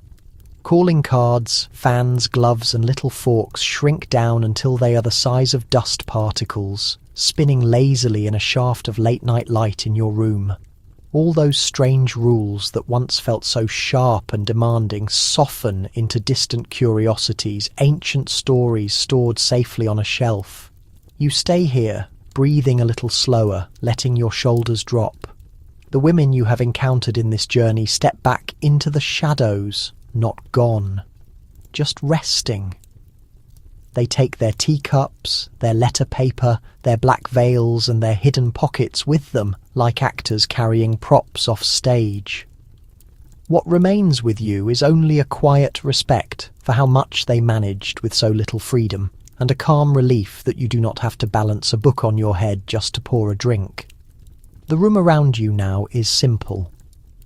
Calling cards, fans, gloves, and little forks shrink down until they are the size of dust particles, spinning lazily in a shaft of late-night light in your room. All those strange rules that once felt so sharp and demanding soften into distant curiosities, ancient stories stored safely on a shelf. You stay here, breathing a little slower, letting your shoulders drop. The women you have encountered in this journey step back into the shadows, not gone, just resting. They take their teacups, their letter paper, their black veils and their hidden pockets with them, like actors carrying props off stage. What remains with you is only a quiet respect for how much they managed with so little freedom, and a calm relief that you do not have to balance a book on your head just to pour a drink. The room around you now is simple.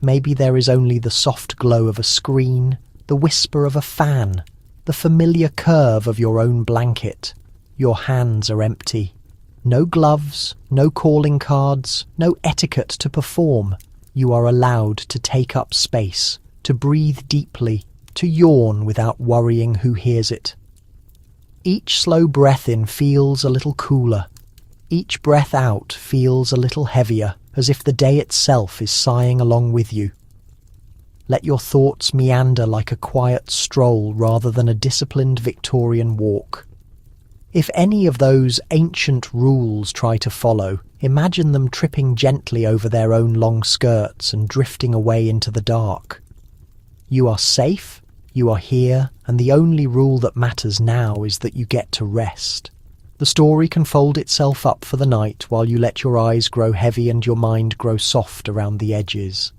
Maybe there is only the soft glow of a screen, the whisper of a fan, the familiar curve of your own blanket. Your hands are empty. No gloves, no calling cards, no etiquette to perform. You are allowed to take up space, to breathe deeply, to yawn without worrying who hears it. Each slow breath in feels a little cooler. Each breath out feels a little heavier, as if the day itself is sighing along with you. Let your thoughts meander like a quiet stroll rather than a disciplined Victorian walk. If any of those ancient rules try to follow, imagine them tripping gently over their own long skirts and drifting away into the dark. You are safe, you are here, and the only rule that matters now is that you get to rest. The story can fold itself up for the night while you let your eyes grow heavy and your mind grow soft around the edges.